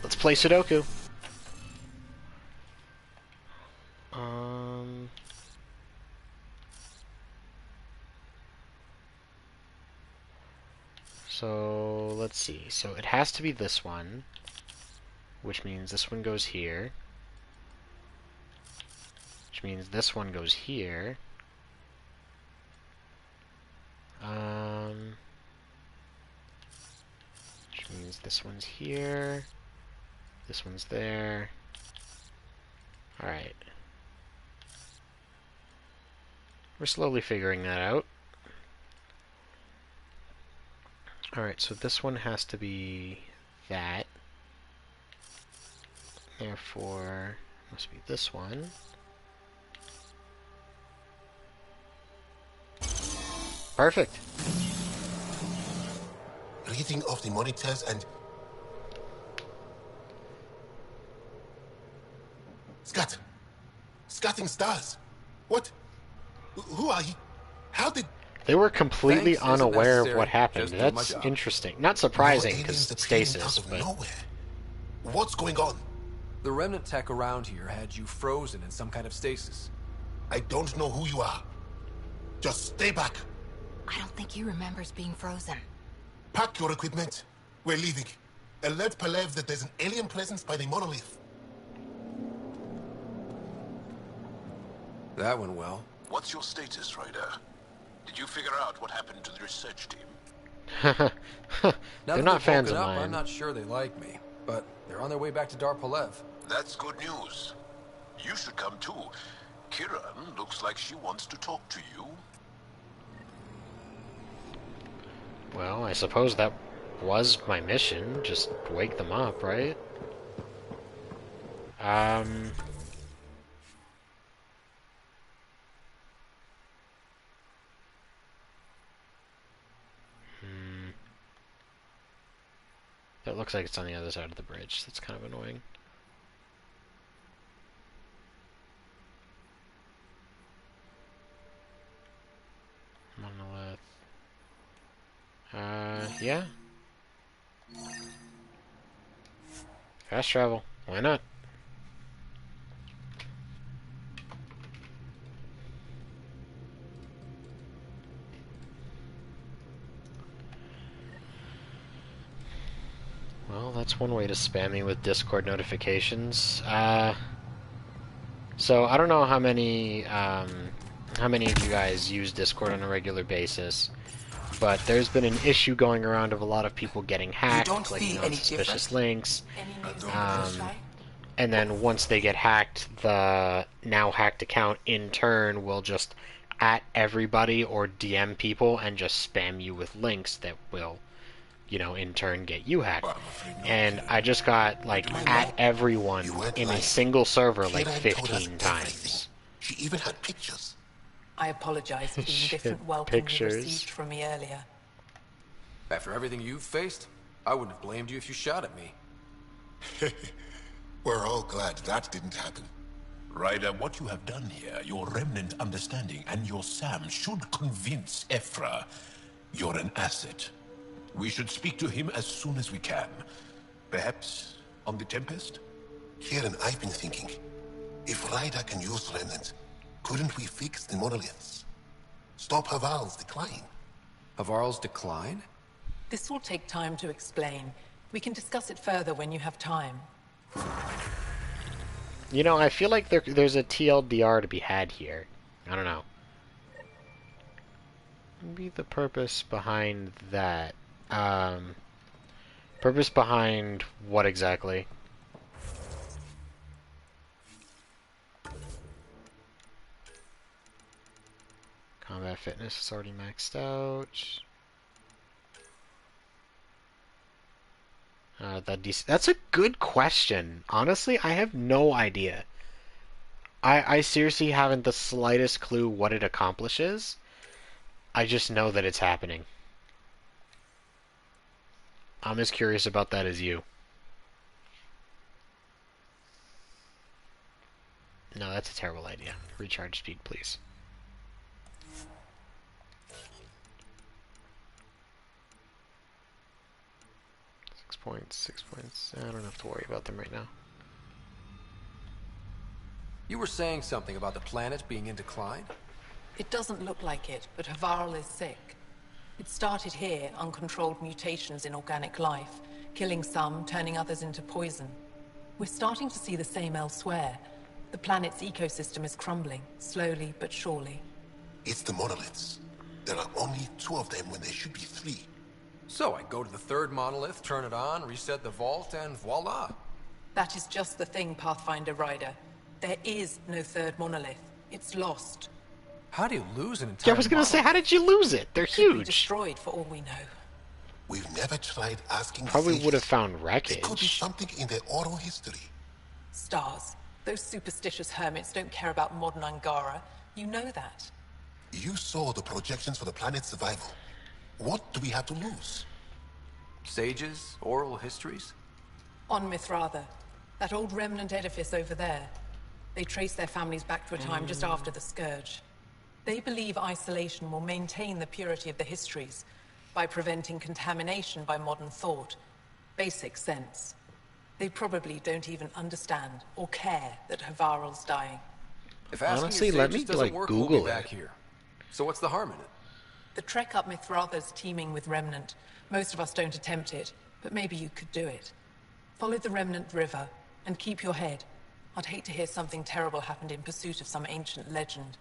[SPEAKER 1] Let's play Sudoku. So let's see. So it has to be this one, which means this one goes here, which means this one goes here. Which means this one's here, this one's there. Alright. We're slowly figuring that out. Alright, so this one has to be that. Therefore, it must be this one. Perfect.
[SPEAKER 9] Reading off the monitors and... Scatting stars. What? Who are you? How did...
[SPEAKER 1] They were completely
[SPEAKER 5] Thanks isn't
[SPEAKER 1] unaware of
[SPEAKER 5] necessary.
[SPEAKER 1] what happened.
[SPEAKER 5] Just do my
[SPEAKER 1] That's
[SPEAKER 5] job.
[SPEAKER 1] interesting. Not surprising,
[SPEAKER 9] More
[SPEAKER 1] because
[SPEAKER 9] aliens appearing
[SPEAKER 1] stasis,
[SPEAKER 9] out of
[SPEAKER 1] but...
[SPEAKER 9] nowhere. What's going on?
[SPEAKER 5] The remnant tech around here had you frozen in some kind of stasis.
[SPEAKER 9] I don't know who you are. Just stay back.
[SPEAKER 13] I don't think he remembers being frozen.
[SPEAKER 9] Pack your equipment. We're leaving. And let Palev that there's an alien presence by the monolith.
[SPEAKER 5] That went well.
[SPEAKER 15] What's your status, Ryder? Did you figure out what happened to the research team?
[SPEAKER 5] Now
[SPEAKER 1] They're
[SPEAKER 5] that
[SPEAKER 1] not
[SPEAKER 5] they've
[SPEAKER 1] fans
[SPEAKER 5] woken
[SPEAKER 1] of
[SPEAKER 5] up,
[SPEAKER 1] mine.
[SPEAKER 5] I'm not sure they like me, but they're on their way back to Darpalev.
[SPEAKER 15] That's good news. You should come too. Kiran looks like she wants to talk to you.
[SPEAKER 1] Well, I suppose that was my mission. Just wake them up, right? It looks like it's on the other side of the bridge. That's kind of annoying. Monolith. Yeah. Fast travel. Why not? Well, that's one way to spam me with Discord notifications. So I don't know how many of you guys use Discord on a regular basis, but there's been an issue going around of a lot of people getting hacked, clicking on suspicious links, and then once they get hacked, the now hacked account in turn will just at everybody or DM people and just spam you with links that will, you know, in turn get you hacked. And I just got, like, at everyone in a single server, like, 15 times.
[SPEAKER 9] She even had pictures.
[SPEAKER 16] I apologize for the indifferent welcome you received from me earlier.
[SPEAKER 5] After everything you've faced, I wouldn't have blamed you if you shot at me.
[SPEAKER 9] We're all glad that didn't happen.
[SPEAKER 15] Ryder, what you have done here, your remnant understanding and your Sam should convince Ephra you're an asset. We should speak to him as soon as we can. Perhaps on the Tempest?
[SPEAKER 9] Kieran, I've been thinking. If Ryder can use remnant, couldn't we fix the monoliths? Stop Haval's decline?
[SPEAKER 5] Havarl's decline?
[SPEAKER 16] This will take time to explain. We can discuss it further when you have time.
[SPEAKER 1] You know, I feel like there's a TLDR to be had here. I don't know. Maybe the purpose behind that. Purpose behind what exactly? Combat fitness is already maxed out. That's a good question. Honestly, I have no idea. I seriously haven't the slightest clue what it accomplishes. I just know that it's happening. I'm as curious about that as you. No, that's a terrible idea. Recharge speed, please. Six points. I don't have to worry about them right now.
[SPEAKER 5] You were saying something about the planet being in decline?
[SPEAKER 16] It doesn't look like it, but Havarl is sick. It started here, uncontrolled mutations in organic life, killing some, turning others into poison. We're starting to see the same elsewhere. The planet's ecosystem is crumbling, slowly but surely.
[SPEAKER 9] It's the monoliths. There are only 2 of them when there should be 3.
[SPEAKER 5] So I go to the 3rd monolith, turn it on, reset the vault, and voila.
[SPEAKER 16] That is just the thing, Pathfinder Rider. There is no 3rd monolith. It's lost.
[SPEAKER 5] How do you lose an entire
[SPEAKER 1] I was gonna say, how did you lose it? They're
[SPEAKER 16] Could be
[SPEAKER 1] huge.
[SPEAKER 16] destroyed for all we know.
[SPEAKER 9] We've never tried asking
[SPEAKER 1] Probably
[SPEAKER 9] the
[SPEAKER 1] would have
[SPEAKER 9] sages.
[SPEAKER 1] found
[SPEAKER 9] There
[SPEAKER 1] wreckage.
[SPEAKER 9] could be something in their oral history.
[SPEAKER 16] Stars. Those superstitious hermits don't care about modern Angara. You know that.
[SPEAKER 9] You saw the projections for the planet's survival. What do we have to lose?
[SPEAKER 5] Sages? Oral histories?
[SPEAKER 16] On Mithratha. That old remnant edifice over there. They trace their families back to a time just after the Scourge. They believe isolation will maintain the purity of the histories by preventing contamination by modern thought. Basic sense. They probably don't even understand or care that Havarl's dying.
[SPEAKER 5] If asking
[SPEAKER 1] Honestly,
[SPEAKER 5] your
[SPEAKER 1] let
[SPEAKER 5] sages
[SPEAKER 1] me,
[SPEAKER 5] doesn't
[SPEAKER 1] like,
[SPEAKER 5] work,
[SPEAKER 1] Google
[SPEAKER 5] we'll be
[SPEAKER 1] it.
[SPEAKER 5] back here. So what's the harm in it?
[SPEAKER 16] The trek up Mithratha's teeming with Remnant. Most of us don't attempt it, but maybe you could do it. Follow the Remnant River, and keep your head. I'd hate to hear something terrible happened in pursuit of some ancient legend.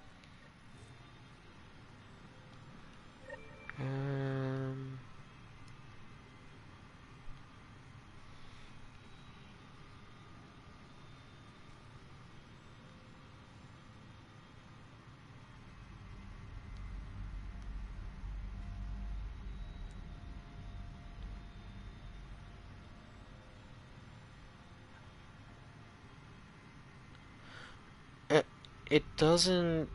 [SPEAKER 1] It doesn't...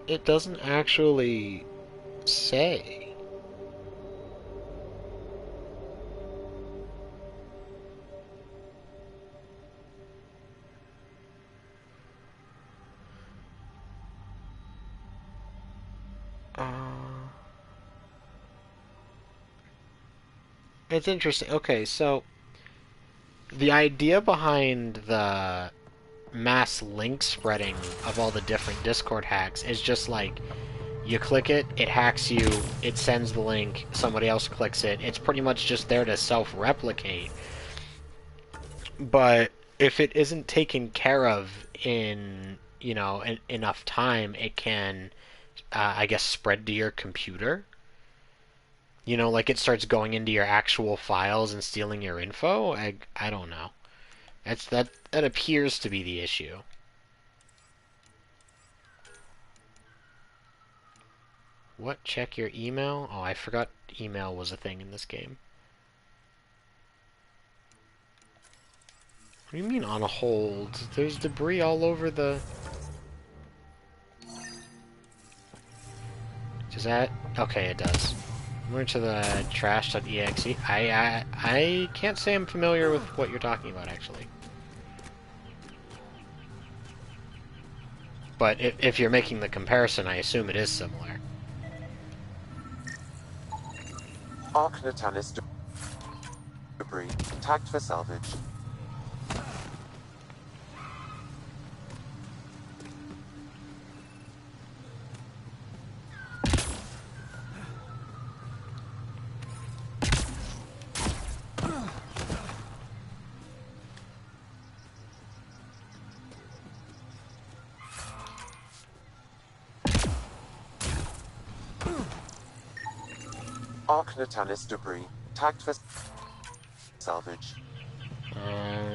[SPEAKER 1] It doesn't actually say. It's interesting. Okay, so the idea behind the mass link spreading of all the different Discord hacks is just like, you click it, it hacks you, it sends the link, somebody else clicks it. It's pretty much just there to self-replicate. But if it isn't taken care of in, enough time, it can, I guess, spread to your computer. Like it starts going into your actual files and stealing your info? I don't know. That appears to be the issue. What? Check your email? Oh, I forgot email was a thing in this game. What do you mean on a hold? There's debris all over the... Does that... Okay, it does. We're into the trash.exe. I can't say I'm familiar with what you're talking about, actually. But if you're making the comparison, I assume it is similar.
[SPEAKER 7] Arcnatanis debris. Tagged for salvage. Arcnatanis debris. Tagged for salvage.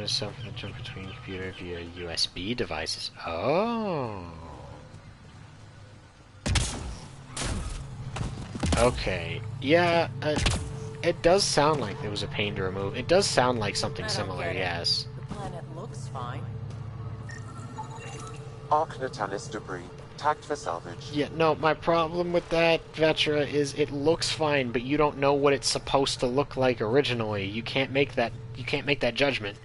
[SPEAKER 1] Something to jump between computer via USB devices. Oh. Okay. Yeah, it does sound like it was a pain to remove. It does sound like something similar, yes.
[SPEAKER 11] The planet looks fine.
[SPEAKER 7] Arcnatanis debris. Tagged for salvage.
[SPEAKER 1] Yeah, no, my problem with that, Vetra, is it looks fine, but you don't know what it's supposed to look like originally. You can't make that judgment.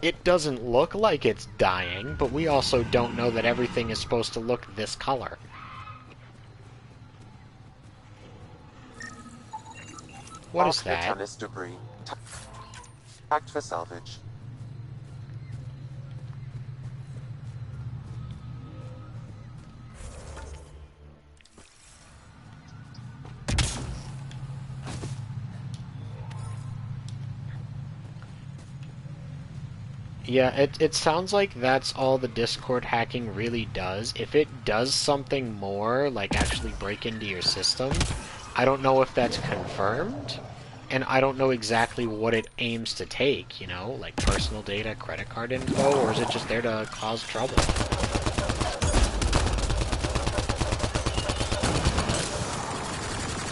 [SPEAKER 1] It doesn't look like it's dying, but we also don't know that everything is supposed to look this color. What is that?
[SPEAKER 7] Arcnatanis debris. Tagged for salvage.
[SPEAKER 1] Yeah, it sounds like that's all the Discord hacking really does. If it does something more, like actually break into your system, I don't know if that's confirmed, and I don't know exactly what it aims to take, like personal data, credit card info, or is it just there to cause trouble?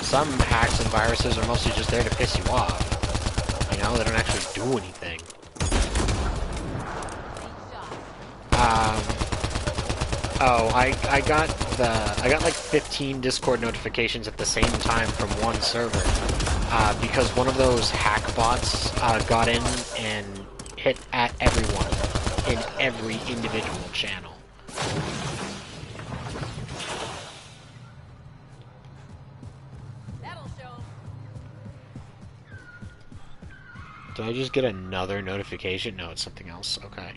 [SPEAKER 1] Some hacks and viruses are mostly just there to piss you off. They don't actually do anything. I got like 15 Discord notifications at the same time from one server, because one of those hack bots got in and hit at everyone in every individual channel. Did I just get another notification? No, it's something else. Okay.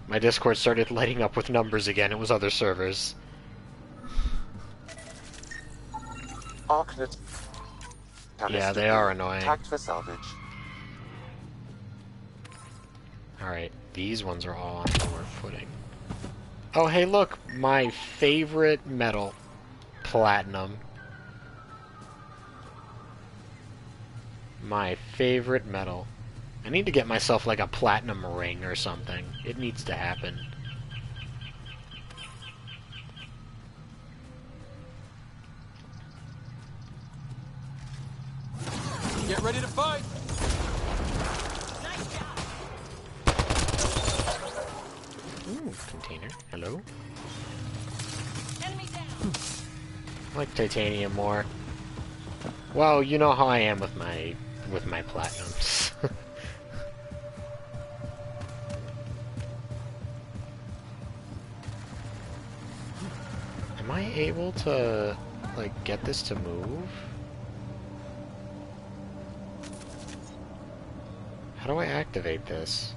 [SPEAKER 1] My Discord started lighting up with numbers again. It was other servers. Yeah, they are annoying.
[SPEAKER 7] Tagged for salvage.
[SPEAKER 1] Alright, these ones are all on lower footing. Oh, hey, look! My favorite metal. Platinum. My favorite metal. I need to get myself like a platinum ring or something. It needs to happen.
[SPEAKER 5] Get ready to fight!
[SPEAKER 1] Ooh, container. Hello? I like titanium more. Well, you know how I am with my platinums. Am I able to like get this to move? How do I activate this?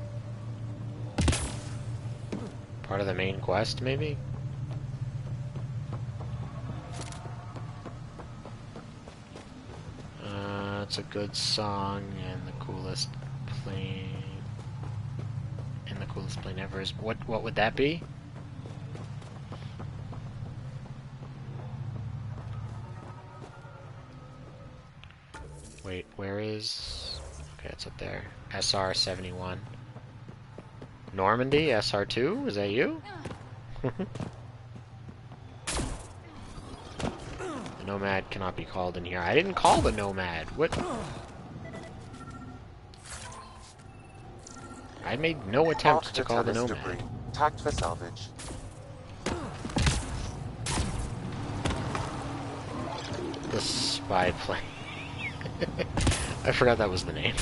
[SPEAKER 1] Part of the main quest, maybe? It's a good song and the coolest plane ever is. What would that be? Wait, where is... Okay, it's up there. SR-71. Normandy, SR-2? Is that you? The Nomad cannot be called in here. I didn't call the Nomad. What? I made no attempt to call the Nomad.
[SPEAKER 7] Debris. Tagged for salvage.
[SPEAKER 1] The spy plane. I forgot that was the name.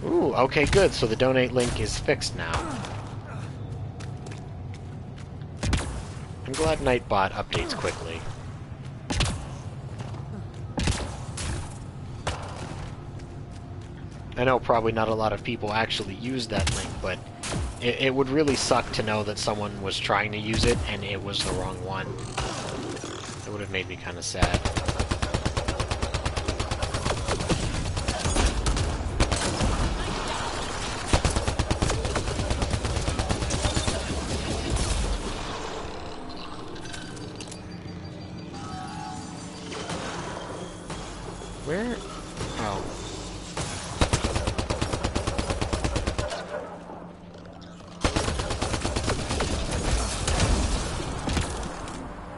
[SPEAKER 1] Ooh, okay, good. So the donate link is fixed now. I'm glad Nightbot updates quickly. I know probably not a lot of people actually use that link, but it would really suck to know that someone was trying to use it and it was the wrong one. It would have made me kind of sad. Where? Oh.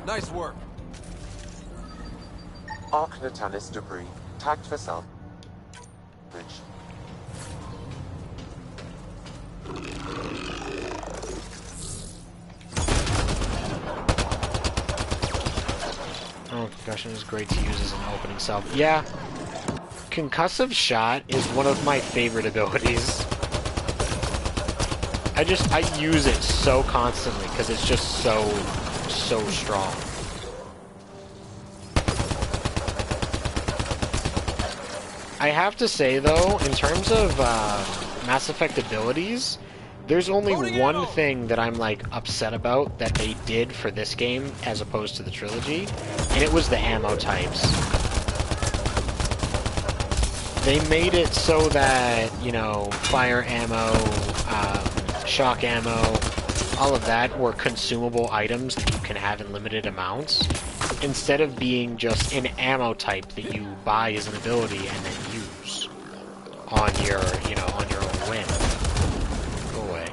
[SPEAKER 5] Nice work.
[SPEAKER 7] Arc Natalis debris. Tagged for salvage.
[SPEAKER 1] Oh, concussion is great to use as an opening salve. Yeah. Concussive shot is one of my favorite abilities. I use it so constantly because it's just so strong. I have to say though, in terms of Mass Effect abilities, there's only one thing that I'm like upset about that they did for this game as opposed to the trilogy, and it was the ammo types. They made it so that, you know, fire ammo, shock ammo, all of that were consumable items that you can have in limited amounts, instead of being just an ammo type that you buy as an ability and then use on your, you know, on your own whim. Go away.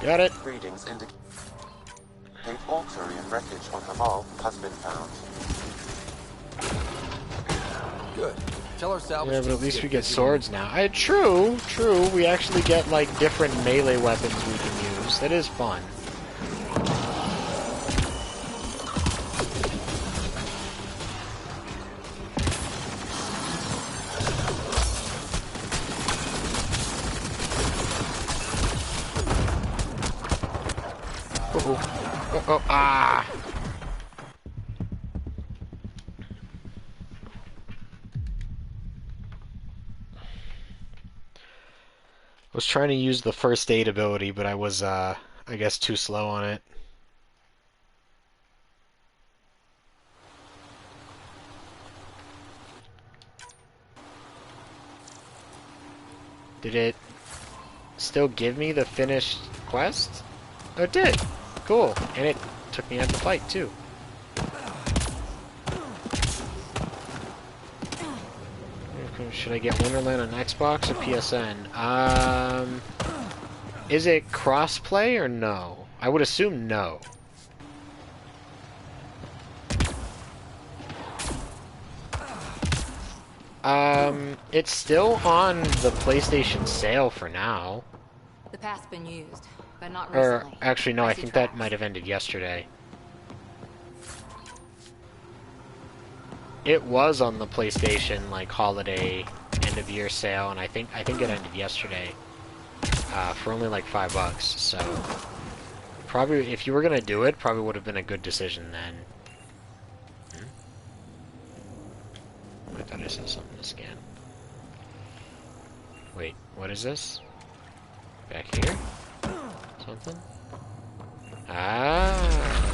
[SPEAKER 1] Got it.
[SPEAKER 7] Readings indicate Alstroemeria wreckage on Hamal has been found.
[SPEAKER 5] Good. Tell our salvage.
[SPEAKER 1] Yeah, but at least we get swords now. True. We actually get like different melee weapons we can use. That is fun. Oh, ah! I was trying to use the first aid ability, but I was, I guess, too slow on it. Did it still give me the finished quest? Oh, it did! Cool. And it took me out to fight, too. Should I get Wonderland on Xbox or PSN? Is it cross-play or no? I would assume no. It's still on the PlayStation sale for now.
[SPEAKER 17] The path's been used, but not
[SPEAKER 1] Or,
[SPEAKER 17] recently.
[SPEAKER 1] actually, no, I think that might have ended yesterday. It was on the PlayStation, like, holiday, end-of-year sale, and I think it ended yesterday. For only, like, $5, so... Probably, if you were gonna do it, probably would have been a good decision then. I thought I saw something to scan. Wait, what is this? Back here? Something? Ah!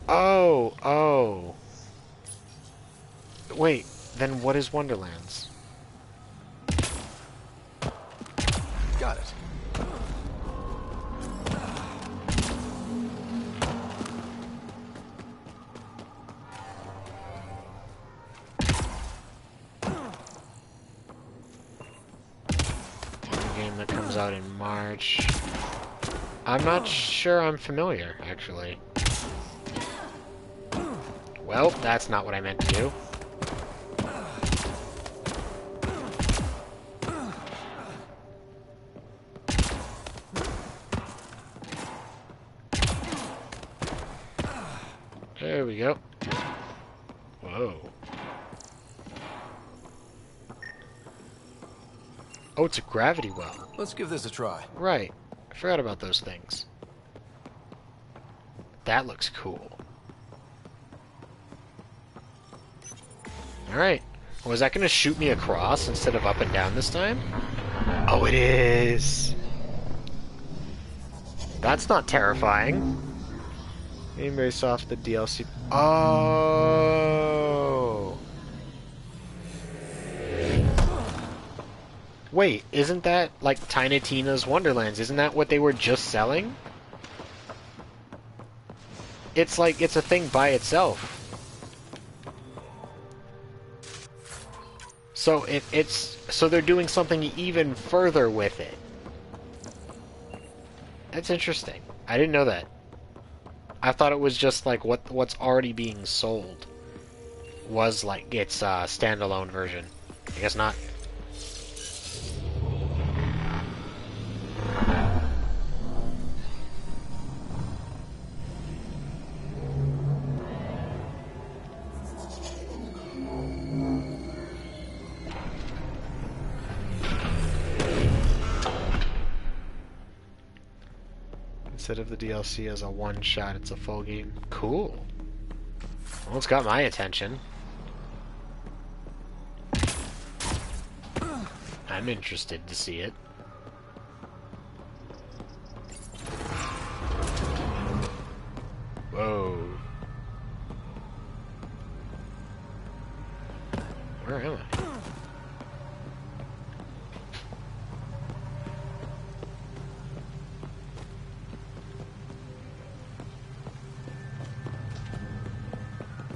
[SPEAKER 1] Oh! Wait, then what is Wonderlands?
[SPEAKER 5] Got it.
[SPEAKER 1] Game that comes out in March. I'm not sure I'm familiar, actually. Well, that's not what I meant to do. There we go. Whoa. Oh, it's a gravity well.
[SPEAKER 5] Let's give this a try.
[SPEAKER 1] Right. I forgot about those things. That looks cool. Alright. Was that going to shoot me across instead of up and down this time? Oh, it is! That's not terrifying. Game based off the DLC. Oh! Wait, isn't that like Tiny Tina's Wonderlands? Isn't that what they were just selling? It's like, it's a thing by itself. So so they're doing something even further with it. That's interesting. I didn't know that. I thought it was just like what's already being sold was like its standalone version. I guess not. Instead of the DLC as a one-shot, it's a full game. Cool. Well, it's got my attention. I'm interested to see it. Whoa. Where am I?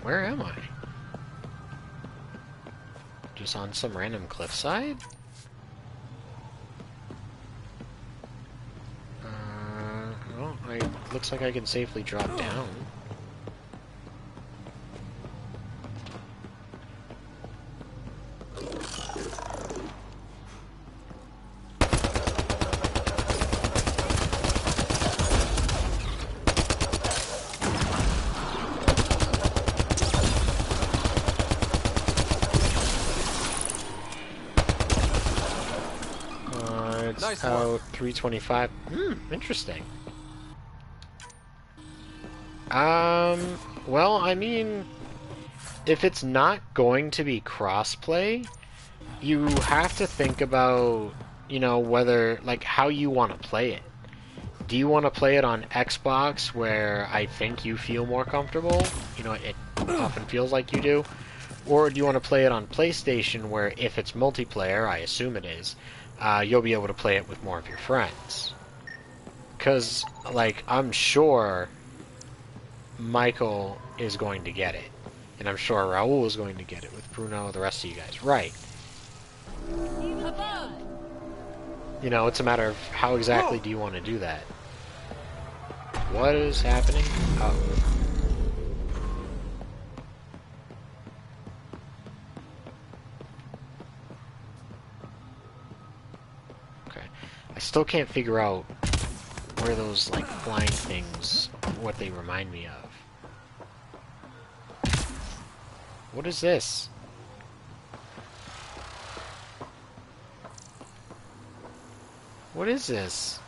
[SPEAKER 1] Where am I? Just on some random cliffside? Well, looks like I can safely drop down.
[SPEAKER 5] Nice
[SPEAKER 1] out
[SPEAKER 5] work.
[SPEAKER 1] 325. Interesting. Well, I mean, if it's not going to be crossplay, you have to think about, you know, whether, like, how you want to play it. Do you want to play it on Xbox, where I think you feel more comfortable? You know, it often feels like you do. Or do you want to play it on PlayStation, where if it's multiplayer, I assume it is, you'll be able to play it with more of your friends? Because, like, I'm sure Michael is going to get it. And I'm sure Raul is going to get it with Bruno, the rest of you guys. Right. You know, it's a matter of how exactly do you want to do that. What is happening? Oh. Okay. I still can't figure out where those, like, flying things, what they remind me of. What is this? What is this?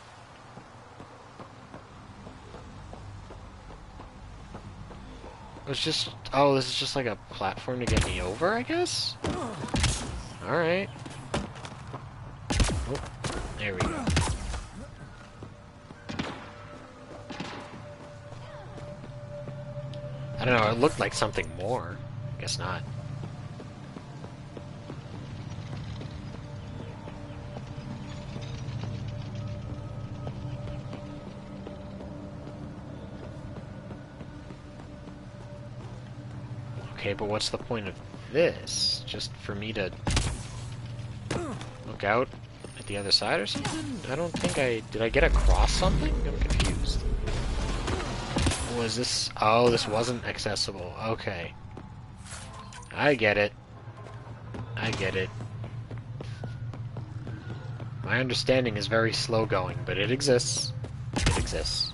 [SPEAKER 1] It's just... Oh, this is just like a platform to get me over, I guess? Alright. Oh, there we go. I don't know, it looked like something more. Guess not. Okay, but what's the point of this? Just for me to look out at the other side or something? I don't think I... Did I get across something? I'm confused. Was this... Oh, this wasn't accessible. Okay. I get it. I get it. My understanding is very slow going, but it exists. It exists.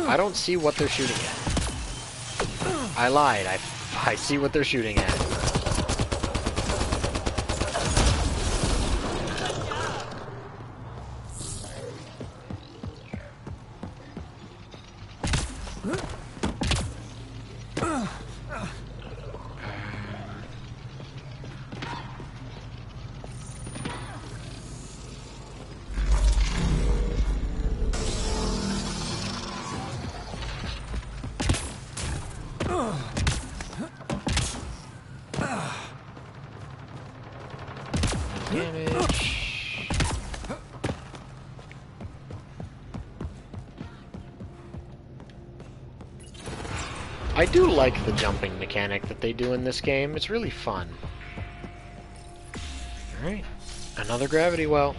[SPEAKER 1] I don't see what they're shooting at. I lied. I see what they're shooting at. Damage. I do like the jumping mechanic that they do in this game. It's really fun. Alright. Another gravity well.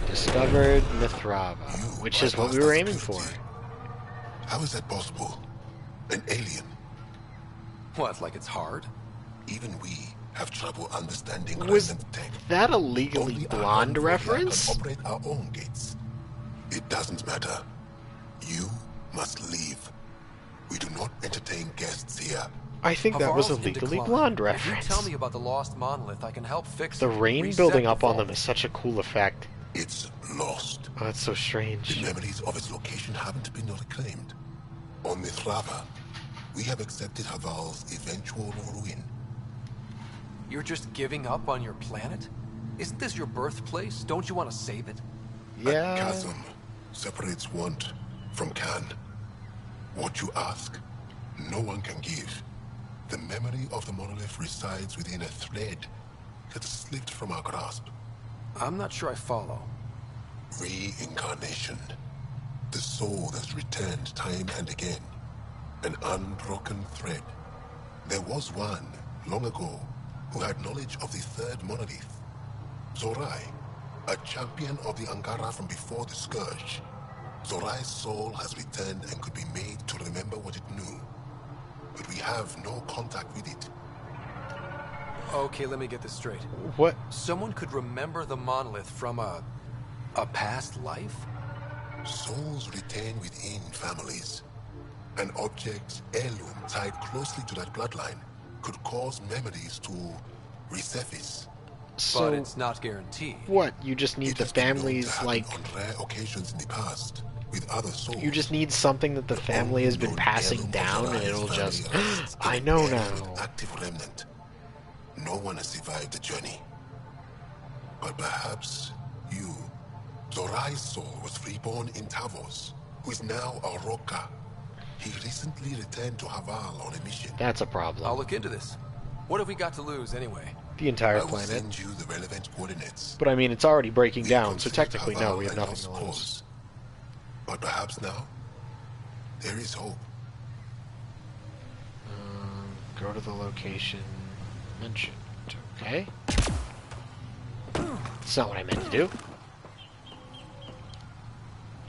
[SPEAKER 1] Discovered Mithrava, which is what we were aiming for.
[SPEAKER 9] How is that possible? An alien?
[SPEAKER 5] What, like it's hard?
[SPEAKER 9] Even we have trouble understanding
[SPEAKER 1] Was
[SPEAKER 9] remnant tech.
[SPEAKER 1] that a Legally
[SPEAKER 9] Only
[SPEAKER 1] Blonde
[SPEAKER 9] our
[SPEAKER 1] reference?
[SPEAKER 9] can operate our own gates. It doesn't matter. You must leave. We do not entertain guests here.
[SPEAKER 1] I think that was a
[SPEAKER 5] Havarl's in
[SPEAKER 1] Legally
[SPEAKER 5] decline.
[SPEAKER 1] Blonde
[SPEAKER 5] If
[SPEAKER 1] reference.
[SPEAKER 5] you tell me about the lost monolith, I can help fix
[SPEAKER 1] The
[SPEAKER 5] it.
[SPEAKER 1] rain
[SPEAKER 5] Reset
[SPEAKER 1] building
[SPEAKER 5] the
[SPEAKER 1] up on
[SPEAKER 5] vault.
[SPEAKER 1] them is such a cool effect.
[SPEAKER 9] It's lost.
[SPEAKER 1] Oh, that's so strange.
[SPEAKER 9] The memories of its location haven't been reclaimed. On Mithrava, we have accepted Havarl's eventual ruin.
[SPEAKER 5] You're just giving up on your planet? Isn't this your birthplace? Don't you want to save it?
[SPEAKER 1] Yeah.
[SPEAKER 9] A chasm separates want from can. What you ask, no one can give. The memory of the monolith resides within a thread that slipped from our grasp.
[SPEAKER 5] I'm not sure I follow.
[SPEAKER 9] Reincarnation. The soul that's returned time and again. An unbroken thread. There was one, long ago, who had knowledge of the third monolith. Zorai, a champion of the Angara from before the Scourge. Zorai's soul has returned and could be made to remember what it knew. But we have no contact with it.
[SPEAKER 5] Okay, let me get this straight.
[SPEAKER 1] What?
[SPEAKER 5] Someone could remember the monolith from a past life?
[SPEAKER 9] Souls retain within families. An object's heirloom tied closely to that bloodline could cause memories to resurface.
[SPEAKER 1] So,
[SPEAKER 5] but it's not guaranteed.
[SPEAKER 1] What? You just need the family's, like...
[SPEAKER 9] on rare occasions in the past, with other souls.
[SPEAKER 1] You just need something that the family has been passing down, and it'll just... I know now.
[SPEAKER 9] Active remnant. No one has survived the journey. But perhaps you. Zorai's soul was reborn in Tavos, who is now a Roka. He recently returned to Haval on a mission.
[SPEAKER 1] That's a problem.
[SPEAKER 5] I'll look into this. What have we got to lose, anyway?
[SPEAKER 1] The entire
[SPEAKER 9] I will
[SPEAKER 1] planet.
[SPEAKER 9] send you the relevant coordinates.
[SPEAKER 1] But I mean, it's already breaking
[SPEAKER 9] We
[SPEAKER 1] down, so
[SPEAKER 9] consider
[SPEAKER 1] technically,
[SPEAKER 9] Haval
[SPEAKER 1] no, we have
[SPEAKER 9] a
[SPEAKER 1] nothing
[SPEAKER 9] lost
[SPEAKER 1] to lose.
[SPEAKER 9] cause. But perhaps now, there is hope.
[SPEAKER 1] Go to the location mentioned. Okay. That's not what I meant to do.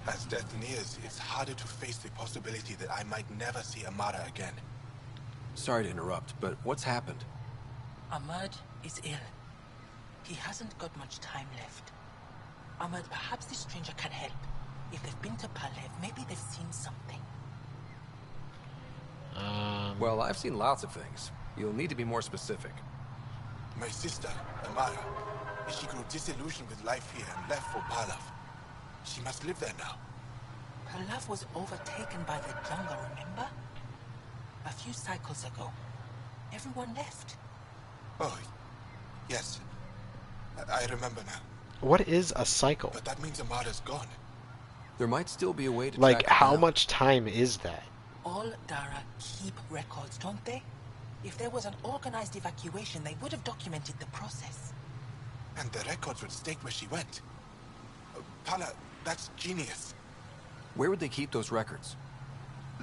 [SPEAKER 6] As death nears, it's harder to face the possibility that I might never see Amara again.
[SPEAKER 5] Sorry to interrupt, but what's happened?
[SPEAKER 16] Ahmad is ill. He hasn't got much time left. Ahmad, perhaps this stranger can help. If they've been to Palev, maybe they've seen something.
[SPEAKER 5] Well, I've seen lots of things. You'll need to be more specific.
[SPEAKER 6] My sister, Amara, she grew disillusioned with life here and left for Palav. She must live there now.
[SPEAKER 16] Palev was overtaken by the jungle, remember? A few cycles ago. Everyone left.
[SPEAKER 6] Oh, yes. I remember now.
[SPEAKER 1] What is a cycle?
[SPEAKER 6] But that means Amara's gone.
[SPEAKER 5] There might still be a way to
[SPEAKER 1] Like,
[SPEAKER 5] track
[SPEAKER 1] how
[SPEAKER 5] down.
[SPEAKER 1] much time is that?
[SPEAKER 16] All Dara keep records, don't they? If there was an organized evacuation, they would have documented the process.
[SPEAKER 6] And the records would state where she went. Pala, that's genius.
[SPEAKER 5] Where would they keep those records?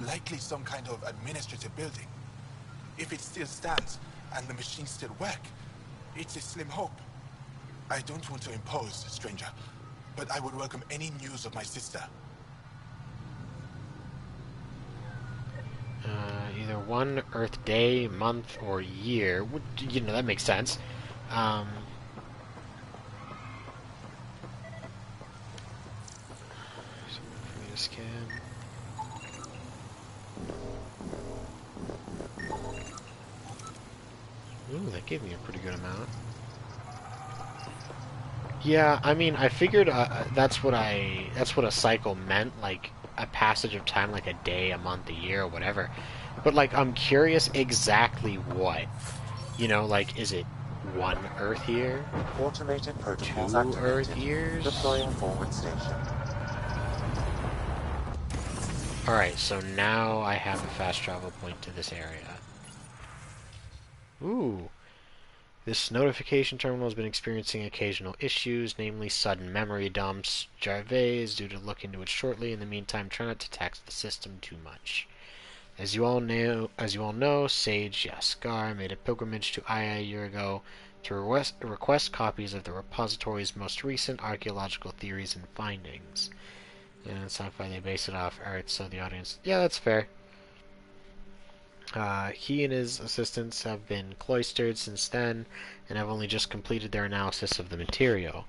[SPEAKER 6] Likely some kind of administrative building. If it still stands, and the machines still work, it's a slim hope. I don't want to impose, stranger, but I would welcome any news of my sister.
[SPEAKER 1] Either one Earth day, month, or year. You know, that makes sense. For me to scan. Ooh, that gave me a pretty good amount. Yeah, I mean, I figured that's what a cycle meant, like a passage of time, like a day, a month, a year, or whatever. But like, I'm curious exactly what. You know, like, is it one Earth year?
[SPEAKER 7] Automated protocols
[SPEAKER 1] 2
[SPEAKER 7] activated.
[SPEAKER 1] Earth years?
[SPEAKER 7] Deploying forward station.
[SPEAKER 1] Alright, so now I have a fast travel point to this area. Ooh. This notification terminal has been experiencing occasional issues, namely sudden memory dumps. Jarvez is due to look into it shortly. In the meantime, try not to tax the system too much. As you all know, Sage Yaskar made a pilgrimage to Aya a year ago to request copies of the repository's most recent archaeological theories and findings. And sci-fi, they base it off Earth, so the audience... Yeah, that's fair. He and his assistants have been cloistered since then, and have only just completed their analysis of the material.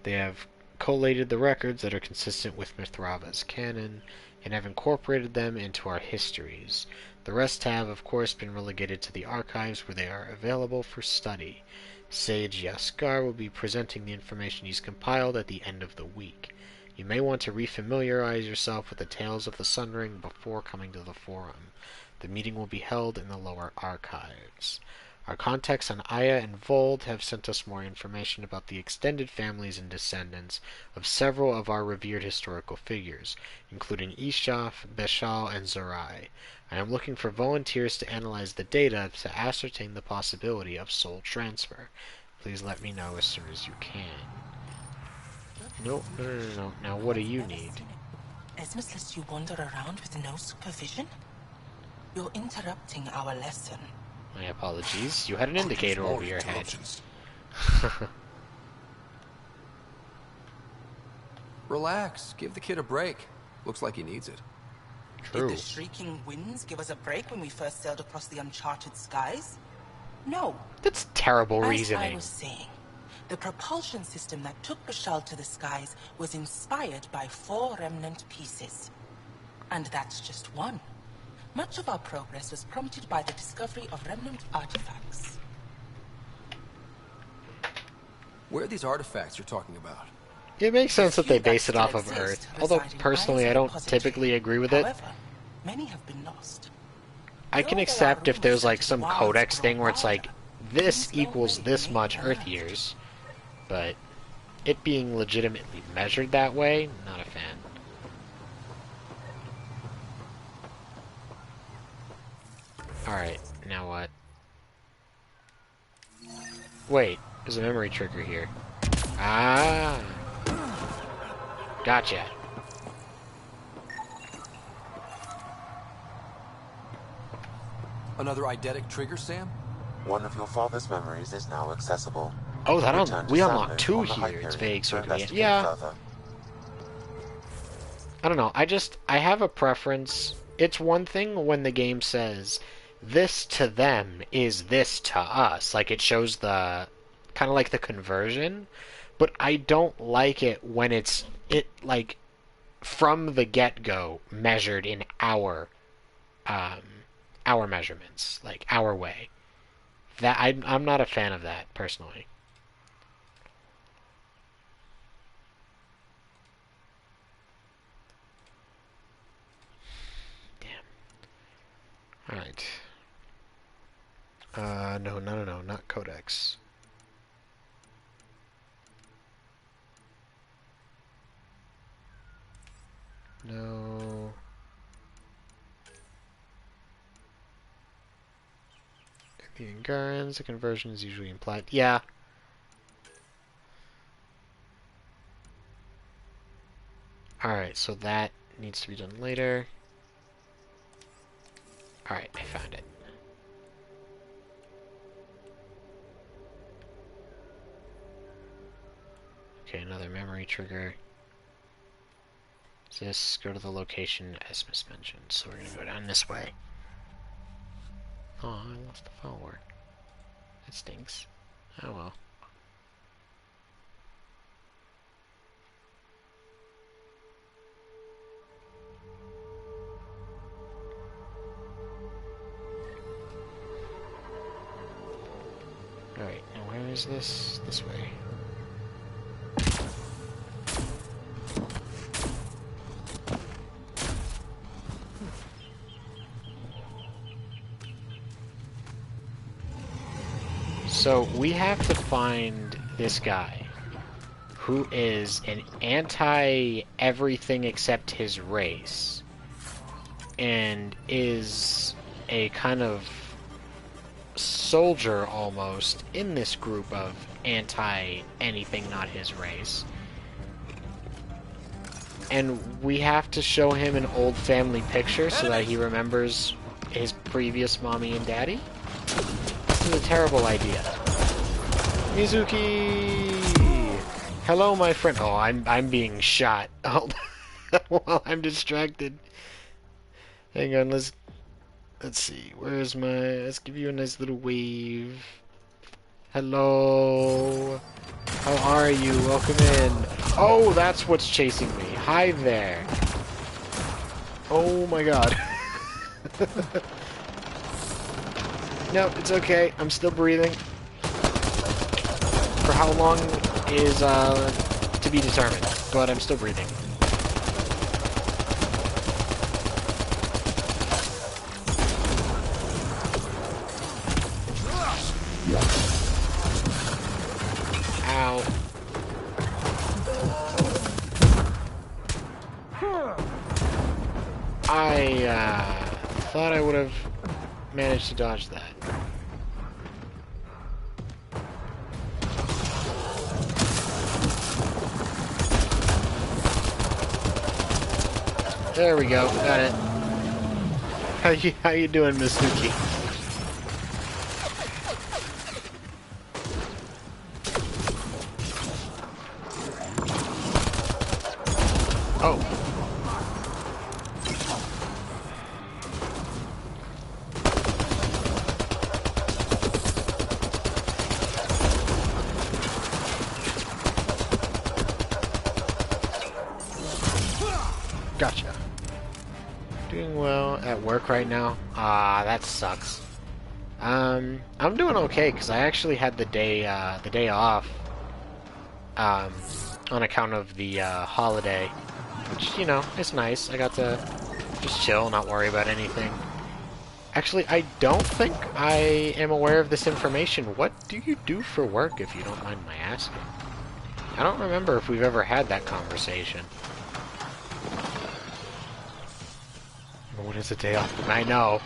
[SPEAKER 1] They have collated the records that are consistent with Mithrava's canon, and have incorporated them into our histories. The rest have, of course, been relegated to the archives where they are available for study. Sage Yaskar will be presenting the information he's compiled at the end of the week. You may want to refamiliarize yourself with the tales of the Sun Ring before coming to the forum. The meeting will be held in the lower archives. Our contacts on Aya and Vold have sent us more information about the extended families and descendants of several of our revered historical figures, including Ishaf, Beshal, and Zorai. I am looking for volunteers to analyze the data to ascertain the possibility of soul transfer. Please let me know as soon as you can. No. Now what do you need?
[SPEAKER 16] Esmus lets you wander around with no supervision? You're interrupting our lesson.
[SPEAKER 1] My apologies. You had an indicator over your head.
[SPEAKER 5] Relax. Give the kid a break. Looks like he needs it.
[SPEAKER 1] True.
[SPEAKER 21] Did the shrieking winds give us a break when we first sailed across the uncharted skies? No.
[SPEAKER 1] That's terrible
[SPEAKER 21] As
[SPEAKER 1] reasoning.
[SPEAKER 21] I was saying, the propulsion system that took Bashal to the skies was inspired by 4 remnant pieces. And that's just one. Much of our progress was prompted by the discovery of remnant artifacts.
[SPEAKER 5] Where are these artifacts you're talking about?
[SPEAKER 1] It makes sense that they base it off of Earth, although personally I don't typically agree with it.
[SPEAKER 21] However, many have been lost.
[SPEAKER 1] I can accept if there's like some codex thing where it's like, this equals this much Earth years, but it being legitimately measured that way, not a fan. Alright, now what? Wait, there's a memory trigger here. Ah! Gotcha.
[SPEAKER 5] Another eidetic trigger, Sam?
[SPEAKER 7] One of your father's memories is now accessible.
[SPEAKER 1] Oh, that
[SPEAKER 7] Return to
[SPEAKER 1] we
[SPEAKER 7] San
[SPEAKER 1] unlocked
[SPEAKER 7] Luke
[SPEAKER 1] 2
[SPEAKER 7] on the
[SPEAKER 1] here.
[SPEAKER 7] Hyperion
[SPEAKER 1] It's vague,
[SPEAKER 7] to
[SPEAKER 1] so
[SPEAKER 7] investigate
[SPEAKER 1] yeah.
[SPEAKER 7] further.
[SPEAKER 1] I don't know. I have a preference. It's one thing when the game says this to them is this to us, like it shows the kind of like the conversion, but I don't like it when it like from the get-go measured in our measurements, like our way. That I'm not a fan of that personally. Alright. No, not Codex. No. The Garrus, the conversion is usually implied. Yeah. Alright, so that needs to be done later. Alright, I found it. Okay, another memory trigger. This, go to the location as mentioned. So we're gonna go down this way. Oh, I lost the follower. That stinks. Oh well. Alright, now where is this? This way. So we have to find this guy who is an anti-everything except his race and is a kind of soldier almost in this group of anti-anything not his race. And we have to show him an old family picture so that he remembers his previous mommy and daddy. This is a terrible idea. Mizuki! Hello, my friend. Oh, I'm being shot. Oh, while I'm distracted. Hang on, let's see. Where's my... Let's give you a nice little wave. Hello. How are you? Welcome in. Oh, that's what's chasing me. Hi there. Oh my god. No, it's okay. I'm still breathing. For how long is to be determined, but I'm still breathing. Ow. I thought I would have managed to dodge that. There we go, got it. How you doing, Miss Suki? Oh. Gotcha. Doing well at work right now. Ah, that sucks. I'm doing okay because I actually had the day off. On account of the holiday, which, you know, is nice. I got to just chill, not worry about anything. Actually, I don't think I am aware of this information. What do you do for work, if you don't mind my asking? I don't remember if we've ever had that conversation. What is a day off? I know.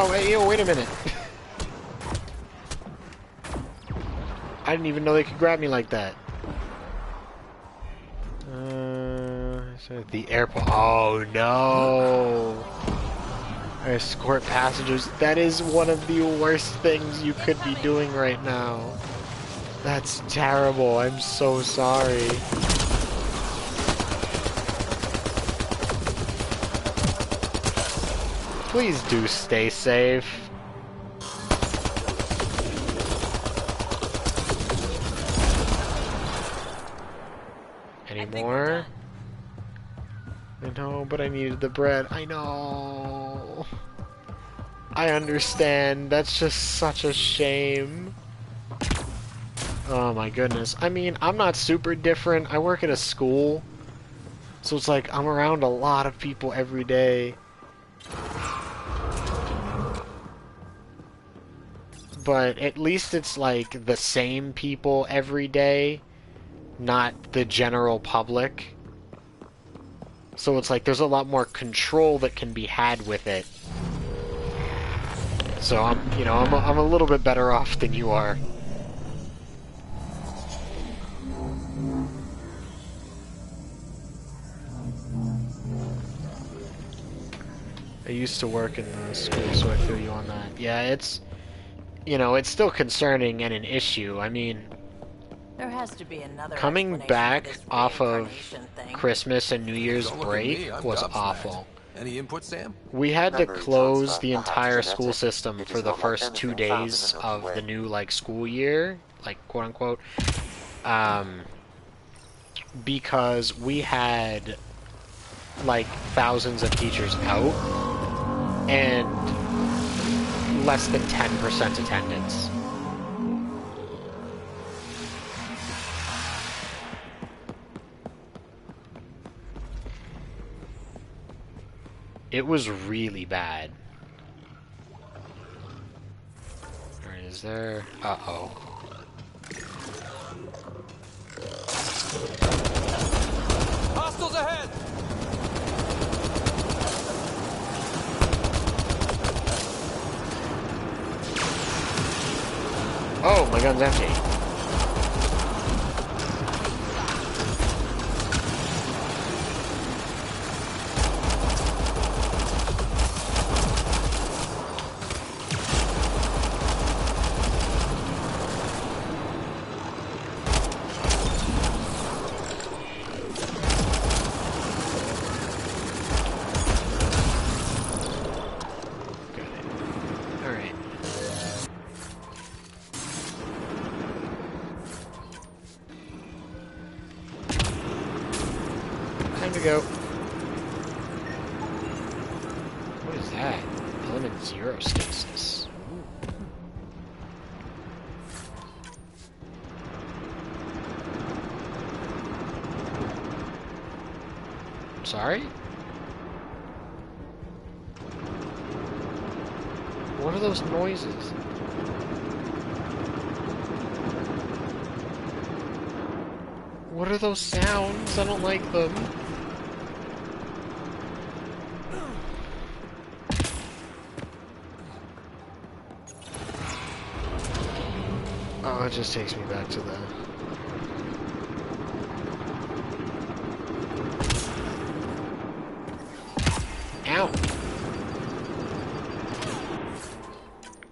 [SPEAKER 1] Oh, hey, yo, wait a minute. I didn't even know they could grab me like that. So the airport. Oh, no. Escort passengers. That is one of the worst things you could be doing right now. That's terrible. I'm so sorry. Please do stay safe. Any more? I know, but I needed the bread. I know. I understand. That's just such a shame. Oh my goodness. I mean, I'm not super different. I work at a school. So it's like I'm around a lot of people every day. But at least it's like the same people every day, not the general public. So it's like there's a lot more control that can be had with it. So I'm a little bit better off than you are. I used to work in the school, so I feel you on that. Yeah, it's still concerning and an issue. I mean,
[SPEAKER 11] there has to be another
[SPEAKER 1] coming back off of Christmas and New Year's break was awful.
[SPEAKER 5] Any input, Sam?
[SPEAKER 1] We had to close the entire school system for the first 2 days of the new, like, school year, like, quote unquote, because we had, like, thousands of teachers out and less than 10% attendance. It was really bad. Alright, is there... Uh-oh.
[SPEAKER 19] Hostiles ahead!
[SPEAKER 1] Oh, my gun's empty. Time to go. What is that? Element 0 stasis. Ooh. Sorry? What are those noises? What are those sounds? I don't like them. Oh, it just takes me back to the... Ow.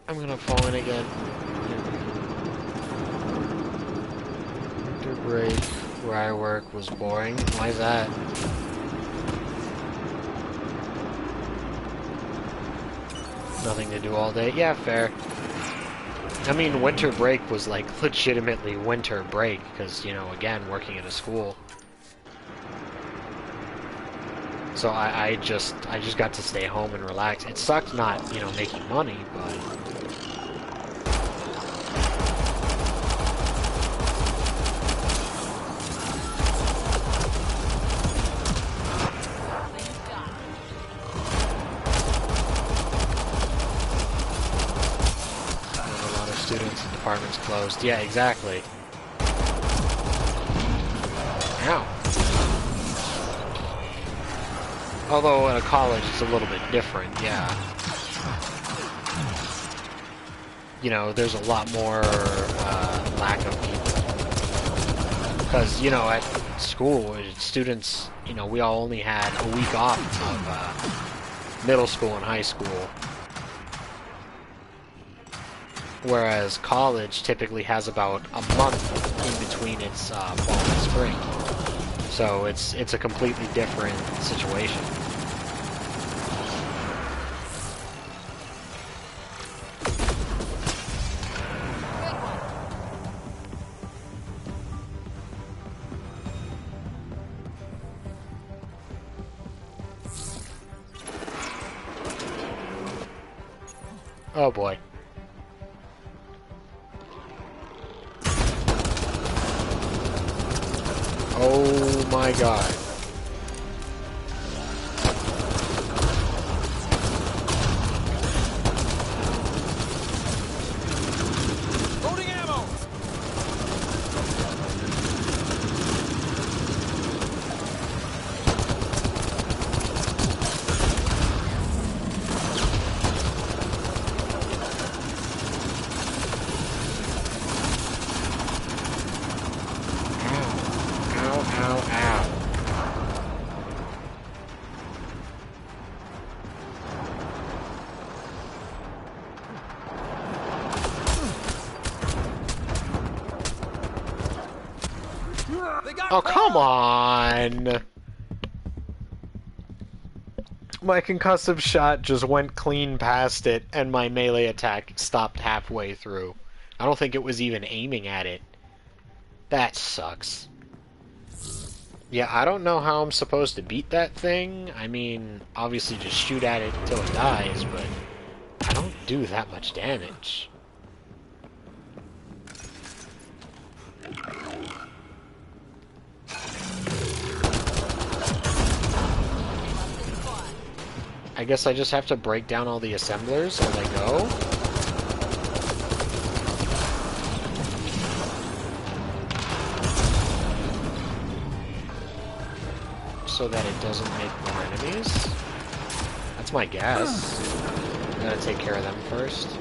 [SPEAKER 1] I'm gonna fall in again. Winter break where I work was boring. Why is that? Nothing to do all day? Yeah, fair. I mean, winter break was like legitimately winter break because, you know, again, working at a school. So I just got to stay home and relax. It sucked not, you know, making money, but students and departments closed. Yeah, exactly. Ow. Although at a college it's a little bit different, yeah. You know, there's a lot more lack of people. Because, you know, at school, students, you know, we all only had a week off of middle school and high school. Whereas college typically has about a month in between its fall and spring. So it's a completely different situation. Oh boy. Oh my god.
[SPEAKER 19] Loading ammo!
[SPEAKER 1] Oh, come on! My concussive shot just went clean past it, and my melee attack stopped halfway through. I don't think it was even aiming at it. That sucks. Yeah, I don't know how I'm supposed to beat that thing. I mean, obviously just shoot at it until it dies, but I don't do that much damage. I guess I just have to break down all the assemblers as I go. So that it doesn't make more enemies. That's my guess. I gotta take care of them first.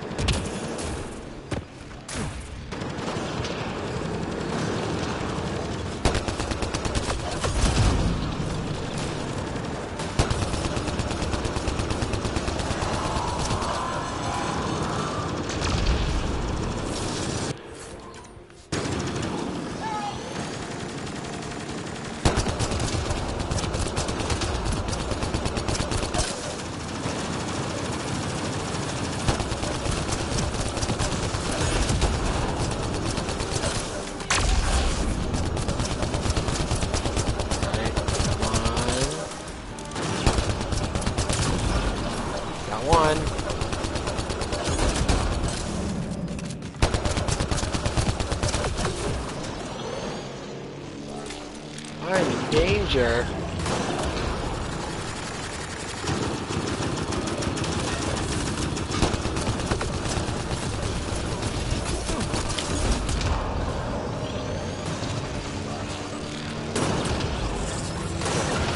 [SPEAKER 1] I'm in danger.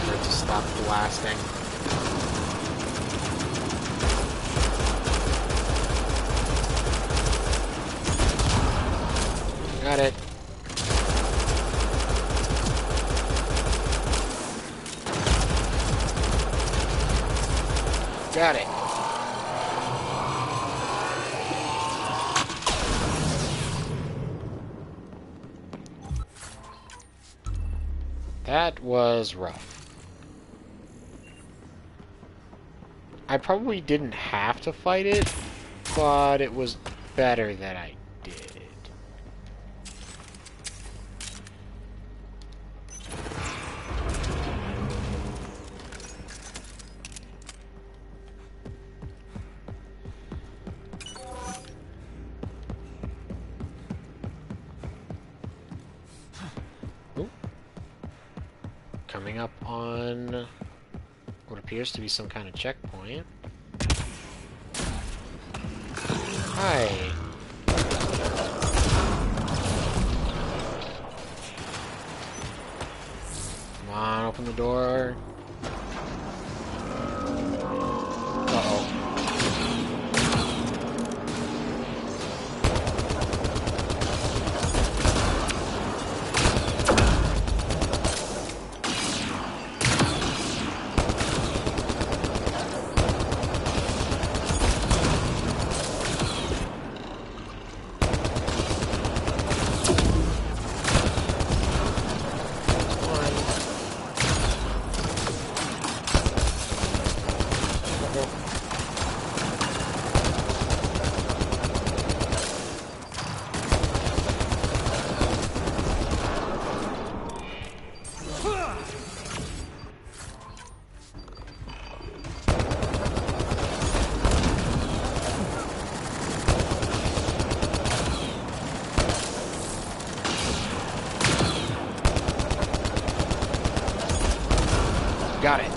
[SPEAKER 1] For it to stop blasting. Got it. Got it. That was rough. I probably didn't have to fight it, but it was better that I did. Coming up on what appears to be some kind of checkpoint. Hi. Come on, open the door. Uh-oh. Got it.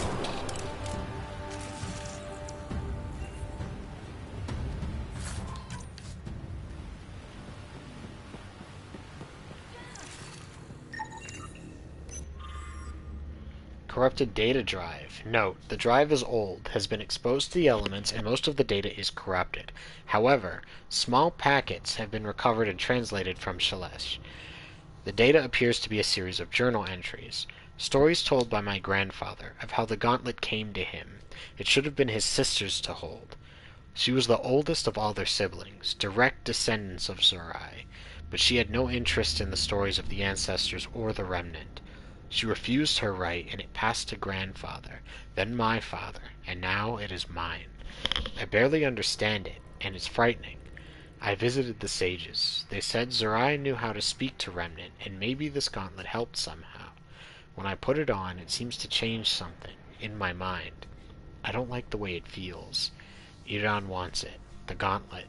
[SPEAKER 1] Corrupted data drive. Note, the drive is old, has been exposed to the elements, and most of the data is corrupted. However, small packets have been recovered and translated from Shalesh. The data appears to be a series of journal entries. Stories told by my grandfather of how the gauntlet came to him. It should have been his sister's to hold. She was the oldest of all their siblings, direct descendants of Zurai, but she had no interest in the stories of the ancestors or the remnant. She refused her right, and it passed to grandfather, then my father, and now it is mine. I barely understand it, and it's frightening. I visited the sages. They said Zurai knew how to speak to remnant, and maybe this gauntlet helped somehow. When I put it on, it seems to change something, in my mind. I don't like the way it feels. Iran wants it, the gauntlet.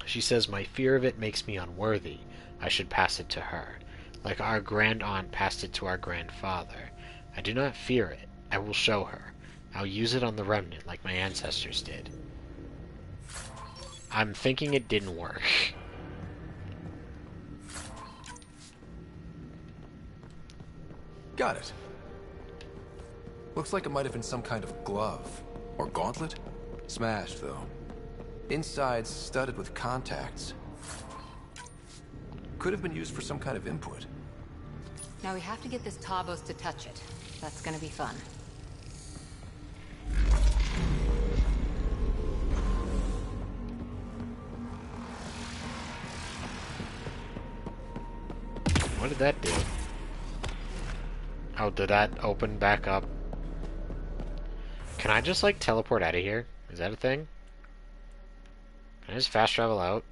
[SPEAKER 1] She says my fear of it makes me unworthy. I should pass it to her, like our grand-aunt passed it to our grandfather. I do not fear it. I will show her. I'll use it on the remnant like my ancestors did. I'm thinking it didn't work.
[SPEAKER 5] Got it. Looks like it might have been some kind of glove. Or gauntlet? Smashed, though. Inside's studded with contacts. Could have been used for some kind of input.
[SPEAKER 17] Now we have to get this Tavos to touch it. That's gonna be fun.
[SPEAKER 1] What did that do? Oh, did that open back up? Can I just, like, teleport out of here? Is that a thing? Can I just fast travel out?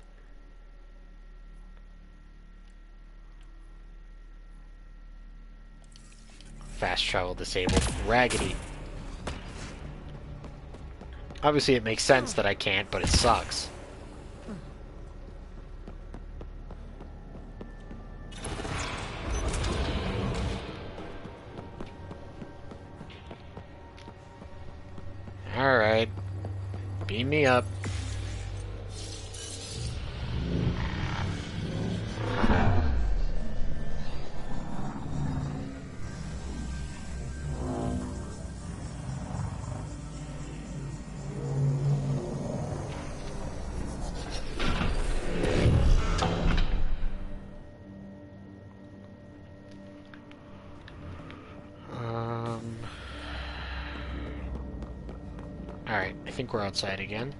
[SPEAKER 1] Fast travel disabled. Raggedy. Obviously it makes sense that I can't, but it sucks. Alright. Beam me up. I think we're outside again.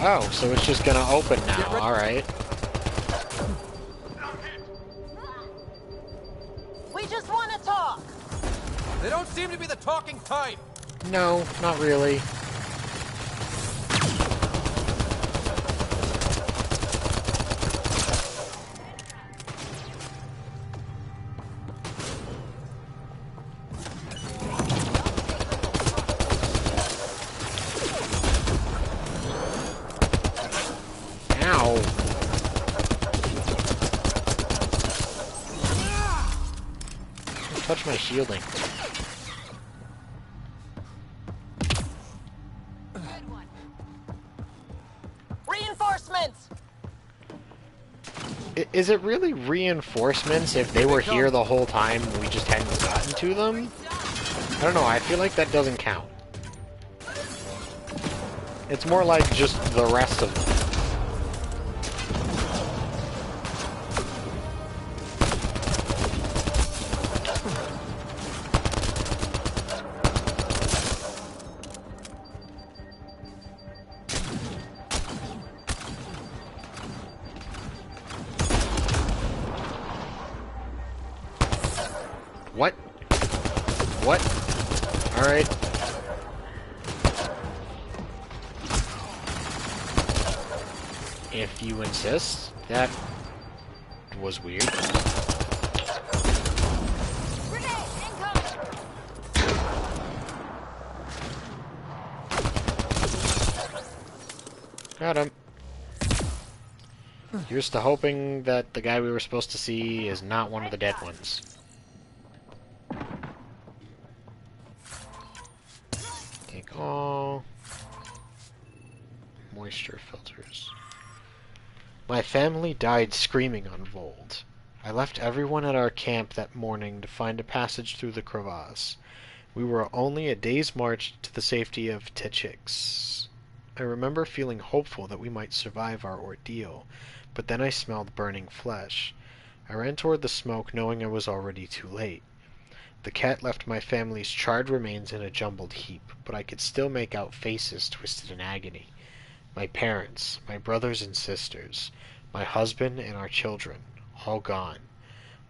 [SPEAKER 1] Oh, so it's just gonna open now, alright.
[SPEAKER 11] We just want to talk!
[SPEAKER 19] They don't seem to be the talking type!
[SPEAKER 1] No, not really. Touch my shielding.
[SPEAKER 11] Reinforcements!
[SPEAKER 1] Is it really reinforcements if they were here the whole time and we just hadn't gotten to them? I don't know, I feel like that doesn't count. It's more like just the rest of them. What? What? Alright. If you insist. That was weird. Got him. Here's to hoping that the guy we were supposed to see is not one of the dead ones. Take all. Moisture filters. My family died screaming on Vold. I left everyone at our camp that morning to find a passage through the crevasse. We were only a day's march to the safety of Techix. I remember feeling hopeful that we might survive our ordeal, but then I smelled burning flesh. I ran toward the smoke, knowing I was already too late. The cat left my family's charred remains in a jumbled heap, but I could still make out faces twisted in agony. My parents, my brothers and sisters, my husband and our children, all gone.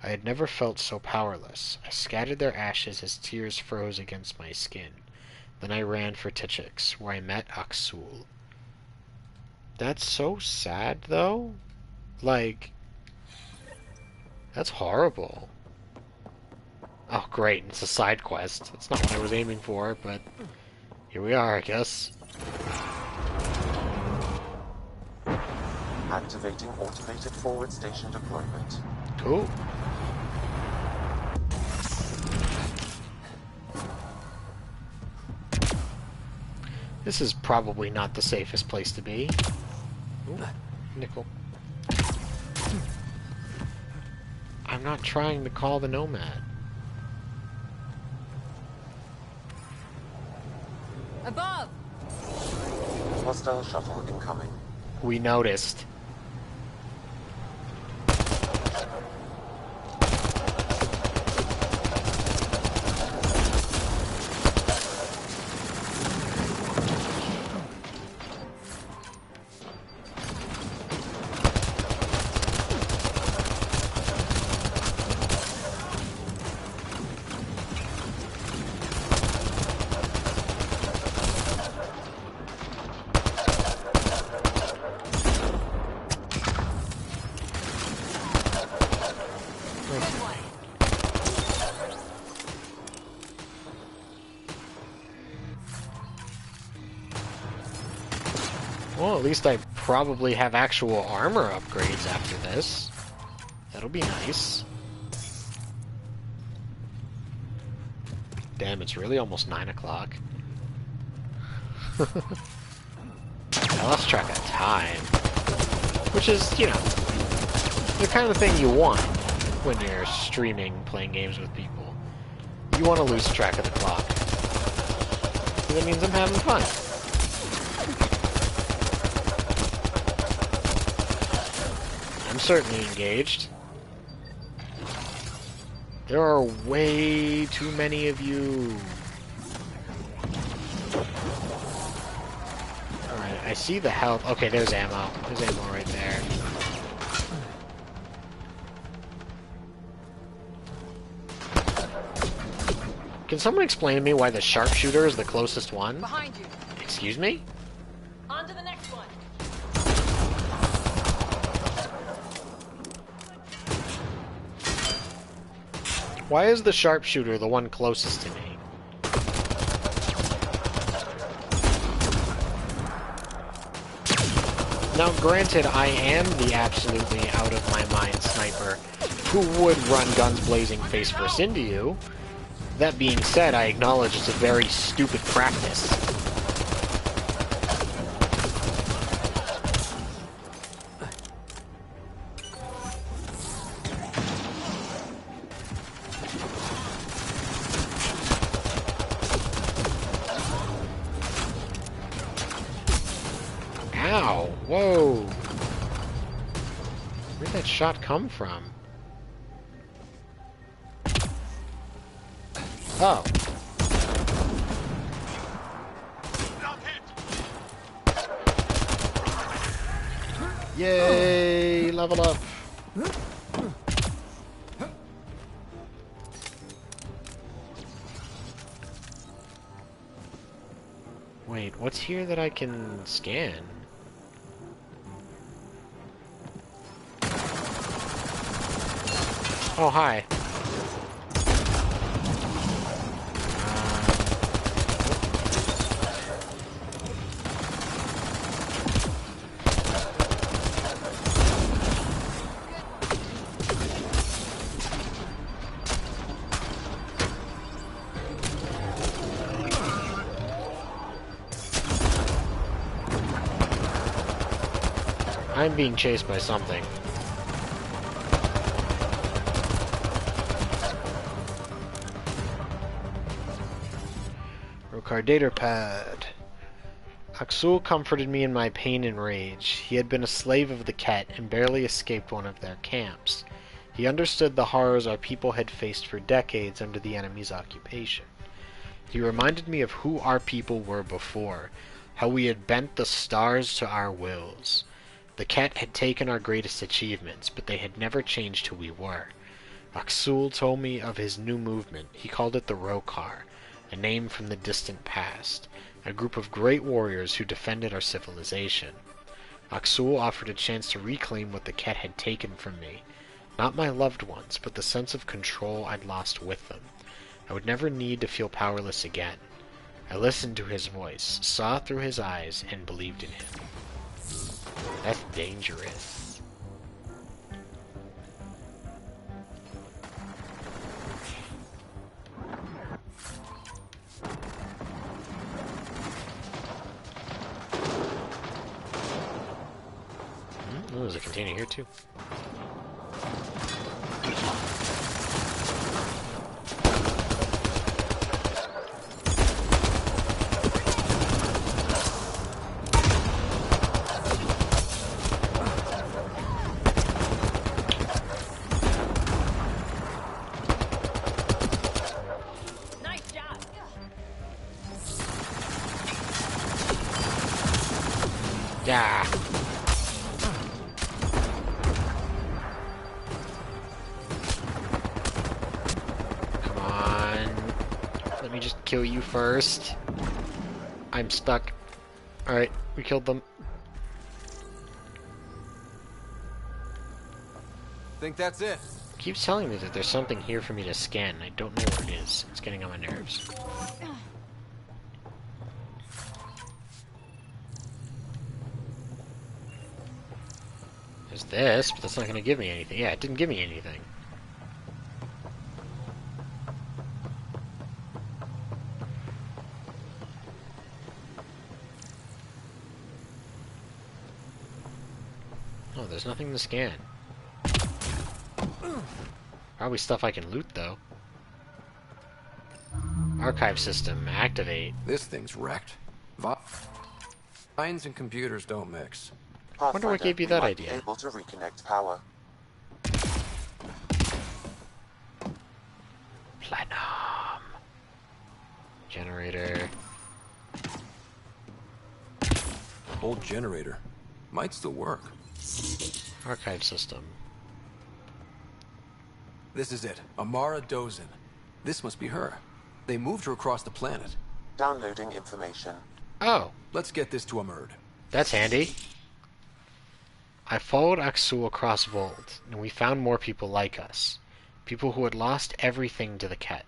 [SPEAKER 1] I had never felt so powerless. I scattered their ashes as tears froze against my skin. Then I ran for Techix, where I met Aksul. That's so sad, though. Like, that's horrible. Oh, great, it's a side quest. That's not what I was aiming for, but here we are, I guess.
[SPEAKER 7] Activating automated forward station deployment.
[SPEAKER 1] Cool. This is probably not the safest place to be. Ooh, nickel. I'm not trying to call the Nomad.
[SPEAKER 17] Above!
[SPEAKER 7] Hostile shuttle incoming.
[SPEAKER 1] We noticed. Well, at least I probably have actual armor upgrades after this. That'll be nice. Damn, it's really almost 9 o'clock. I lost track of time. Which is, you know, the kind of thing you want when you're streaming, playing games with people. You want to lose track of the clock. That means I'm having fun. I'm certainly engaged. There are way too many of you. Alright, I see the health. Okay, there's ammo. There's ammo right there. Can someone explain to me why the sharpshooter is the closest one?
[SPEAKER 17] Behind you.
[SPEAKER 1] Excuse me?
[SPEAKER 17] On to the next one.
[SPEAKER 1] Why is the sharpshooter the one closest to me? Now, granted, I am the absolutely out-of-my-mind sniper who would run guns blazing face first into you. That being said, I acknowledge it's a very stupid practice. Ow! Whoa! Where'd that shot come from? Oh. Yay! Level up! Wait, what's here that I can scan? Oh, hi. I'm being chased by something. Rocardator pad. Aksul comforted me in my pain and rage. He had been a slave of the Ket and barely escaped one of their camps. He understood the horrors our people had faced for decades under the enemy's occupation. He reminded me of who our people were before, how we had bent the stars to our wills. The Ket had taken our greatest achievements, but they had never changed who we were. Aksul told me of his new movement. He called it the Rokar, a name from the distant past, a group of great warriors who defended our civilization. Aksul offered a chance to reclaim what the Ket had taken from me. Not my loved ones, but the sense of control I'd lost with them. I would never need to feel powerless again. I listened to his voice, saw through his eyes, and believed in him. That's dangerous. Oh, there's a container here too. Yeah. Come on. Let me just kill you first. I'm stuck. Alright, we killed them.
[SPEAKER 5] Think that's it?
[SPEAKER 1] It keeps telling me that there's something here for me to scan, and I don't know what it is. It's getting on my nerves. There's this, but that's not going to give me anything. Yeah, it didn't give me anything. Oh, there's nothing to scan. Probably stuff I can loot, though. Archive system, activate.
[SPEAKER 5] This thing's wrecked. Vines and computers don't mix.
[SPEAKER 1] I wonder what gave you that idea.
[SPEAKER 7] Be able to reconnect power.
[SPEAKER 1] Platinum. Generator.
[SPEAKER 5] Old generator. Might still work.
[SPEAKER 1] Archive system.
[SPEAKER 5] This is it. Amara Dozin. This must be her. They moved her across the planet.
[SPEAKER 7] Downloading information.
[SPEAKER 1] Oh.
[SPEAKER 5] Let's get this to Amurd.
[SPEAKER 1] That's handy. I followed Aksul across Vold, and we found more people like us. People who had lost everything to the Ket.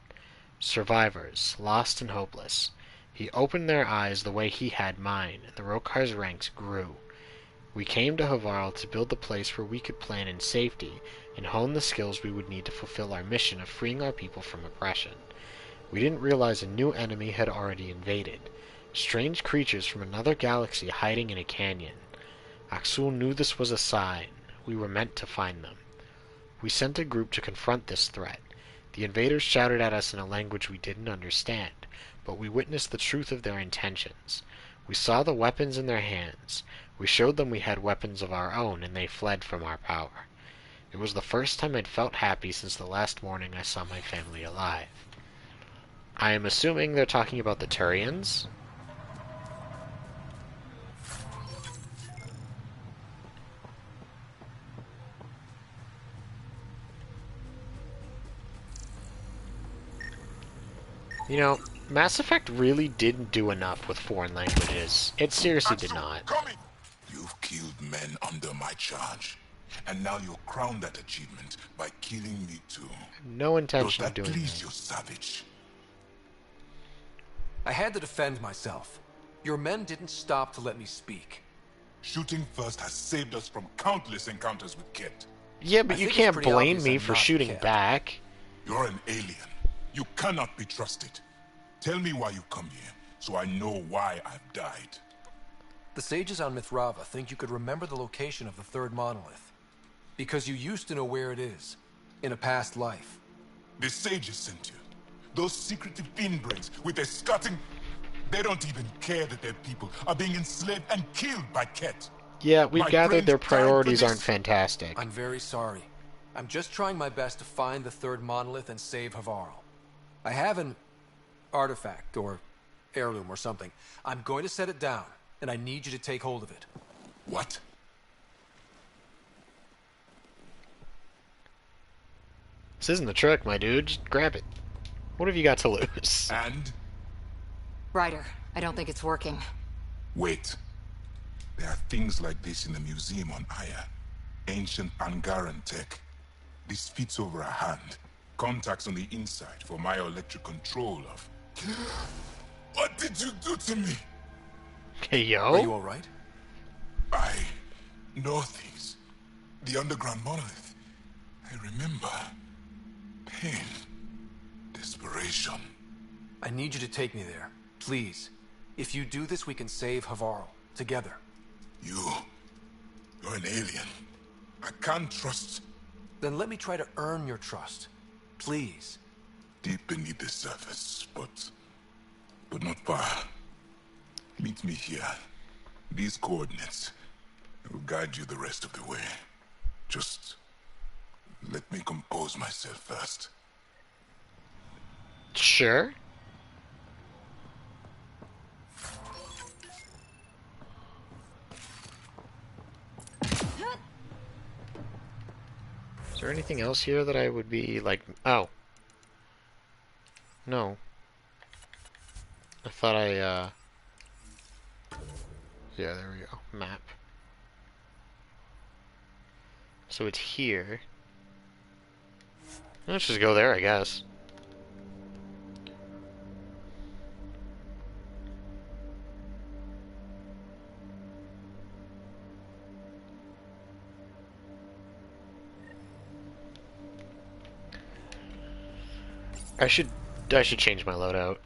[SPEAKER 1] Survivors, lost and hopeless. He opened their eyes the way he had mine, and the Rokar's ranks grew. We came to Havarl to build the place where we could plan in safety and hone the skills we would need to fulfill our mission of freeing our people from oppression. We didn't realize a new enemy had already invaded. Strange creatures from another galaxy hiding in a canyon. Aksul knew this was a sign. We were meant to find them. We sent a group to confront this threat. The invaders shouted at us in a language we didn't understand, but we witnessed the truth of their intentions. We saw the weapons in their hands. We showed them we had weapons of our own, and they fled from our power. It was the first time I'd felt happy since the last morning I saw my family alive. I am assuming they're talking about the Turians. You know, Mass Effect really didn't do enough with foreign languages. It seriously did not.
[SPEAKER 9] You've killed men under my charge, and now you'll crown that achievement by killing me too.
[SPEAKER 1] No intention of
[SPEAKER 9] Does
[SPEAKER 1] doing
[SPEAKER 9] that please
[SPEAKER 1] that.
[SPEAKER 9] you, savage?
[SPEAKER 5] I had to defend myself. Your men didn't stop to let me speak.
[SPEAKER 9] Shooting first has saved us from countless encounters with Ket.
[SPEAKER 1] Yeah, but you can't blame me for shooting back.
[SPEAKER 9] You're an alien. You cannot be trusted. Tell me why you come here, so I know why I've died.
[SPEAKER 5] The sages on Mithrava think you could remember the location of the third monolith. Because you used to know where it is, in a past life.
[SPEAKER 9] The sages sent you. Those secretive fiend-brains with their scutting... They don't even care that their people are being enslaved and killed by Ket.
[SPEAKER 1] Yeah, we've
[SPEAKER 9] My
[SPEAKER 1] gathered their
[SPEAKER 9] friends died for
[SPEAKER 1] priorities
[SPEAKER 9] this.
[SPEAKER 1] aren't fantastic.
[SPEAKER 5] I'm very sorry. I'm just trying my best to find the third monolith and save Havarl. I have an artifact, or heirloom, or something. I'm going to set it down, and I need you to take hold of it.
[SPEAKER 9] What?
[SPEAKER 1] This isn't the trick, my dude. Just grab it. What have you got to lose?
[SPEAKER 9] And?
[SPEAKER 17] Ryder, I don't think it's working.
[SPEAKER 9] Wait. There are things like this in the museum on Aya. Ancient Angaran tech. This fits over a hand. Contacts on the inside for myoelectric control of... What did you do to me?
[SPEAKER 1] Hey, yo.
[SPEAKER 5] Are you alright?
[SPEAKER 9] I know things. The underground monolith. I remember. Pain. Desperation.
[SPEAKER 5] I need you to take me there. Please. If you do this, we can save Havarl. Together.
[SPEAKER 9] You're an alien. I can't trust...
[SPEAKER 5] Then let me try to earn your trust. Please.
[SPEAKER 9] Deep beneath the surface, but not far. Meet me here. These coordinates. I will guide you the rest of the way. Just let me compose myself first.
[SPEAKER 1] Sure. Is there anything else here that I would be like... Oh. No. I thought I, Yeah, there we go. Map. So it's here. Let's just go there, I guess. I should change my loadout.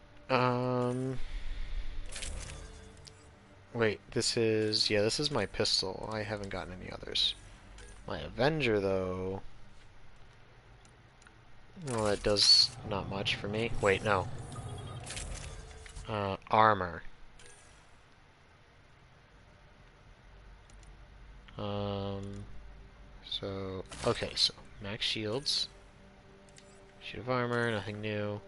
[SPEAKER 1] Wait, this is my pistol. I haven't gotten any others. My Avenger, though... Well, that does not much for me. Wait, no. Armor. Okay, so max shields. Sheet of armor, nothing new.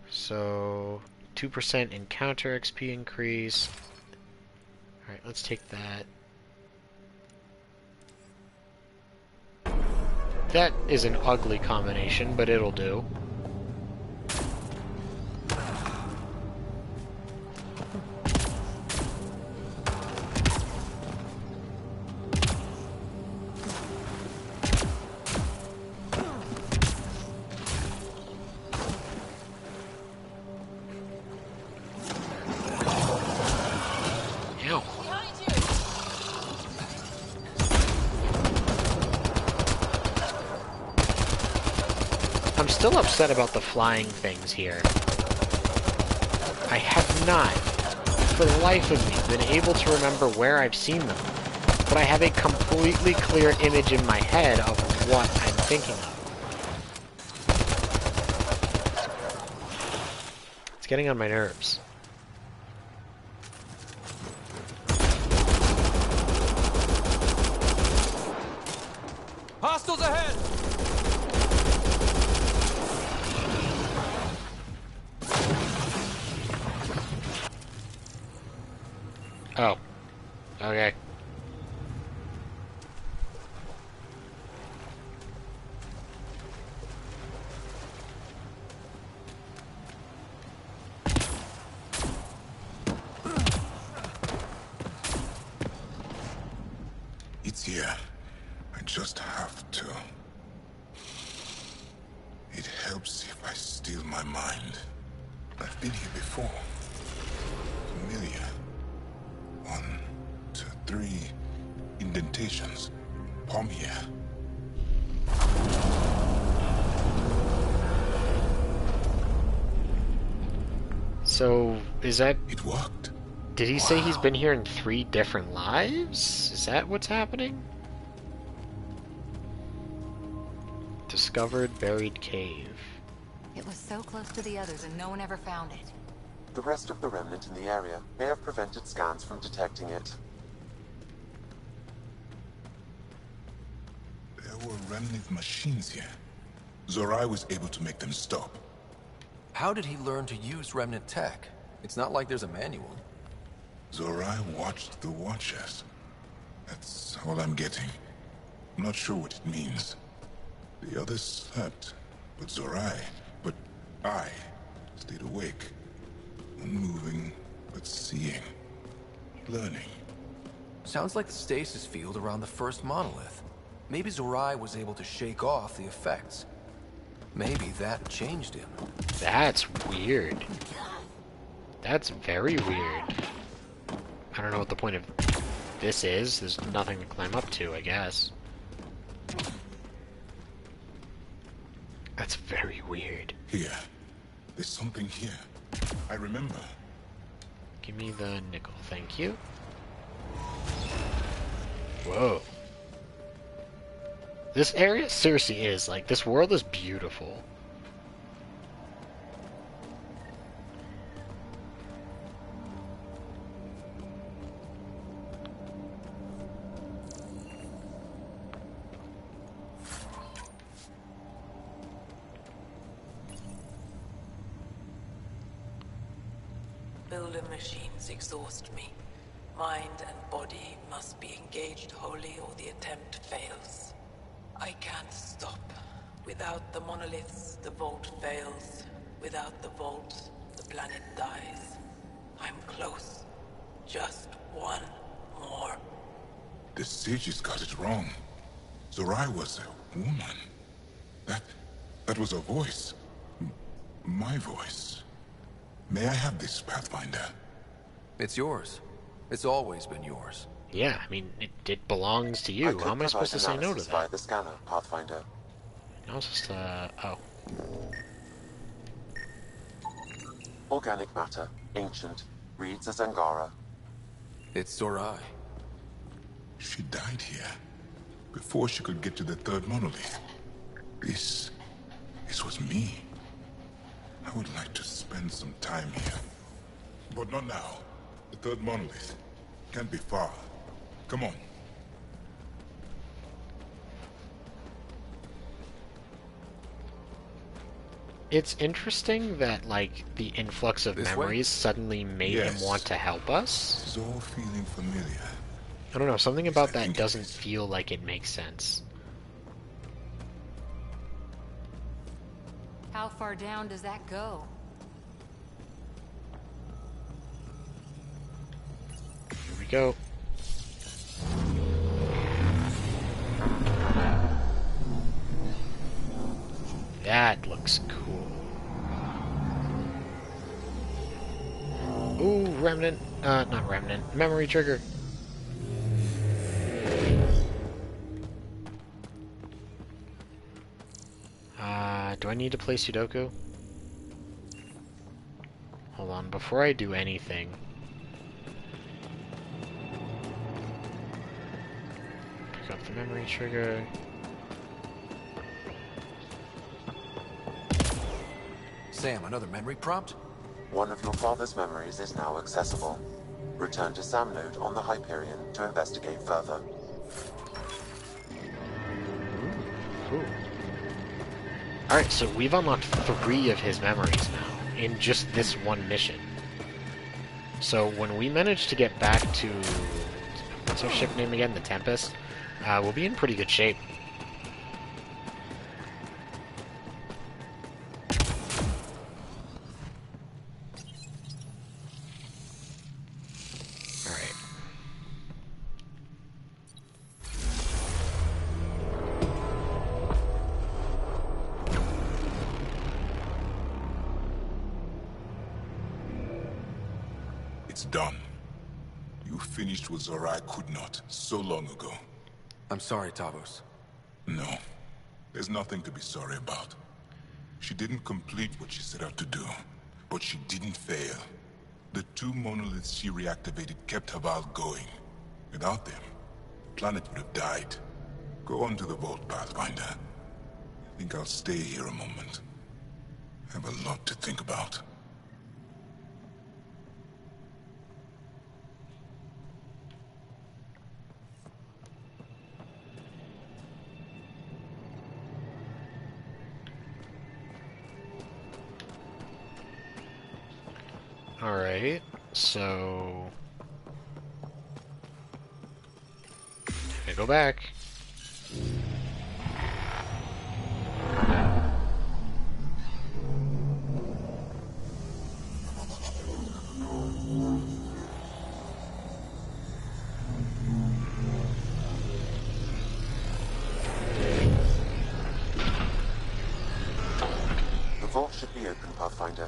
[SPEAKER 1] So, 2% encounter XP increase. Alright, let's take that. That is an ugly combination, but it'll do. I'm still upset about the flying things here. I have not, for the life of me, been able to remember where I've seen them, but I have a completely clear image in my head of what I'm thinking of. It's getting on my nerves.
[SPEAKER 19] Hostiles ahead!
[SPEAKER 1] Oh. Okay.
[SPEAKER 9] It's here. I just have to. It helps if I steal my mind. I've been here before. Familiar. 1, 2, 3 indentations. Palm here.
[SPEAKER 1] So, is that...
[SPEAKER 9] It worked.
[SPEAKER 1] Did he say he's been here in 3 different lives? Is that what's happening? Discovered buried cave.
[SPEAKER 3] It was so close to the others and no one ever found it.
[SPEAKER 7] The rest of the remnant in the area may have prevented scans from detecting it.
[SPEAKER 9] There were remnant machines here. Zorai was able to make them stop.
[SPEAKER 5] How did he learn to use remnant tech? It's not like there's a manual.
[SPEAKER 9] Zorai watched the Watchers. That's all I'm getting. I'm not sure what it means. The others slept, but I stayed awake. Unmoving, but seeing. Learning.
[SPEAKER 5] Sounds like the stasis field around the first monolith. Maybe Zorai was able to shake off the effects. Maybe that changed him.
[SPEAKER 1] That's weird. That's very weird. I don't know what the point of this is. There's nothing to climb up to, I guess. That's very weird.
[SPEAKER 9] Here. There's something here. I remember.
[SPEAKER 1] Give me the nickel, thank you. Whoa. This area seriously is, like, this world is beautiful.
[SPEAKER 16] Builder machines exhaust me. Mind and body must be engaged wholly or the attempt fails. I can't stop. Without the monoliths, the vault fails. Without the vault, the planet dies. I'm close. Just one more.
[SPEAKER 9] The sages got it wrong. Zorai was a woman. That was a voice. My voice. May I have this, Pathfinder?
[SPEAKER 5] It's yours. It's always been yours.
[SPEAKER 1] Yeah, I mean, it belongs to you. How am I supposed to say no to that?
[SPEAKER 7] By the scanner, Pathfinder.
[SPEAKER 1] I'm supposed to... oh.
[SPEAKER 7] Organic matter, ancient, reads as Angara.
[SPEAKER 5] It's Zorai.
[SPEAKER 9] She died here, before she could get to the third monolith. This was me. I would like to spend some time here. But not now. The third monolith can't be far. Come on.
[SPEAKER 1] It's interesting that, like, the influx of memories suddenly made him want to help us.
[SPEAKER 9] This is all feeling familiar.
[SPEAKER 1] I don't know, something about that doesn't feel like it makes sense.
[SPEAKER 17] How far down does that go?
[SPEAKER 1] Here we go. That looks cool. Ooh, remnant. Not remnant. Memory trigger. Do I need to play Sudoku? Hold on, before I do anything. Pick up the memory trigger.
[SPEAKER 5] Sam, another memory prompt?
[SPEAKER 7] One of your father's memories is now accessible. Return to Sam Node on the Hyperion to investigate further.
[SPEAKER 1] Cool. Alright, so we've unlocked 3 of his memories now, in just this one mission. So when we manage to get back to... what's our ship name again? The Tempest? We'll be in pretty good shape.
[SPEAKER 9] It's done. You finished what Zorai could not, so long ago.
[SPEAKER 5] I'm sorry, Tavos.
[SPEAKER 9] No. There's nothing to be sorry about. She didn't complete what she set out to do, but she didn't fail. The 2 monoliths she reactivated kept Haval going. Without them, the planet would have died. Go on to the vault, Pathfinder. I think I'll stay here a moment. I have a lot to think about.
[SPEAKER 1] Alright, so... I go back.
[SPEAKER 7] The vault should be open, Pathfinder.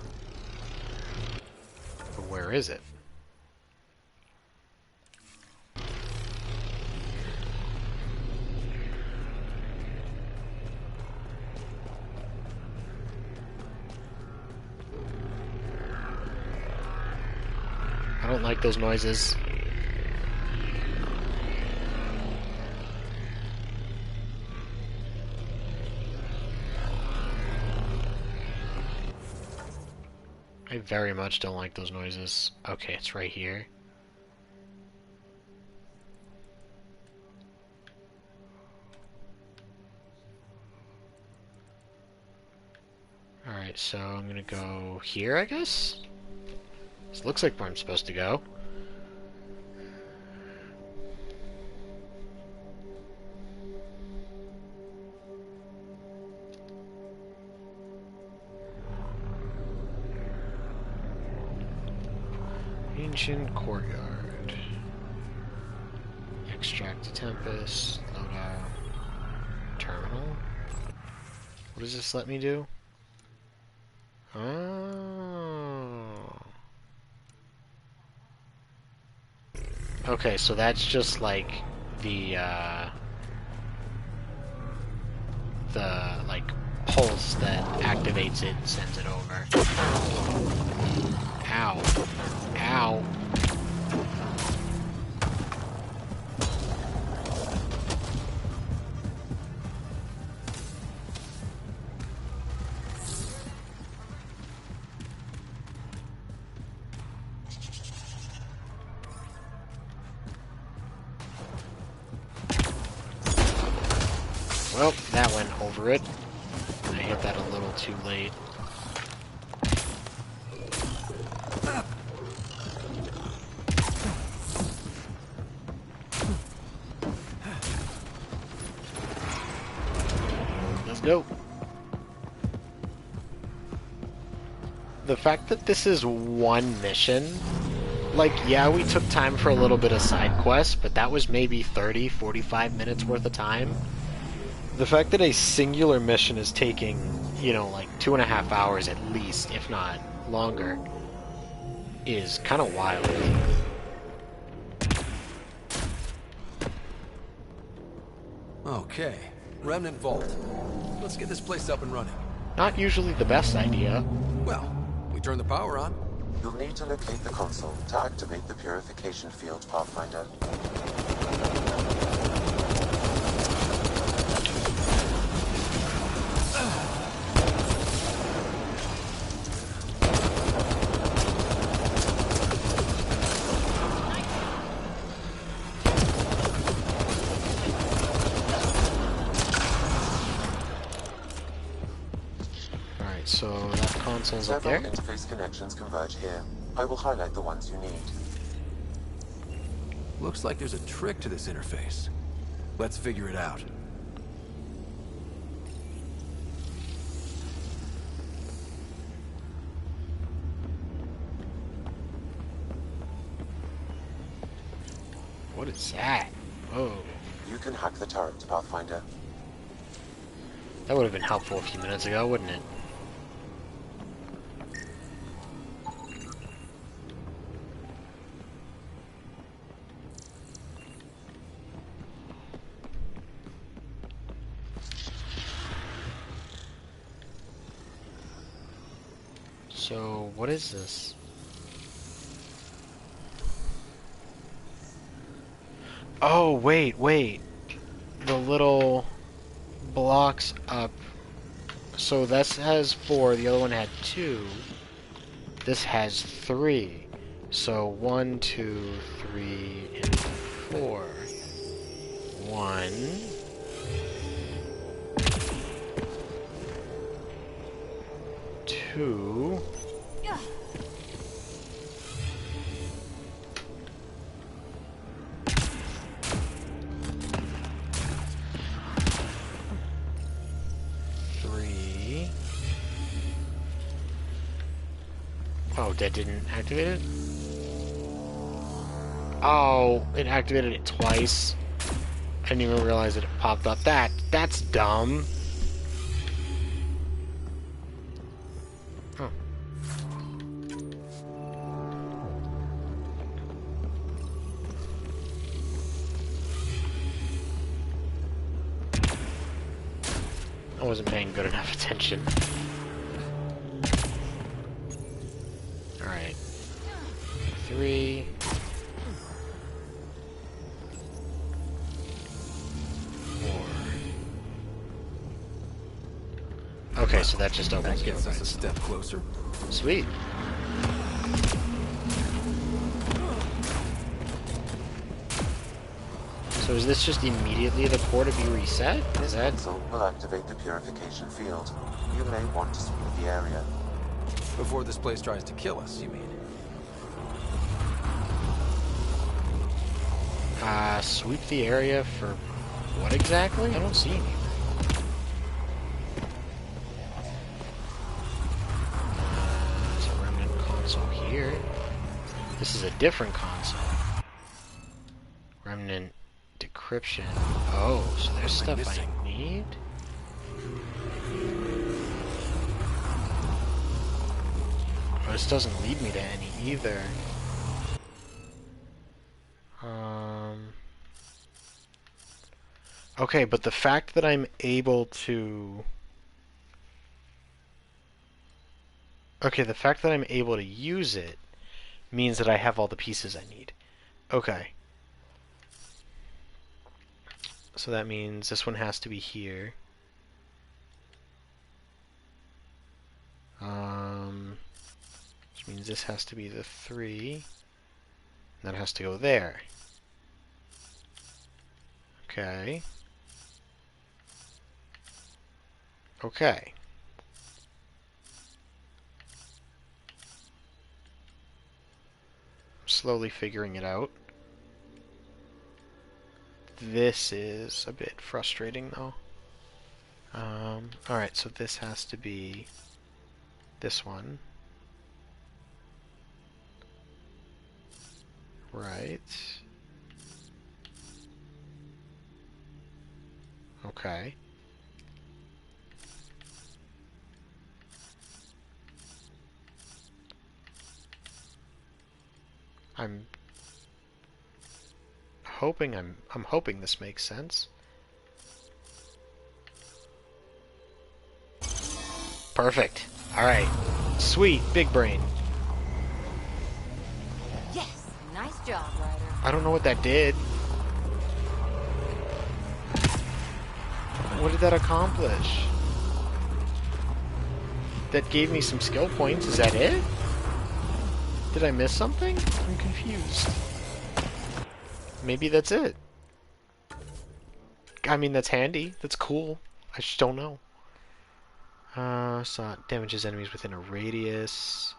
[SPEAKER 1] But where is it? I don't like those noises. I very much don't like those noises. Okay, it's right here. Alright, so I'm gonna go here, I guess? This looks like where I'm supposed to go. Ancient courtyard. Extract the Tempest. Loadout. Terminal. What does this let me do? Oh. Okay, so that's just like the like pulse that activates it and sends it over. Ow. Ow. Well, that went over it. I hit that a little too late. Let's go. The fact that this is one mission, like, yeah, we took time for a little bit of side quests, but that was maybe 30, 45 minutes worth of time. The fact that a singular mission is taking, you know, like 2.5 hours at least, if not longer, is kind of wild.
[SPEAKER 5] Okay, Remnant Vault. Let's get this place up and running.
[SPEAKER 1] Not usually the best idea.
[SPEAKER 5] Well, we turn the power on.
[SPEAKER 7] You'll need to locate the console to activate the purification field, Pathfinder.
[SPEAKER 1] So that console's up there.
[SPEAKER 7] Several interface connections converge here. I will highlight the ones you need.
[SPEAKER 5] Looks like there's a trick to this interface. Let's figure it out.
[SPEAKER 1] What is that? Oh.
[SPEAKER 7] You can hack the turret, Pathfinder.
[SPEAKER 1] That would have been helpful a few minutes ago, wouldn't it? So, what is this? Oh, wait. The little blocks up. So this has 4, the other one had 2. This has 3. So 1, 2, 3, and 4. 1. 2. 3. Oh, that didn't activate it? Oh, it activated it twice. I didn't even realize that it popped up. That's dumb. Huh. I wasn't paying good enough attention. Alright. 3. 4. Okay, so that just opens
[SPEAKER 5] that gets us a step closer.
[SPEAKER 1] Sweet. So is this just immediately the core to be reset? Is that...
[SPEAKER 7] Console will activate the purification field. You may want to sweep the area.
[SPEAKER 5] Before this place tries to kill us, you mean?
[SPEAKER 1] Sweep the area for what exactly? I don't see anything. There's a remnant console here. This is a different console. Remnant decryption. Oh, so there's stuff I need? Oh, this doesn't lead me to any either. Okay, but the fact that I'm able to Okay, the fact that I'm able to use it means that I have all the pieces I need. Okay. So that means this one has to be here. Which means this has to be the 3. That has to go there. Okay. Okay. Slowly figuring it out. This is a bit frustrating though. Alright, so this has to be this one. Right. Okay. I'm hoping this makes sense. Perfect. Alright. Sweet, big brain.
[SPEAKER 17] Yes, nice job, Ryder.
[SPEAKER 1] I don't know what that did. What did that accomplish? That gave me some skill points. Is that it? Did I miss something? I'm confused. Maybe that's it. I mean, that's handy. That's cool. I just don't know. So it damages enemies within a radius.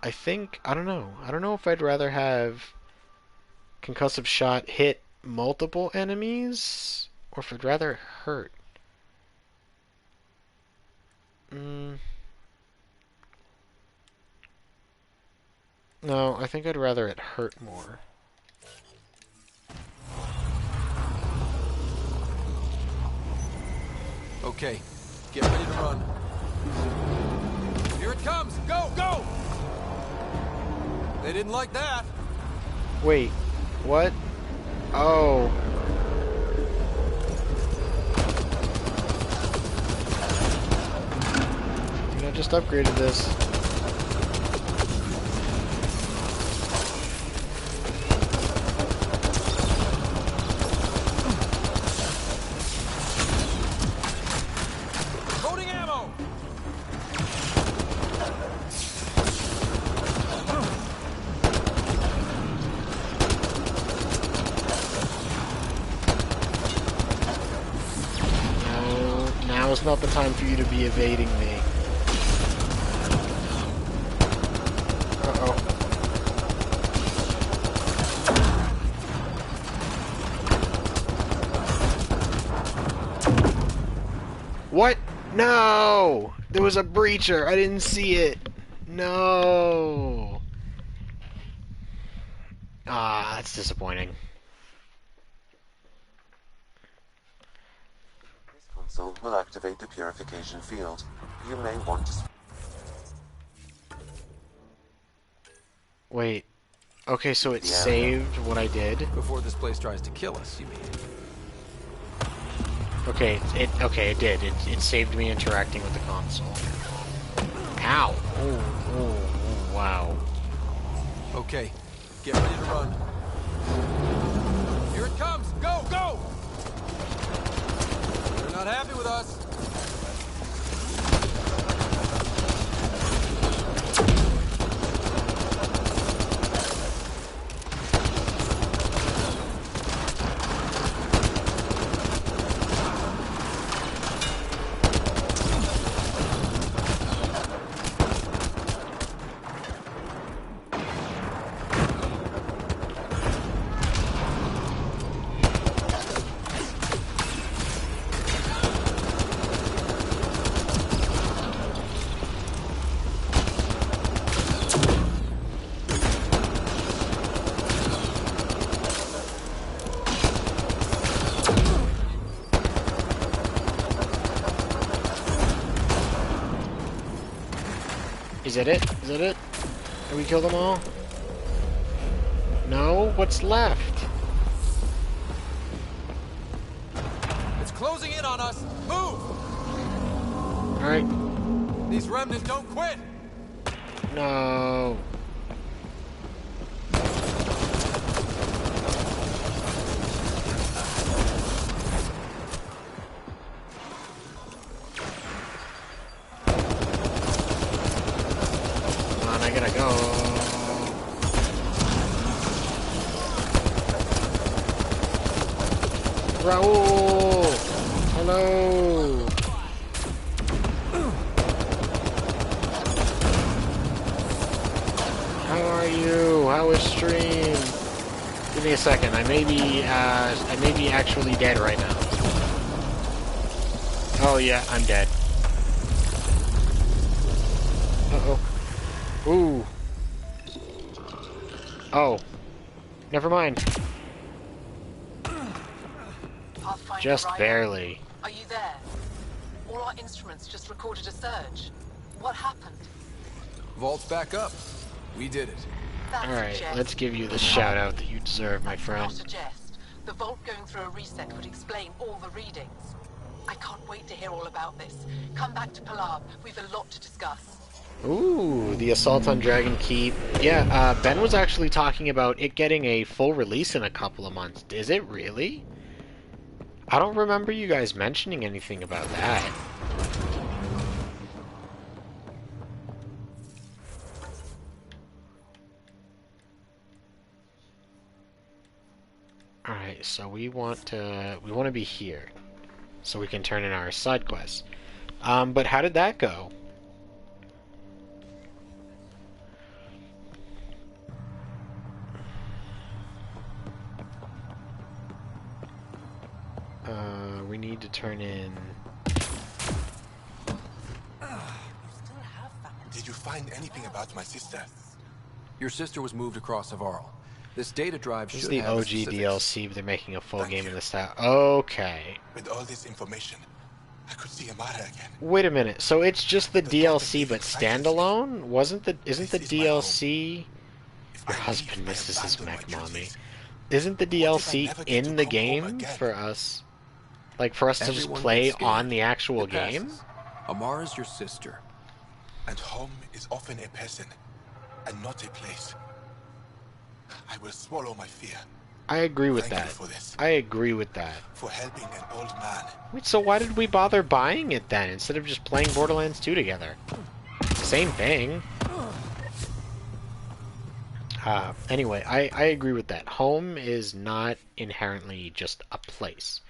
[SPEAKER 1] I don't know. I don't know if I'd rather have concussive shot hit multiple enemies, or if I'd rather hurt. No, I think I'd rather it hurt more.
[SPEAKER 5] Okay, get ready to run. Here it comes! Go, go! They didn't like that.
[SPEAKER 1] Wait, what? Oh. Dude, I just upgraded this. Now's not the time for you to be evading me. Uh-oh. What? No! There was a breacher. I didn't see it. No. Ah, that's disappointing.
[SPEAKER 7] Console will activate the purification field. You may want to...
[SPEAKER 1] Wait. Okay, so it saved what I did?
[SPEAKER 5] Before this place tries to kill us, you mean?
[SPEAKER 1] Okay, it did. It saved me interacting with the console. Ow! Oh, wow.
[SPEAKER 5] Okay, get ready to run. Here it comes! Go, go! They're not happy with us.
[SPEAKER 1] Is that it? Is that it? Did we kill them all? No? What's left?
[SPEAKER 5] It's closing in on us. Move!
[SPEAKER 1] Alright.
[SPEAKER 5] These remnants don't quit!
[SPEAKER 1] No. Come on, I gotta go. Raul! Hello! How are you? How is stream? Give me a second. I may be actually dead right now. Oh yeah, I'm dead. Uh-oh. Ooh. Oh. Never mind.
[SPEAKER 21] Pathfinder
[SPEAKER 1] Just
[SPEAKER 21] Ryder,
[SPEAKER 1] barely.
[SPEAKER 21] are you there? All our instruments just recorded a surge. What happened?
[SPEAKER 5] Vault's back up. We did it.
[SPEAKER 1] Alright, let's give you the shout out that you deserve, my friend.
[SPEAKER 21] Not a jest. The vault going through a reset would explain all the readings. I can't wait to hear all about this. Come back to Palar. We've a lot to discuss.
[SPEAKER 1] Ooh, the Assault on Dragon Keep. Yeah, Ben was actually talking about it getting a full release in a couple of months. Is it really? I don't remember you guys mentioning anything about that. Alright, so we want to be here. So we can turn in our side quests. But how did that go? We need to turn in...
[SPEAKER 6] Did you find anything about my sister?
[SPEAKER 5] Your sister was moved across Avarl. This data drive
[SPEAKER 1] This
[SPEAKER 5] should
[SPEAKER 1] is the
[SPEAKER 5] have
[SPEAKER 1] OG
[SPEAKER 5] specifics.
[SPEAKER 1] DLC, but they're making a full game in the style. Okay.
[SPEAKER 6] With all this information, I could see Amara again.
[SPEAKER 1] Wait a minute. So it's just the DLC, but standalone? Isn't the DLC? Your husband misses his mech, mommy. Isn't the DLC in the game for us? Like for us to just
[SPEAKER 5] Everyone
[SPEAKER 1] play
[SPEAKER 5] gets scared.
[SPEAKER 1] on the actual
[SPEAKER 5] It
[SPEAKER 1] game?
[SPEAKER 5] passes. Amara's your sister.
[SPEAKER 6] And home is often a person, and not a place. I will swallow my fear.
[SPEAKER 1] I agree with
[SPEAKER 6] Thank
[SPEAKER 1] that.
[SPEAKER 6] you for this.
[SPEAKER 1] I agree with that.
[SPEAKER 6] For helping an old man.
[SPEAKER 1] Wait, so why did we bother buying it then, instead of just playing Borderlands 2 together? Same thing. Anyway, I agree with that. Home is not inherently just a place.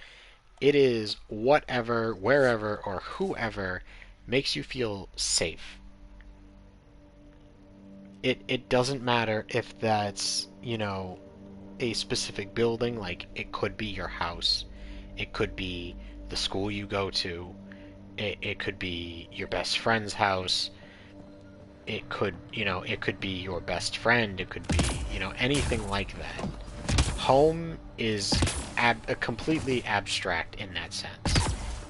[SPEAKER 1] It is whatever, wherever, or whoever makes you feel safe. It doesn't matter if that's, you know, a specific building, like it could be your house, it could be the school you go to, it could be your best friend's house, it could, you know, it could be your best friend, it could be, you know, anything like that. Home is completely abstract in that sense.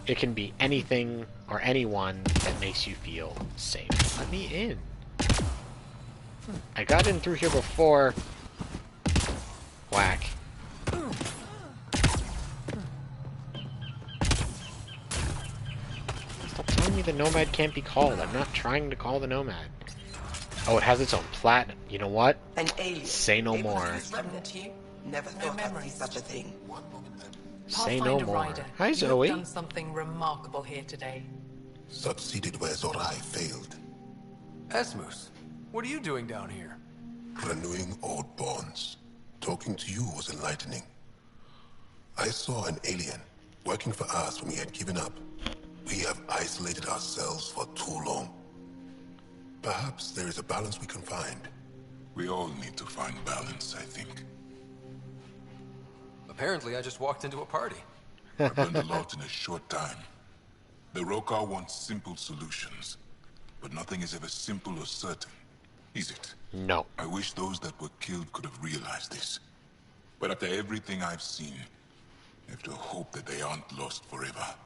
[SPEAKER 1] It can be anything or anyone that makes you feel safe. Let me in. I got in through here before. Whack. Stop telling me the Nomad can't be called. I'm not trying to call the Nomad. Oh, it has its own plat. You know what?
[SPEAKER 16] An alien.
[SPEAKER 1] Say no more.
[SPEAKER 16] Never thought I'd see such a thing.
[SPEAKER 1] Say no
[SPEAKER 21] Pathfinder
[SPEAKER 1] more.
[SPEAKER 21] Ryder,
[SPEAKER 1] Hi,
[SPEAKER 21] you
[SPEAKER 1] Zoe.
[SPEAKER 21] have done something remarkable here today.
[SPEAKER 9] Succeeded where Zorai failed.
[SPEAKER 5] Esmus, what are you doing down here?
[SPEAKER 9] Renewing old bonds. Talking to you was enlightening. I saw an alien working for us when we had given up. We have isolated ourselves for too long. Perhaps there is a balance we can find.
[SPEAKER 6] We all need to find balance, I think.
[SPEAKER 5] Apparently, I just walked into a party.
[SPEAKER 6] I've learned a lot in a short time. The Rokar want simple solutions, but nothing is ever simple or certain, is it?
[SPEAKER 1] No.
[SPEAKER 6] I wish those that were killed could have realized this. But after everything I've seen, I have to hope that they aren't lost forever.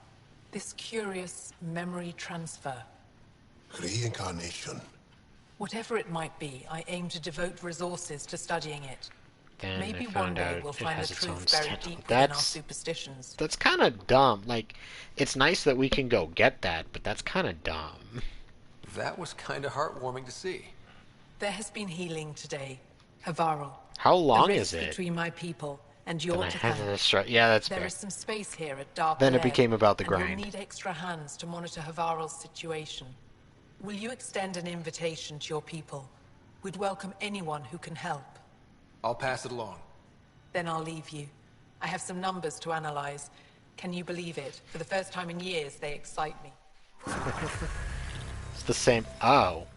[SPEAKER 21] This curious memory transfer.
[SPEAKER 9] Reincarnation.
[SPEAKER 21] Whatever it might be, I aim to devote resources to studying it.
[SPEAKER 1] Then
[SPEAKER 21] Maybe
[SPEAKER 1] I
[SPEAKER 21] one
[SPEAKER 1] found
[SPEAKER 21] day
[SPEAKER 1] out
[SPEAKER 21] we'll
[SPEAKER 1] it
[SPEAKER 21] find
[SPEAKER 1] has
[SPEAKER 21] the
[SPEAKER 1] its own
[SPEAKER 21] truth buried
[SPEAKER 1] stat.
[SPEAKER 21] deep within our
[SPEAKER 1] That's
[SPEAKER 21] superstitions.
[SPEAKER 1] kind of dumb. Like, it's nice that we can go get that, but that's kind of dumb.
[SPEAKER 5] That was kind of heartwarming to see.
[SPEAKER 4] There has been healing today, Havarl.
[SPEAKER 1] How long
[SPEAKER 4] the
[SPEAKER 1] is
[SPEAKER 4] rift
[SPEAKER 1] it?
[SPEAKER 4] between my people and
[SPEAKER 1] Then
[SPEAKER 4] your
[SPEAKER 1] I
[SPEAKER 4] to
[SPEAKER 1] have
[SPEAKER 4] thank.
[SPEAKER 1] to start. Yeah, that's
[SPEAKER 4] There
[SPEAKER 1] fair.
[SPEAKER 4] is some space here at Dark
[SPEAKER 1] Then it
[SPEAKER 4] Lair,
[SPEAKER 1] became about the
[SPEAKER 4] and
[SPEAKER 1] grind.
[SPEAKER 4] You'll need extra hands to monitor Havarl's situation. Will you extend an invitation to your people? We'd welcome anyone who can help.
[SPEAKER 5] I'll pass it along.
[SPEAKER 4] Then I'll leave you. I have some numbers to analyze. Can you believe it? For the first time in years, they excite me.
[SPEAKER 1] It's the same. Oh.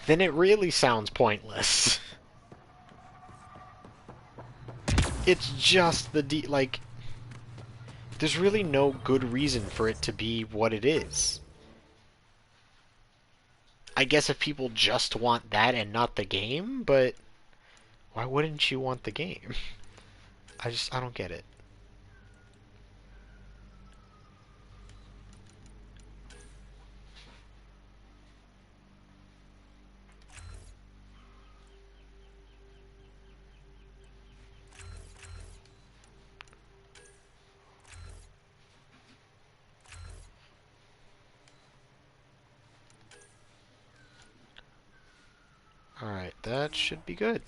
[SPEAKER 1] Then it really sounds pointless. It's just like, there's really no good reason for it to be what it is. I guess if people just want that and not the game, but why wouldn't you want the game? I don't get it. Alright, that should be good.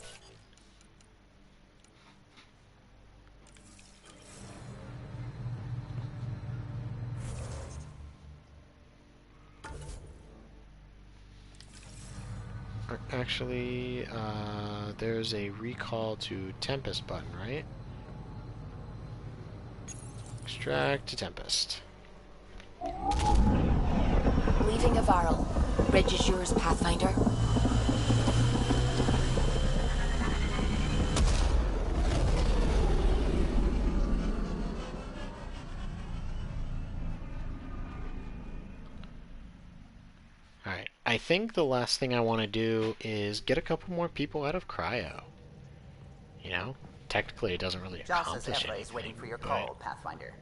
[SPEAKER 1] Actually, there's a recall to Tempest button, right? Extract to Tempest.
[SPEAKER 13] Leaving Havarl. Bridge is yours, Pathfinder.
[SPEAKER 1] Alright, I think the last thing I want to do is get a couple more people out of cryo. You know? Technically it doesn't really accomplish anything.
[SPEAKER 12] is waiting for your call, Pathfinder.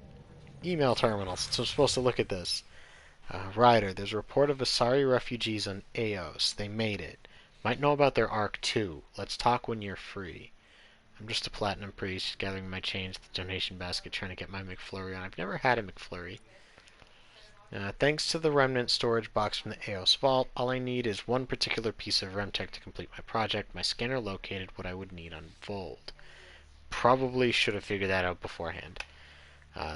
[SPEAKER 1] Email terminals. So I'm supposed to look at this. Ryder, there's a report of Asari refugees on Eos. They made it. Might know about their arc too. Let's talk when you're free. I'm just a platinum priest, gathering my change to the donation basket, trying to get my McFlurry on. I've never had a McFlurry. Thanks to the remnant storage box from the Eos vault, all I need is one particular piece of Remtech to complete my project. My scanner located what I would need on Vold. Probably should have figured that out beforehand.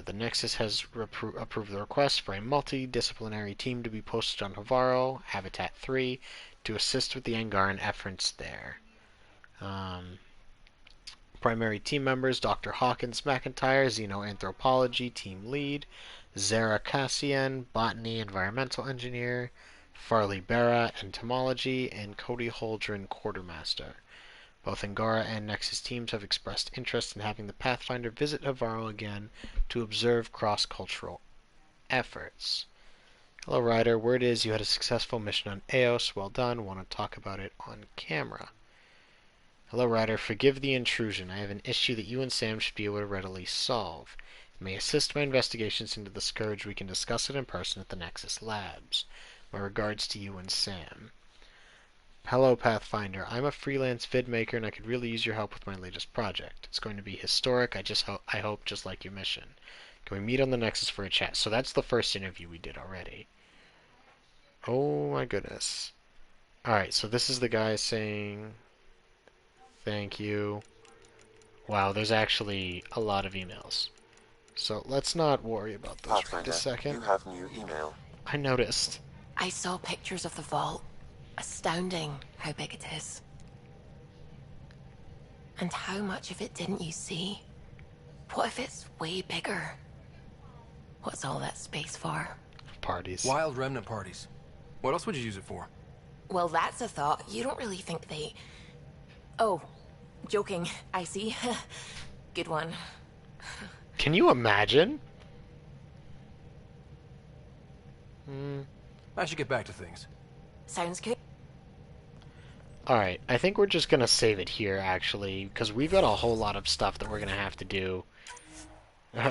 [SPEAKER 1] The Nexus has approved the request for a multidisciplinary team to be posted on Havarl, Habitat 3, to assist with the Angaran efforts there. Primary team members: Dr. Hawkins McIntyre, Xenoanthropology Team Lead, Zara Cassian, Botany Environmental Engineer, Farley Barra, Entomology, and Cody Holdren, Quartermaster. Both Angara and Nexus teams have expressed interest in having the Pathfinder visit Havarl again to observe cross-cultural efforts. Hello, Ryder. Word is you had a successful mission on Eos. Well done. Want to talk about it on camera. Hello, Ryder. Forgive the intrusion. I have an issue that you and Sam should be able to readily solve. It may assist my investigations into the Scourge. We can discuss it in person at the Nexus Labs. My regards to you and Sam. Hello, Pathfinder. I'm a freelance vid maker, and I could really use your help with my latest project. It's going to be historic. I hope, just like your mission. Can we meet on the Nexus for a chat? So that's the first interview we did already. Oh my goodness. Alright, so this is the guy saying thank you. Wow, there's actually a lot of emails. So let's not worry about those right this second.
[SPEAKER 7] You have new email.
[SPEAKER 1] I noticed.
[SPEAKER 13] I saw pictures of the vault. Astounding how big it is. And how much of it didn't you see? What if it's way bigger? What's all that space for?
[SPEAKER 1] Parties.
[SPEAKER 5] Wild remnant parties. What else would you use it for?
[SPEAKER 13] Well, that's a thought. You don't really think they... Oh, joking. I see. Good one.
[SPEAKER 1] Can you imagine?
[SPEAKER 5] I should get back to things.
[SPEAKER 13] Sounds good.
[SPEAKER 1] Alright, I think we're just going to save it here, actually, because we've got a whole lot of stuff that we're going to have to do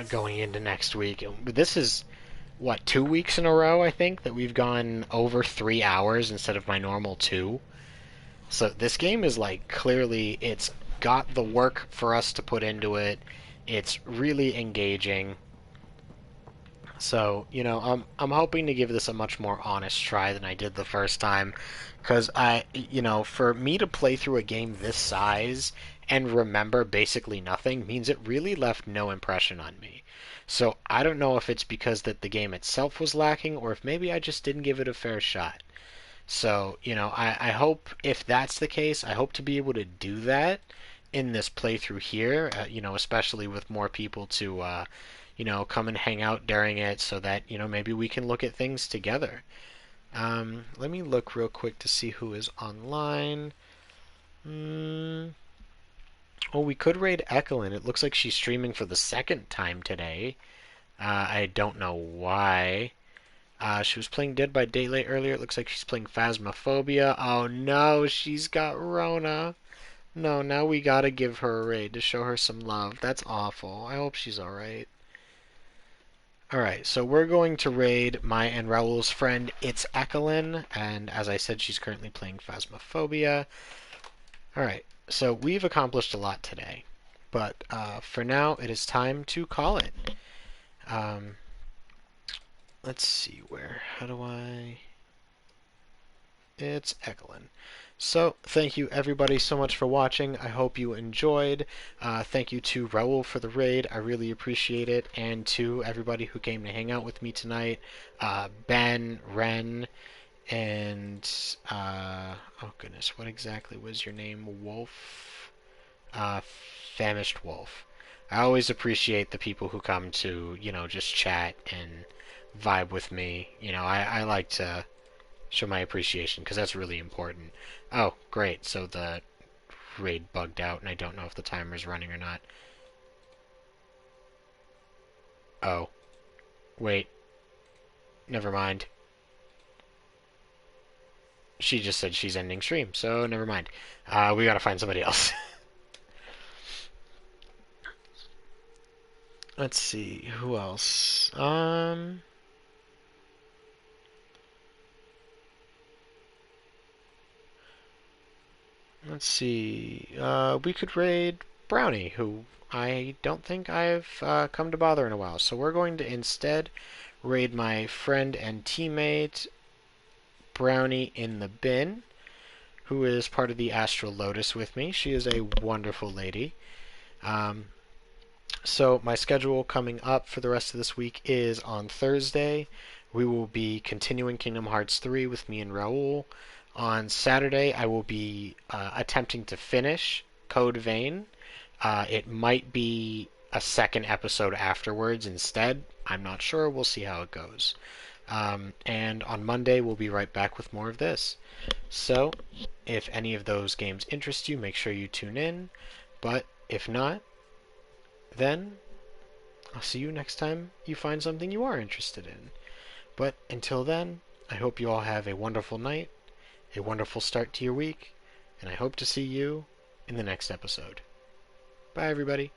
[SPEAKER 1] going into next week. This is, what, 2 weeks in a row, I think, that we've gone over 3 hours instead of my normal 2. So this game is, like, clearly, it's got the work for us to put into it. It's really engaging. So, I'm hoping to give this a much more honest try than I did the first time, because for me to play through a game this size and remember basically nothing means it really left no impression on me. So I don't know if it's because that the game itself was lacking, or if maybe I just didn't give it a fair shot. So, I hope if that's the case, I hope to be able to do that in this playthrough here, especially with more people to, come and hang out during it so that, maybe we can look at things together. Let me look real quick to see who is online. Oh, we could raid Ekelin. It looks like she's streaming for the second time today. I don't know why. She was playing Dead by Daylight earlier. It looks like she's playing Phasmophobia. Oh no, she's got Rona. No, now we gotta give her a raid to show her some love. That's awful. I hope she's alright. Alright, so we're going to raid my and Raul's friend, It's Ekelin, and as I said, she's currently playing Phasmophobia. Alright, so we've accomplished a lot today, but for now, it is time to call it. Let's see where. How do I... It's Ekelin. So, thank you everybody so much for watching. I hope you enjoyed. Thank you to Raul for the raid. I really appreciate it. And to everybody who came to hang out with me tonight. Ben, Ren, and... oh goodness, what exactly was your name? Wolf? Famished Wolf. I always appreciate the people who come to, just chat and vibe with me. I like to show my appreciation because that's really important. Oh, great. So the raid bugged out and I don't know if the timer's running or not. Oh. Wait. Never mind. She just said she's ending stream, so never mind. We gotta find somebody else. Let's see. Who else? Let's see. We could raid Brownie, who I don't think I've come to bother in a while. So we're going to instead raid my friend and teammate Brownie in the bin, who is part of the Astral Lotus with me. She is a wonderful lady. So my schedule coming up for the rest of this week is on Thursday. We will be continuing Kingdom Hearts 3 with me and Raul. On Saturday, I will be attempting to finish Code Vein. It might be a second episode afterwards instead. I'm not sure. We'll see how it goes. And on Monday, we'll be right back with more of this. So, if any of those games interest you, make sure you tune in. But if not, then I'll see you next time you find something you are interested in. But until then, I hope you all have a wonderful night, a wonderful start to your week, and I hope to see you in the next episode. Bye, everybody.